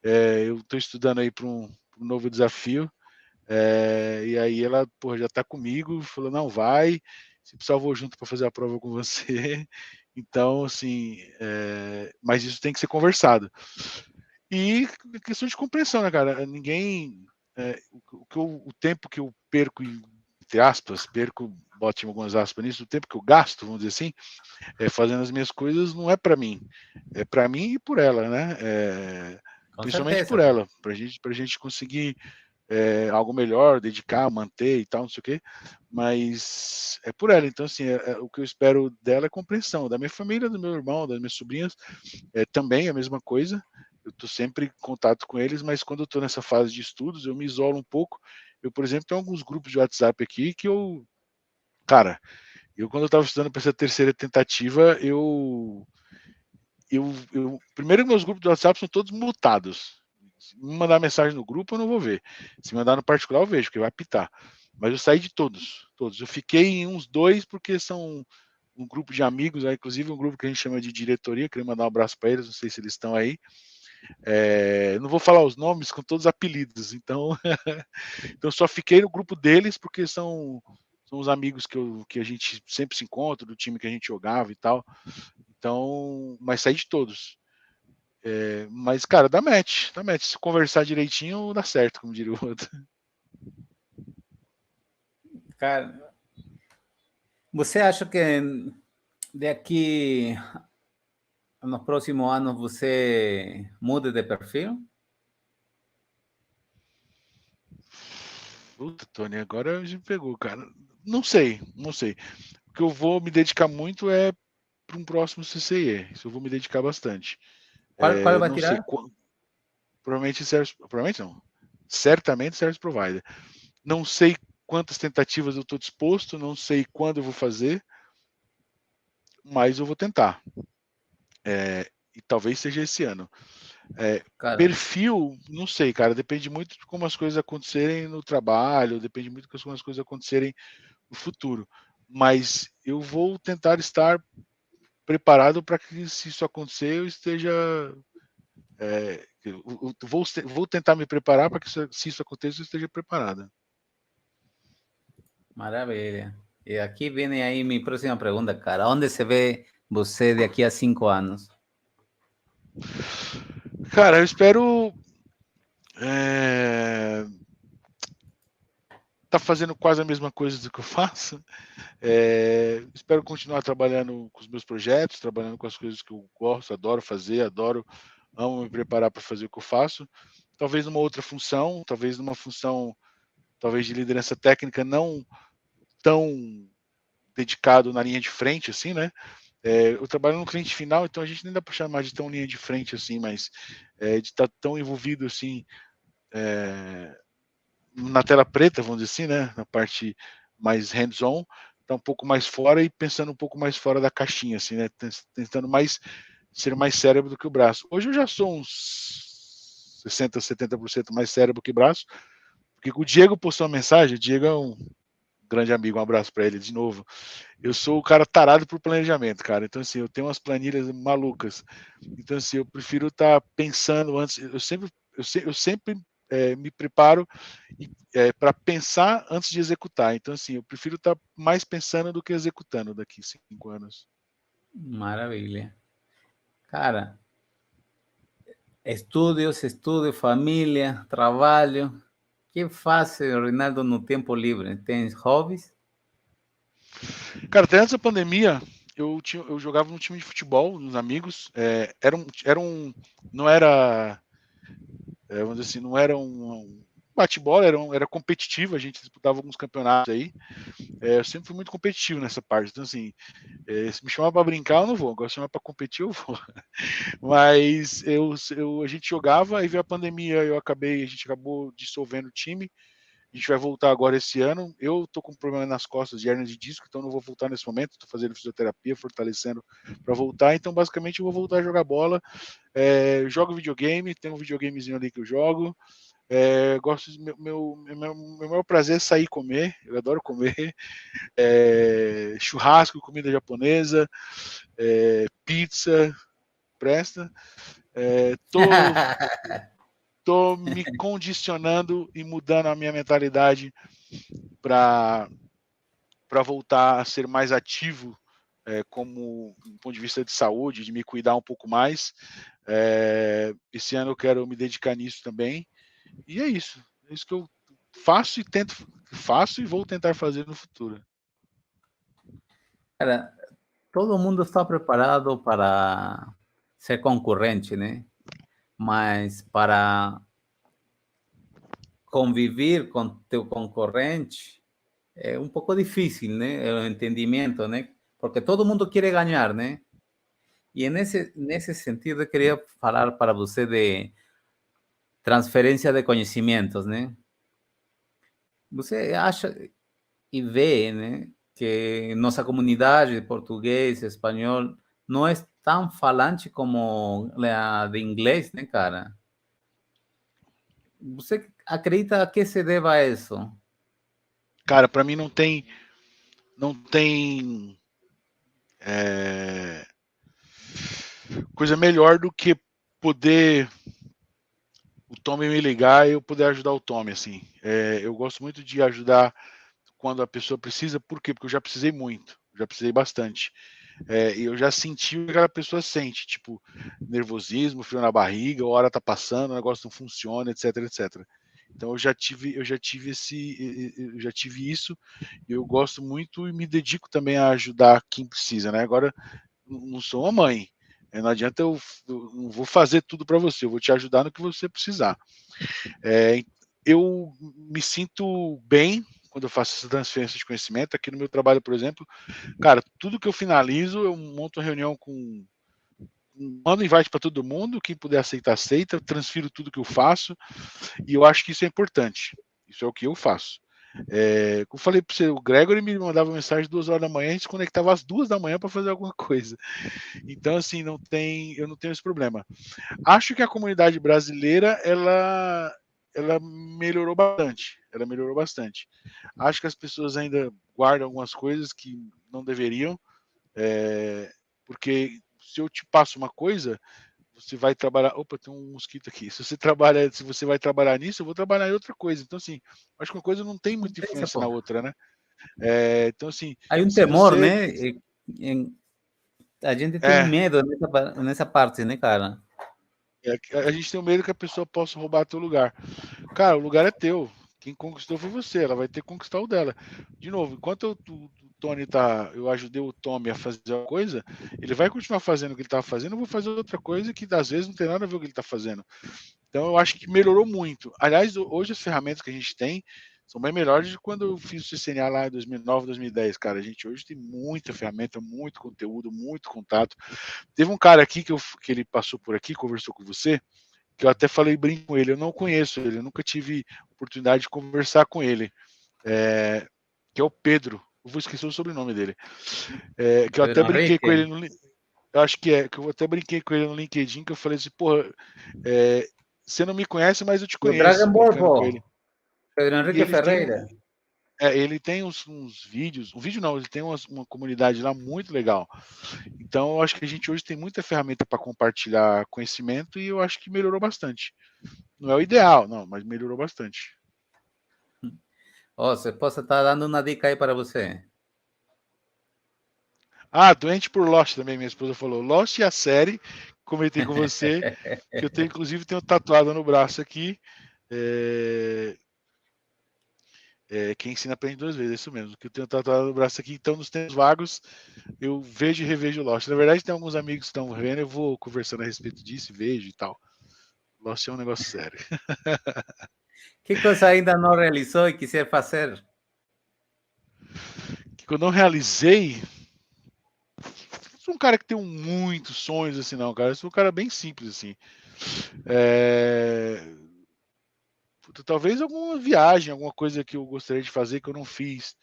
Eu estou estudando aí para um novo desafio. E aí ela já está comigo, falou, não, vai, se precisar eu vou junto para fazer a prova com você. Então, assim, mas isso tem que ser conversado. E questão de compreensão, né, cara? Ninguém. O tempo que eu perco, entre aspas, bote algumas aspas nisso, o tempo que eu gasto, vamos dizer assim, fazendo as minhas coisas, não é para mim. É para mim e por ela, né? Com Principalmente certeza, por pô. ela, para a gente conseguir algo melhor, dedicar, manter e tal, não sei o quê, mas é por ela. Então, assim, o que eu espero dela é compreensão. Da minha família, do meu irmão, das minhas sobrinhas, também é a mesma coisa. Eu estou sempre em contato com eles, mas quando eu estou nessa fase de estudos, eu me isolo um pouco. Eu, por exemplo, tenho alguns grupos de WhatsApp aqui que cara, quando eu estava estudando para essa terceira tentativa, primeiro meus grupos de WhatsApp são todos mutados. Se me mandar mensagem no grupo, eu não vou ver. Se mandar no particular, eu vejo, porque vai apitar. Mas eu saí de todos, todos. Eu fiquei em uns dois, porque são um grupo de amigos, inclusive um grupo que a gente chama de diretoria. Queria mandar um abraço para eles, não sei se eles estão aí. Não vou falar os nomes, com todos apelidos. Então, eu só fiquei no grupo deles, porque são os amigos que a gente sempre se encontra, do time que a gente jogava e tal. Então, mas saí de todos. Mas, cara, dá match, dá match. Se conversar direitinho, dá certo, como diria o outro. Cara, você acha que daqui nos próximos anos você mude de perfil? Puta, Tony, agora a gente pegou, cara. Não sei, não sei. O que eu vou me dedicar muito é para um próximo CCIE. Isso eu vou me dedicar bastante. Qual vai Não sei tirar? quando. Provavelmente Service. Provavelmente não. Certamente Service Provider. Não sei quantas tentativas eu estou disposto, não sei quando eu vou fazer, mas eu vou tentar. E talvez seja esse ano. Cara, Perfil, não sei, cara. Depende muito de como as coisas acontecerem no trabalho, depende muito de como as coisas acontecerem no futuro. Mas eu vou tentar estar preparado para que, se isso acontecer, eu esteja. Vou tentar me preparar para que, se isso aconteça, eu esteja preparado. maravilha. E aqui vem aí minha próxima pergunta, cara. Onde se vê você daqui a 5 anos? Cara, eu espero tá fazendo quase a mesma coisa do que eu faço. Espero continuar trabalhando com os meus projetos, trabalhando com as coisas que eu gosto, adoro fazer, amo me preparar para fazer o que eu faço. Talvez numa outra função, talvez numa função talvez de liderança técnica, não tão dedicado na linha de frente, assim, né? Eu trabalho no cliente final, então a gente nem dá para chamar de tão linha de frente assim, mas de estar tão envolvido assim na tela preta, vamos dizer assim, né? Na parte mais hands-on, tá um pouco mais fora e pensando um pouco mais fora da caixinha, assim, né? Tentando ser mais cérebro do que o braço. Hoje eu já sou uns 60, 70% mais cérebro que braço, porque o Diego postou uma mensagem, o Diego é um grande amigo, um abraço para ele de novo. Eu sou o cara tarado por planejamento, cara. Então, assim, eu tenho umas planilhas malucas. Então, assim, eu prefiro estar pensando antes. Eu sempre me preparo para pensar antes de executar. Então, assim, eu prefiro estar mais pensando do que executando daqui a 5 anos. Maravilha. Cara, estudo, família, trabalho. Que faz, Reinaldo, no tempo livre? Tens hobbies? Cara, até antes da pandemia, eu jogava num time de futebol, nos amigos. Não era, vamos dizer assim, não era um bate-bola, era competitivo, a gente disputava alguns campeonatos aí. Eu sempre fui muito competitivo nessa parte. Então, assim, se me chamar para brincar, eu não vou. Agora, se me chamar para competir, eu vou. Mas a gente jogava, aí veio a pandemia, a gente acabou dissolvendo o time. A gente vai voltar agora esse ano. Eu tô com um problema nas costas de hernia de disco, então não vou voltar nesse momento. Estou fazendo fisioterapia, fortalecendo para voltar. Então, basicamente, eu vou voltar a jogar bola. Jogo videogame, tem um videogamezinho ali que eu jogo. Gosto de, meu maior prazer é sair comer. Eu adoro comer. Churrasco, comida japonesa, pizza, presta. Tô me condicionando e mudando a minha mentalidade para voltar a ser mais ativo, como do ponto de vista de saúde, de me cuidar um pouco mais. Esse ano eu quero me dedicar nisso também. E é isso. É isso que eu faço e vou tentar fazer no futuro. Cara, todo mundo está preparado para ser concorrente, né? Mas para conviver com teu concorrente é um pouco difícil, né? O entendimento, né? Porque todo mundo quer ganhar, né? E nesse sentido, eu queria falar para você de transferência de conhecimentos, né? Você acha e vê, né, que nossa comunidade de português, espanhol, não é tão falante como a de inglês, né, cara? Você acredita a que se deva a isso? Cara, para mim não tem coisa melhor do que poder o Tommy me ligar e eu poder ajudar o Tommy, assim. Eu gosto muito de ajudar quando a pessoa precisa, por quê? Porque eu já precisei muito, já precisei bastante. E eu já senti o que aquela pessoa sente, tipo, nervosismo, frio na barriga, a hora tá passando, o negócio não funciona, etc, etc. Então eu já tive isso, e eu gosto muito e me dedico também a ajudar quem precisa, né? Agora, não sou uma mãe, não adianta eu não vou fazer tudo para você, eu vou te ajudar no que você precisar. Eu me sinto bem quando eu faço essa transferência de conhecimento. Aqui no meu trabalho, por exemplo, cara, tudo que eu finalizo, eu monto uma reunião com mando invite para todo mundo, quem puder aceitar, aceita, eu transfiro tudo que eu faço, e eu acho que isso é importante. Isso é o que eu faço. Como eu falei para você, o Gregory me mandava mensagem 2 horas da manhã, a gente se conectava às 2 da manhã para fazer alguma coisa. Então, assim, eu não tenho esse problema. Acho que a comunidade brasileira, ela melhorou bastante. Ela melhorou bastante. Acho que as pessoas ainda guardam algumas coisas que não deveriam, porque se eu te passo uma coisa, você vai trabalhar. Opa, tem um mosquito aqui. Se você vai trabalhar nisso, eu vou trabalhar em outra coisa. Então, assim, acho que uma coisa não tem muita Acontece, influência na pô. outra, né? Então, assim, Hay un se temor, você. né? A gente tem um É, medo nessa parte, né, cara? a gente tem o medo que a pessoa possa roubar teu lugar. Cara, o lugar é teu. Quem conquistou foi você. Ela vai ter que conquistar o dela. De novo, enquanto o Tony tá. Eu ajudei o Tommy a fazer uma coisa, ele vai continuar fazendo o que ele estava fazendo, eu vou fazer outra coisa que às vezes não tem nada a ver com o que ele está fazendo. Então eu acho que melhorou muito. Aliás, hoje as ferramentas que a gente tem são bem melhores de quando eu fiz o CCNA lá em 2009, 2010, cara. A gente hoje tem muita ferramenta, muito conteúdo, muito contato. Teve um cara aqui que ele passou por aqui, conversou com você, que eu até falei brinco com ele. Eu não conheço ele, eu nunca tive oportunidade de conversar com ele, que é o Pedro. Eu vou esquecer o sobrenome dele. Que eu até Pedro brinquei com ele Henrique. no, eu acho que eu até brinquei com ele no LinkedIn, que eu falei assim, porra, você não me conhece, mas eu te Do conheço, Dragon Ball, brincando com pô. ele. Pedro E Henrique ele tem, Ferreira. ele tem uns vídeos, um vídeo não, ele tem uma comunidade lá muito legal. Então, eu acho que a gente hoje tem muita ferramenta para compartilhar conhecimento, e eu acho que melhorou bastante. Não é o ideal, não, mas melhorou bastante. Ó, sua esposa tá dando uma dica aí para você. Doente por Lost também, minha esposa falou. Lost é a série, comentei com você, que eu tenho, inclusive, tenho tatuado no braço aqui. Quem ensina aprende 2 vezes, é isso mesmo. Que eu tenho tatuado no braço aqui, então nos tempos vagos eu vejo e revejo Lost. Na verdade, tem alguns amigos que estão vendo, eu vou conversando a respeito disso, vejo e tal. Lost é um negócio sério. Que coisa ainda não realizou e quiser fazer? Que eu não realizei. Sou um cara que tem muitos sonhos, assim, não, cara. Eu sou um cara bem simples, assim. Talvez alguma viagem, alguma coisa que eu gostaria de fazer que eu não fiz.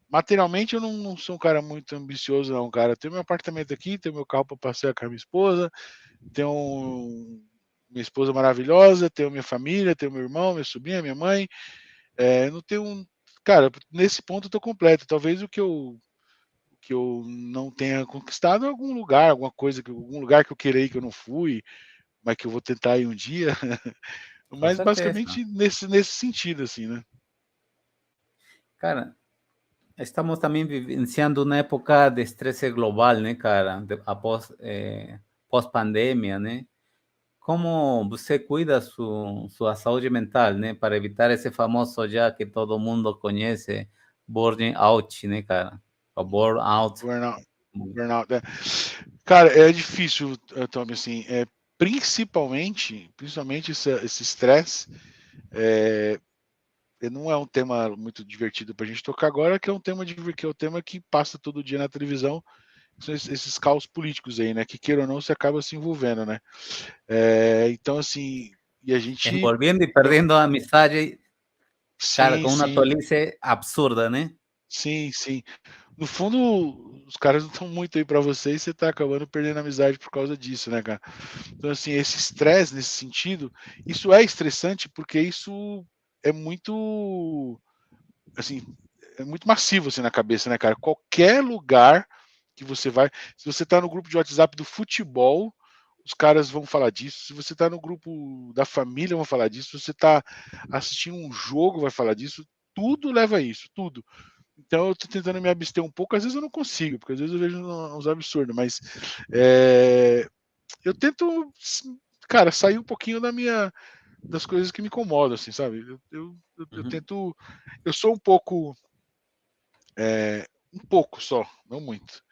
Materialmente, eu não sou um cara muito ambicioso, não, cara. Tenho meu apartamento aqui, tenho meu carro para passear com a minha esposa, tenho minha esposa maravilhosa, tenho minha família, tenho meu irmão, minha sobrinha, minha mãe. Não tenho. Cara, nesse ponto eu tô completo. Talvez o que eu não tenha conquistado é algum lugar, alguma coisa, algum lugar que eu queria ir que eu não fui, mas que eu vou tentar ir um dia. Com Mas certeza. basicamente nesse sentido, assim, né? Cara, estamos também vivenciando uma época de estresse global, né, cara? Após pós-pandemia, né? Como você cuida sua saúde mental, né? Para evitar esse famoso já que todo mundo conhece, burning out, né, cara? O burnout. Burnout. Cara, é difícil, Tommy, assim, principalmente esse estresse, não é um tema muito divertido para a gente tocar agora, que é um tema que passa todo dia na televisão, são esses caos políticos aí, né? Que queira ou não, você acaba se envolvendo, né? Então, assim, e a gente. Envolvendo e perdendo a amizade, cara, Sim, com uma sim, tolice absurda, né? sim, sim. No fundo, os caras não estão muito aí para você, e você tá acabando perdendo a amizade por causa disso, né, cara? Então, assim, esse estresse nesse sentido, isso é estressante porque isso é muito, assim, é muito massivo assim na cabeça, né, cara? Qualquer lugar que você vai, se você tá no grupo de WhatsApp do futebol, os caras vão falar disso. Se você tá no grupo da família, vão falar disso. Se você tá assistindo um jogo, vai falar disso. Tudo leva a isso, tudo. Então eu tô tentando me abster um pouco, às vezes eu não consigo, porque às vezes eu vejo uns absurdos, mas eu tento, cara, sair um pouquinho das coisas que me incomodam, assim, sabe? Eu Uhum. tento, eu sou um pouco só, não muito.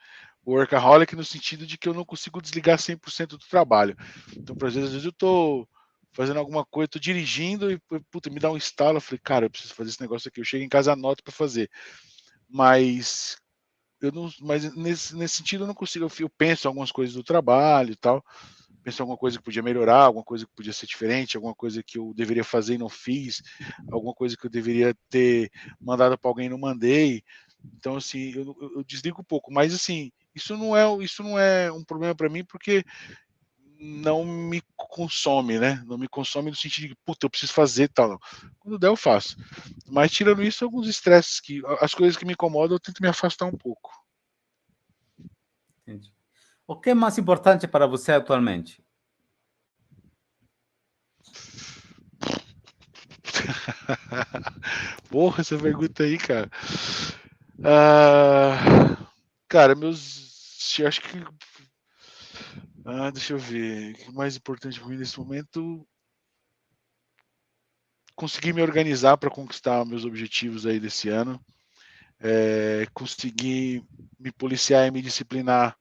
Workaholic no sentido de que eu não consigo desligar 100% do trabalho. Então, por exemplo, às vezes eu tô fazendo alguma coisa, tô dirigindo e puta, me dá um estalo, eu falei, cara, eu preciso fazer esse negócio aqui. Eu chego em casa, anoto para fazer. Mas eu não, mas nesse sentido eu não consigo, eu penso em algumas coisas do trabalho e tal, penso em alguma coisa que podia melhorar, alguma coisa que podia ser diferente, alguma coisa que eu deveria fazer e não fiz, alguma coisa que eu deveria ter mandado para alguém e não mandei. Então, assim, eu desligo um pouco, mas assim, isso não é um problema para mim porque não me consome, né? Não me consome no sentido de, puta, eu preciso fazer tal. Não. Quando der, eu faço. Mas tirando isso, alguns estresses que as coisas que me incomodam, eu tento me afastar um pouco. Entendi. O que é mais importante para você atualmente? Porra, essa pergunta aí, cara. Ah, cara, meus. Acho que. Deixa eu ver. O que é mais importante para mim nesse momento? Conseguir me organizar para conquistar meus objetivos aí desse ano. Conseguir me policiar e me disciplinar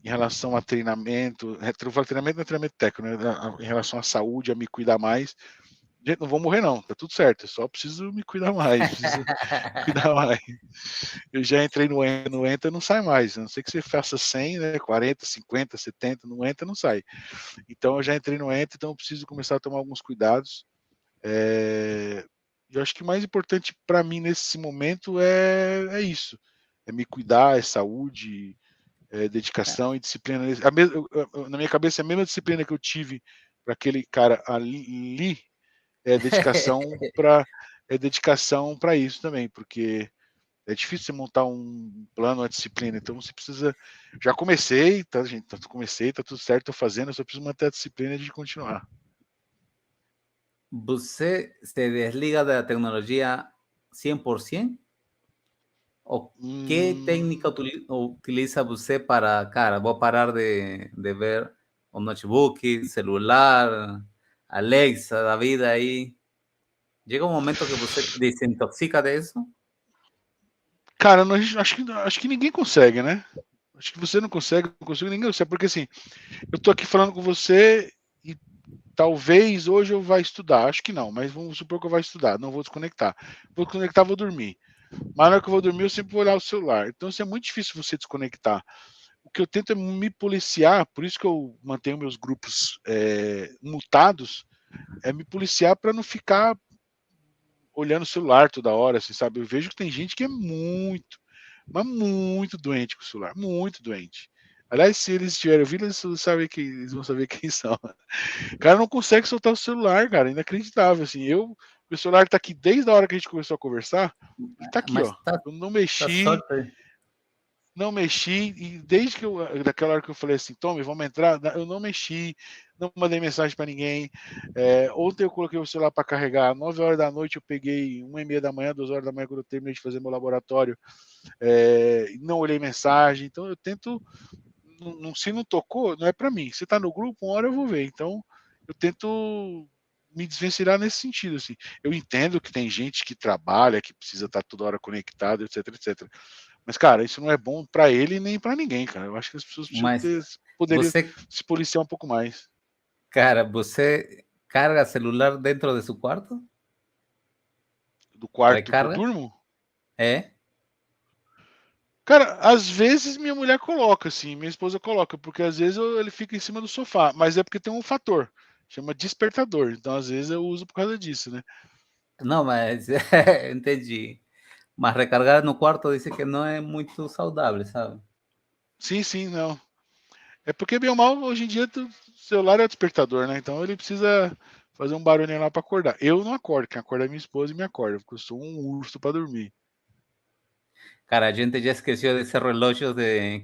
em relação a treinamento. Eu falo treinamento não é treinamento técnico, né? Em relação à saúde, a me cuidar mais. Gente, não vou morrer, não, tá tudo certo. Eu só preciso me cuidar mais, preciso cuidar mais. Eu já entrei no Entra, não sai mais. A não ser que você faça 100, né, 40, 50, 70, no Entra não sai. Então eu já entrei no Entra, então eu preciso começar a tomar alguns cuidados. Eu acho que o mais importante para mim nesse momento é isso. É me cuidar, é saúde, é dedicação e disciplina. Na minha cabeça, a mesma disciplina que eu tive para aquele cara ali é dedicação para isso também, porque é difícil você montar um plano, uma disciplina. Então você precisa. Já comecei, tá, gente? Comecei, tá tudo certo, tô fazendo, eu só preciso manter a disciplina de continuar. ¿Você se desliga de la tecnología 100%? ¿O qué técnica Hum, utiliza você para, cara, vou parar de ver o notebook, celular, Alexa, da vida aí? Llega um momento que você desintoxica disso? cara, acho que ninguém consegue, né? Acho que você não consegue, não consigo, ninguém consegue, porque assim, eu tô aqui falando com você e talvez hoje eu vá estudar, acho que não, mas vamos supor que eu vá estudar, não vou desconectar. Vou desconectar, vou dormir. Mas na hora que eu vou dormir, eu sempre vou olhar o celular. Então, assim, é muito difícil você desconectar. O que eu tento é me policiar, por isso que eu mantenho meus grupos mutados, é me policiar para não ficar olhando o celular toda hora, assim, sabe? Eu vejo que tem gente que é muito, mas muito doente com o celular, muito doente. Aliás, se eles estiverem ouvindo, eles vão saber quem são. O cara não consegue soltar o celular, cara, inacreditável, assim. Meu celular tá aqui desde a hora que a gente começou a conversar, ele tá aqui, Mas ó. está Eu tá sorte. não mexi, e desde que daquela hora que eu falei assim, Tommy, vamos entrar, eu não mexi, não mandei mensagem para ninguém. Ontem eu coloquei o celular para carregar, 9 horas da noite eu peguei 1h30 da manhã, 2 horas da manhã, quando eu terminei de fazer meu laboratório, não olhei mensagem, então eu tento, se não tocou, não é para mim. Se tá no grupo, uma hora eu vou ver. Então eu tento me desvencilhar nesse sentido, assim. Eu entendo que tem gente que trabalha, que precisa estar toda hora conectado, etc, etc. Mas, cara, isso não é bom para ele nem para ninguém, cara. Eu acho que as pessoas Mas poderiam você, se policiar um pouco mais. cara, você carga celular dentro de seu quarto? Do quarto que eu Recarga? durmo? É? Cara, às vezes minha mulher coloca, assim, minha esposa coloca, porque às vezes ele fica em cima do sofá, mas é porque tem um fator, chama despertador. Então, às vezes eu uso por causa disso, né? Não, mas entendi. Mas recargar no quarto dice que não é muito saudável, sabe? Sim, sim, não. É porque, bem ou mal, hoje em dia o celular é o despertador, né? Então ele precisa fazer um barulhinho lá para acordar. Eu não acordo, quem acorda é minha esposa e me acorda, porque eu sou um urso para dormir. Cara, a gente já esqueceu desses relógios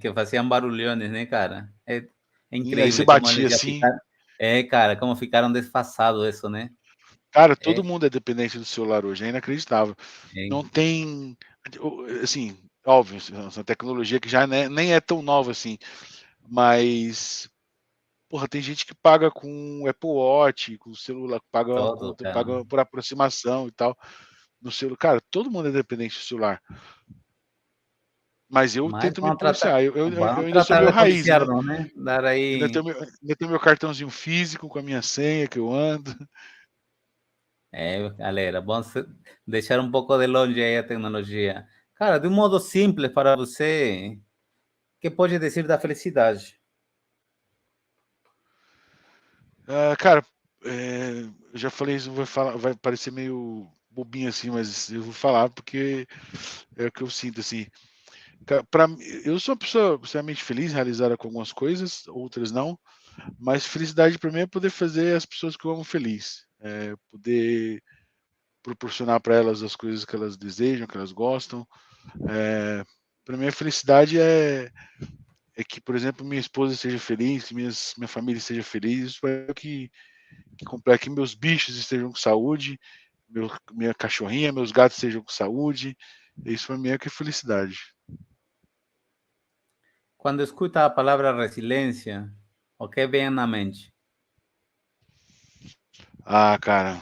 que faziam barulhões, né, cara? É E aí você incrível como batia eles já assim. ficaram. É, cara, como ficaram desfasados isso, né? Cara, todo É, mundo é dependente do celular hoje, é inacreditável. é. Não tem. Assim, óbvio, essa tecnologia que já nem é tão nova assim, mas Porra, tem gente que paga com Apple Watch, com celular, paga uma Todo, conta, cara. paga por aproximação e tal. No celular, cara, todo mundo é dependente do celular. Mas eu Mas tento me policiar. Eu vamos ainda sou tratar meio de raiz, né? policiarnos, né? Dar Ainda aí. tenho meu cartãozinho físico com a minha senha que eu ando. Galera, vamos deixar um pouco de longe aí a tecnologia. Cara, de um modo simples para você, o que pode dizer da felicidade? Cara, eu já falei isso, vai parecer meio bobinho assim, mas eu vou falar porque é o que eu sinto assim. Eu sou uma pessoa extremamente feliz, realizada com algumas coisas, outras não. Mas felicidade para mim é poder fazer as pessoas que eu amo feliz, poder proporcionar para elas as coisas que elas desejam, que elas gostam. Para mim a felicidade é que, por exemplo, minha esposa seja feliz, que minha família seja feliz, isso é o que completa, que meus bichos estejam com saúde, minha cachorrinha, meus gatos estejam com saúde. Isso para mim é que é felicidade. Quando escuta a palavra resiliência, o que vem na mente? Ah, cara,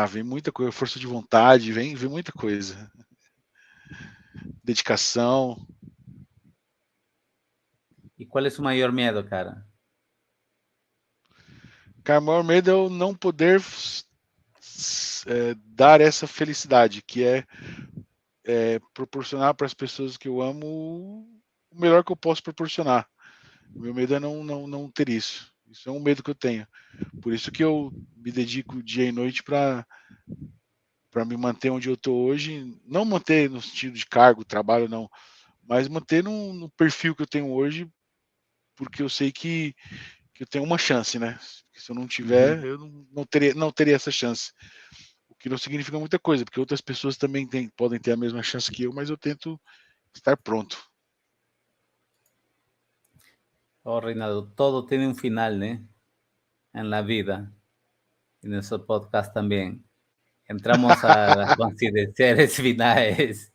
vem muita coisa, força de vontade, vem muita coisa. Dedicação. E qual é o maior medo, cara? Cara, o maior medo é eu não poder dar essa felicidade, que proporcionar para as pessoas que eu amo o melhor que eu posso proporcionar. O meu medo é não ter isso. Isso é um medo que eu tenho. Por isso que eu me dedico dia e noite para me manter onde eu estou hoje. Não manter no sentido de cargo, trabalho, não. Mas manter no perfil que eu tenho hoje, porque eu sei que eu tenho uma chance, né? Se eu não tiver, Uhum. eu não teria essa chance. O que não significa muita coisa, porque outras pessoas também podem ter a mesma chance que eu, mas eu tento estar pronto. Oh, Reinaldo, todo tiene un final, ¿eh? En la vida, en nuestro podcast también. Entramos a las considerações finais.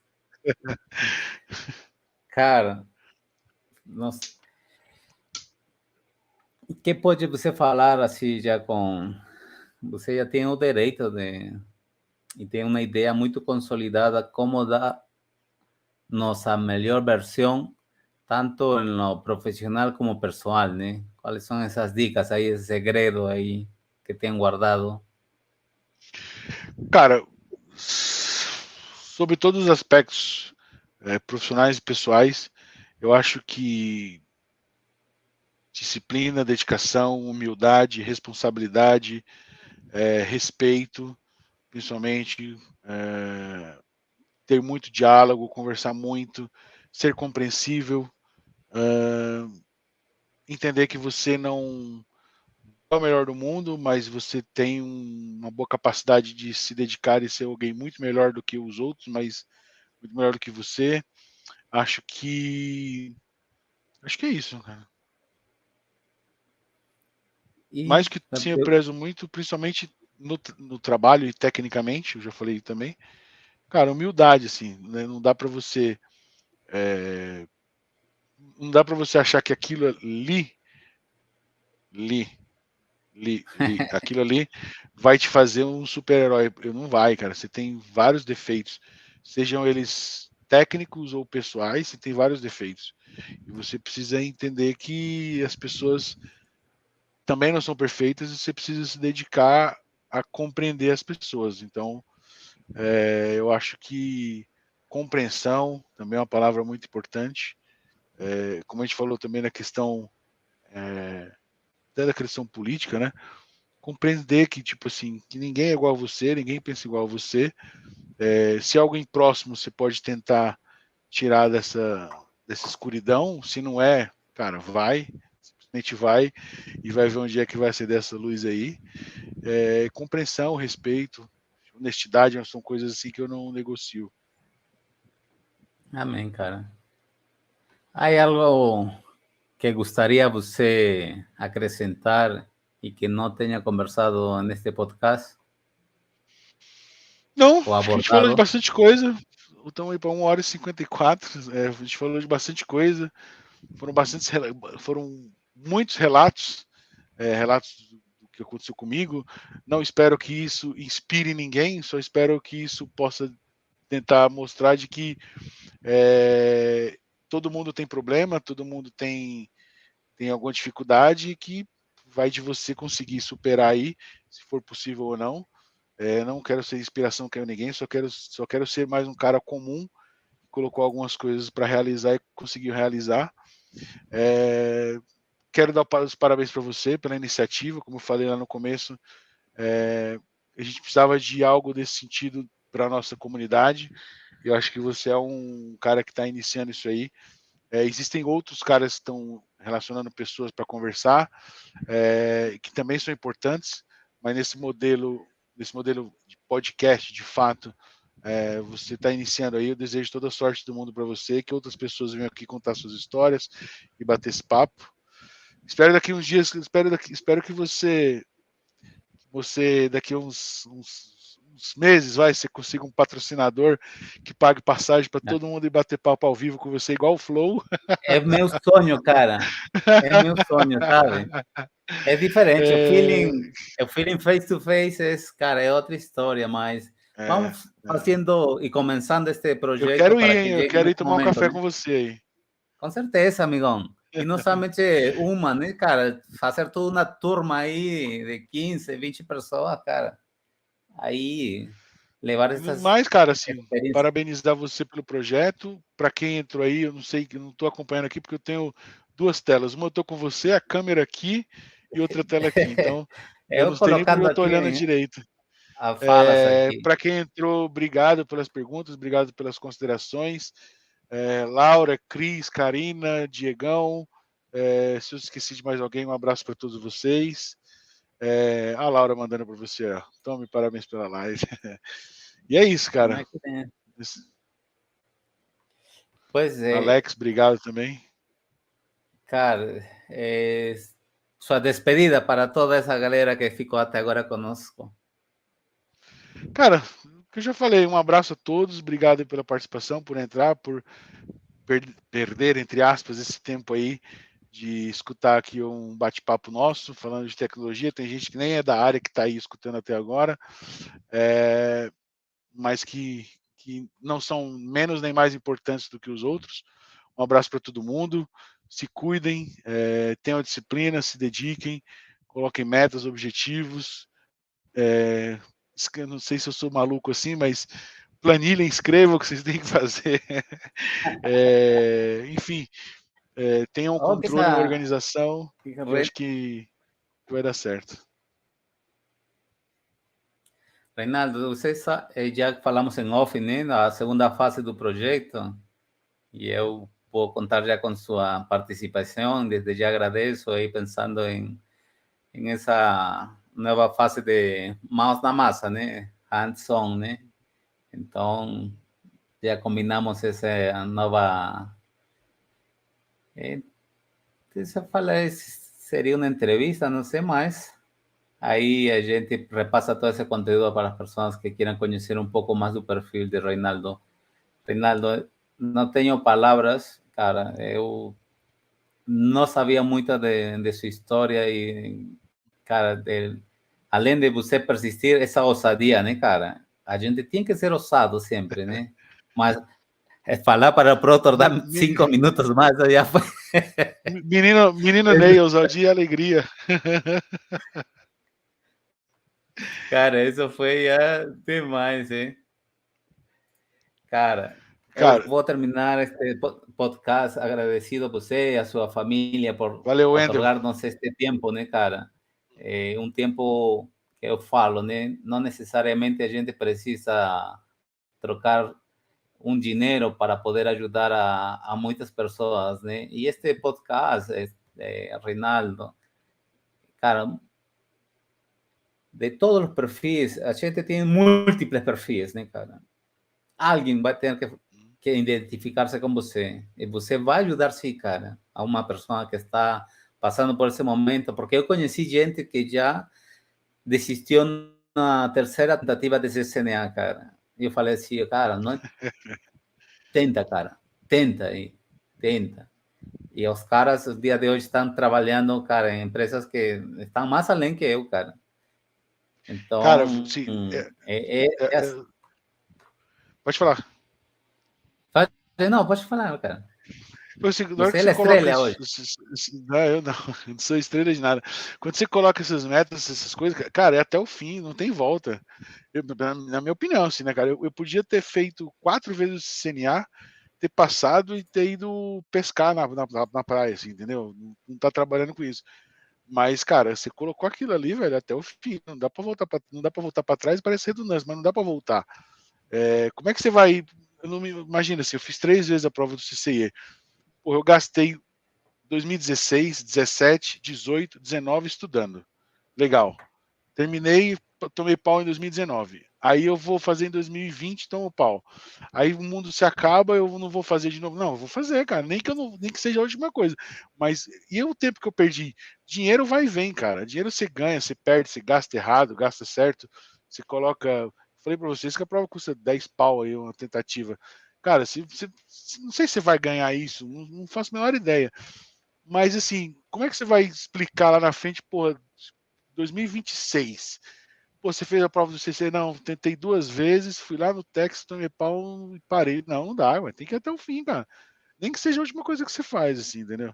Cara, nos, que pode você falar assim já com... Você já tem o direito de... E tem uma ideia muito consolidada como dar nossa melhor versão, tanto no profissional como pessoal, né? Quais são essas dicas aí, esse segredo aí que tem guardado? Cara, sobre todos os aspectos profissionais e pessoais, eu acho que disciplina, dedicação, humildade, responsabilidade, respeito, principalmente, ter muito diálogo, conversar muito, ser compreensível, entender que você não é o melhor do mundo, mas você tem uma boa capacidade de se dedicar e ser alguém muito melhor do que os outros, mas muito melhor do que você. Acho que é isso, cara. E Mas que sim, eu prezo muito, principalmente no trabalho e tecnicamente, eu já falei também. Cara, humildade, assim, né? Não dá para você achar que aquilo ali, aquilo ali vai te fazer um super-herói. Não vai, cara. Você tem vários defeitos, sejam eles técnicos ou pessoais, você tem vários defeitos. E você precisa entender que as pessoas também não são perfeitas e você precisa se dedicar a compreender as pessoas. Então, eu acho que compreensão também é uma palavra muito importante. Como a gente falou também na questão até da questão política, né? Compreender que tipo assim, que ninguém é igual a você, ninguém pensa igual a você. Se alguém próximo você pode tentar tirar dessa escuridão, se não é, cara, simplesmente vai e vai ver onde é que vai ser dessa luz aí. Compreensão, respeito, honestidade são coisas assim que eu não negocio. amém, cara. Há algo que gostaria você acrescentar e que não tenha conversado neste podcast Não, ou acho que a gente falou de abordado? bastante coisa. Estamos aí para 1 hora e 54. A gente falou de bastante coisa. Foram muitos relatos, relatos do que aconteceu comigo. Não espero que isso inspire ninguém, só espero que isso possa tentar mostrar de que todo mundo tem problema, todo mundo tem alguma dificuldade e que vai de você conseguir superar aí, se for possível ou não. Não quero ser inspiração para ninguém, só quero ser mais um cara comum que colocou algumas coisas para realizar e conseguiu realizar. Quero dar os parabéns para você pela iniciativa, como eu falei lá no começo, a gente precisava de algo desse sentido para a nossa comunidade. Eu acho que você é um cara que está iniciando isso aí. Existem outros caras que estão relacionando pessoas para conversar, que também são importantes, mas nesse modelo de podcast, de fato, você está iniciando aí. Eu desejo toda a sorte do mundo para você, que outras pessoas venham aqui contar suas histórias e bater esse papo. Espero daqui uns dias, espero que você daqui a uns meses, você consiga um patrocinador que pague passagem para todo mundo e bater papo ao vivo com você, igual o Flow. É meu sonho, cara. É meu sonho, sabe? É diferente. O feeling face to face cara, é outra história, mas vamos fazendo e começando este Eu projeto quero ir, para que hein? Eu chegue quero ir nesse tomar um momento, café né? com você aí. Com certeza, amigão. E não somente uma, né, cara? Fazer toda uma turma aí de 15, 20 pessoas, cara. Aí levar essas Mas, cara, assim, experiências. parabenizar você pelo projeto. Para quem entrou aí, eu não sei, eu não estou acompanhando aqui porque eu tenho duas telas. Uma eu estou com você, a câmera aqui e outra tela aqui. Então, eu não Eu sei nem porque colocando eu estou aqui olhando direito. as falas aqui. Para quem entrou, obrigado pelas perguntas, obrigado pelas considerações. Laura, Cris, Karina, Diegão. Se eu esqueci de mais alguém, um abraço para todos vocês. A Laura mandando para você, ó. Tome, parabéns pela live. E é isso, cara. Pois é, Alex, obrigado também. cara, sua despedida para toda essa galera que ficou até agora conosco. Cara, o que eu já falei, um abraço a todos, obrigado pela participação, por entrar, por perder, entre aspas, esse tempo aí de escutar aqui um bate-papo nosso, falando de tecnologia. Tem gente que nem é da área que está aí escutando até agora, mas que não são menos nem mais importantes do que os outros. Um abraço para todo mundo, se cuidem, tenham disciplina, se dediquem, coloquem metas, objetivos. Eu não sei se eu sou maluco assim, mas planilha, escrevam o que vocês têm que fazer. Enfim, tenham um Oh, controle, uma organização, eu acho que vai dar certo. Reinaldo, você já falamos em off, né, na segunda fase do projeto, e eu vou contar já com sua participação. Desde já agradeço aí, pensando em essa nova fase de mãos na massa, né, hands-on, né. Então, já combinamos essa nova... Você fala, seria uma entrevista, não sei mais. Aí a gente repassa todo esse conteúdo para as pessoas que queiram conhecer um pouco mais do perfil de Reinaldo. Reinaldo, não tenho palavras, cara. Eu não sabia muito de sua história e, cara, além de você persistir, essa ousadia, né, cara? A gente tem que ser ousado sempre, né? Mas falar para o outro dar 5 minutos mais já foi. Menino Ney, ousadia e alegria. Cara, isso foi demais, hein? Cara, eu Cara, vou terminar este podcast agradecido a você e a sua família por valeu, Andrew. otorgar-nos este tempo, né, cara? Um tempo que eu falo, né? Não necessariamente a gente precisa trocar um dinheiro para poder ajudar a muitas pessoas, né? E este podcast, Reinaldo, cara, de todos os perfis, a gente tem múltiplos perfis, né, cara? Alguém vai ter que identificar-se com você. E você vai ajudar, sim, cara, a uma pessoa que está passando por esse momento. Porque eu conheci gente que já desistiu na terceira tentativa de CCNA, cara. E eu falei assim, cara, não tenta, cara. Tenta aí. Tenta. E os caras, o dia de hoje, estão trabalhando, cara, em empresas que estão mais além que eu, cara. Então, Cara, sim, pode falar. Não, pode falar, cara. Assim, na hora Você que é você a coloca estrela hoje. não, eu não, eu não sou estrela de nada. Quando você coloca essas metas, essas coisas, cara, é até o fim, não tem volta. Na minha opinião, assim, né, cara? Eu podia ter feito 4 vezes o CNA, ter passado e ter ido pescar na praia, assim, entendeu? Não tá trabalhando com isso. Mas, cara, você colocou aquilo ali, velho, até o fim. Não dá pra voltar para trás, parece redundância, mas não dá pra voltar. Como é que você vai. Eu não me imagina assim, eu fiz 3 vezes a prova do CCE. Pô, eu gastei 2016, 17, 18, 19 estudando. Legal. Terminei, tomei pau em 2019. Aí eu vou fazer em 2020, tomo pau. Aí o mundo se acaba, eu não vou fazer de novo. Não, eu vou fazer, cara. Nem que seja a última coisa. Mas e o tempo que eu perdi? Dinheiro vai e vem, cara. Dinheiro você ganha, você perde, você gasta errado, gasta certo. Você coloca. Falei pra vocês que a prova custa 10 pau aí, uma tentativa. Cara, não sei se você vai ganhar isso, não faço a menor ideia. Mas assim, como é que você vai explicar lá na frente, porra, 2026? Pô, você fez a prova do CC? Não, tentei 2 vezes, fui lá no Texas, tomei pau e parei. Não dá, ué, tem que ir até o fim, cara. Nem que seja a última coisa que você faz, assim, entendeu?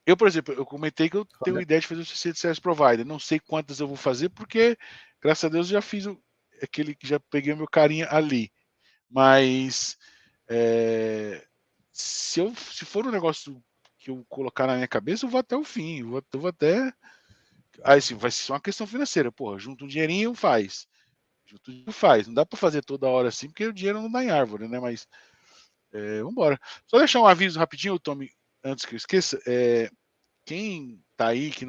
Eu, por exemplo, eu comentei que eu tenho ideia de fazer o CC de Service Provider. Não sei quantas eu vou fazer, porque, graças a Deus, eu já fiz aquele que já peguei o meu carinha ali. Mas se for um negócio que eu colocar na minha cabeça, eu vou até o fim. Eu vou até. Aí sim, vai ser uma questão financeira. Porra, junta um dinheirinho, faz. Junta um dinheiro, faz. Não dá para fazer toda hora assim, porque o dinheiro não dá em árvore, né? Mas vambora. Só deixar um aviso rapidinho, Tommy, antes que eu esqueça. Quem tá aí que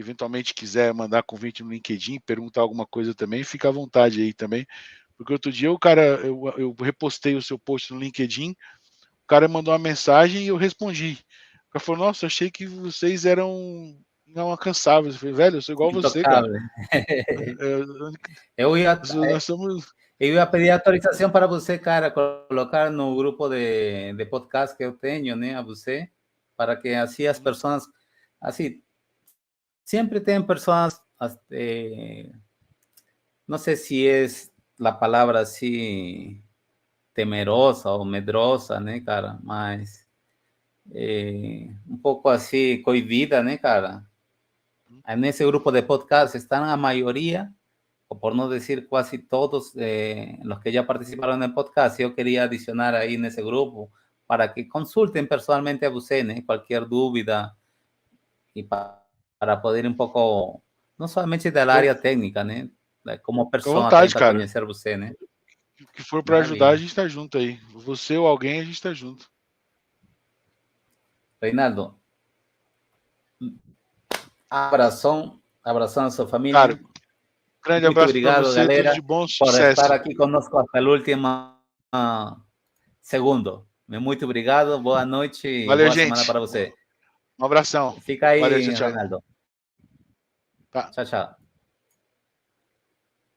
eventualmente quiser mandar convite no LinkedIn, perguntar alguma coisa também, fica à vontade aí também. Porque outro dia eu repostei o seu post no LinkedIn, o cara mandou uma mensagem e eu respondi. O cara falou, nossa, achei que vocês eram inalcançáveis. Eu falei, velho, eu sou igual a você, cara. Intocável. Eu ia, Nós somos. eu ia pedir autorização para você, cara, colocar no grupo de podcast que eu tenho, né, a você, para que assim as pessoas, assim, sempre tem personas, no sé si es la palabra así temerosa o medrosa, né, cara, mas um pouco assim coibida, né, cara. Nesse grupo de podcast están a mayoría, o por no decir casi todos los que ya participaron en el podcast. Yo quería adicionar ahí en ese grupo para que consulten personalmente a usted, ¿no? Cualquier duda y para poder un poco, no solamente del área técnica, né? Como Fica à pessoa também vontade, para cara. conhecer você, né? O que for para ajudar, a Maravilha. gente tá junto aí. Você ou alguém, a gente tá junto. Reinaldo, abração a sua Cara, família. grande Muito abraço para obrigado, você, tudo galera, de bom, por estar sucesso. aqui conosco até o último segundo. Muito obrigado, boa noite e Valeu, boa semana gente. para você. Um abração. Fica Valeu, aí, tchau, tchau. Reinaldo. Tá. Tchau, tchau.